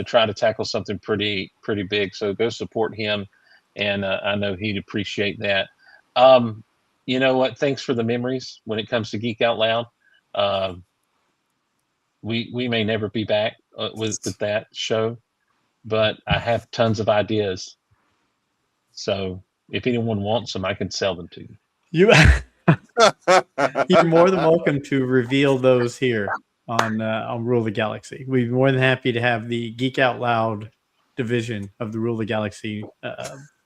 try to tackle something pretty big. So go support him, and I know he'd appreciate that. You know what? Thanks for the memories when it comes to Geek Out Loud. We may never be back with that show, but I have tons of ideas. So if anyone wants them, I can sell them to you. You're more than welcome to reveal those here on Rule of the Galaxy. We'd be more than happy to have the Geek Out Loud division of the Rule of the Galaxy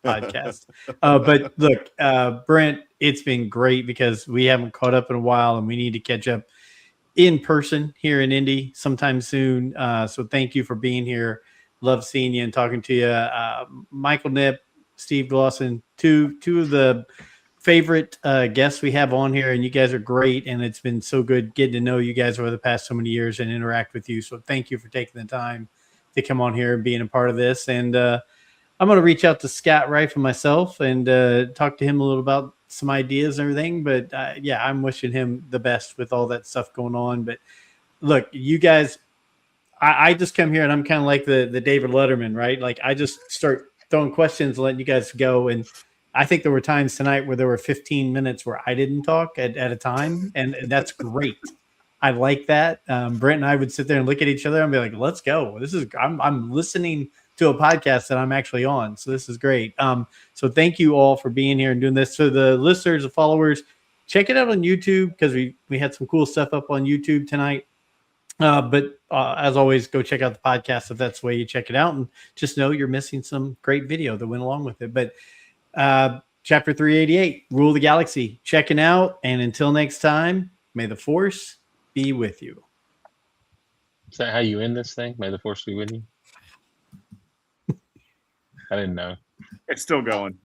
podcast. But look, Brent, it's been great because we haven't caught up in a while, and we need to catch up in person here in Indy sometime soon. So thank you for being here. Love seeing you and talking to you. Michael Nip, Steve Glosson, two of the favorite guests we have on here, and you guys are great, and it's been so good getting to know you guys over the past so many years and interact with you. So thank you for taking the time to come on here and being a part of this. And I'm going to reach out to Scott Rifen myself and talk to him a little about some ideas and everything. But yeah, I'm wishing him the best with all that stuff going on. But look, you guys, I just come here and I'm kind of like the David Letterman, right? Like I just start throwing questions, letting you guys go. And I think there were times tonight where there were 15 minutes where I didn't talk at a time. And that's great. I like that. Brent and I would sit there and look at each other and be like, let's go. I'm listening to a podcast that I'm actually on. So this is great. So thank you all for being here and doing this. So the listeners, the followers, check it out on YouTube because we had some cool stuff up on YouTube tonight. But as always, go check out the podcast if that's the way you check it out. And just know you're missing some great video that went along with it. But chapter 388, Rule of the Galaxy, checking out. And until next time, may the Force be with you. Is that how you end this thing? May the Force be with you? I didn't know. It's still going.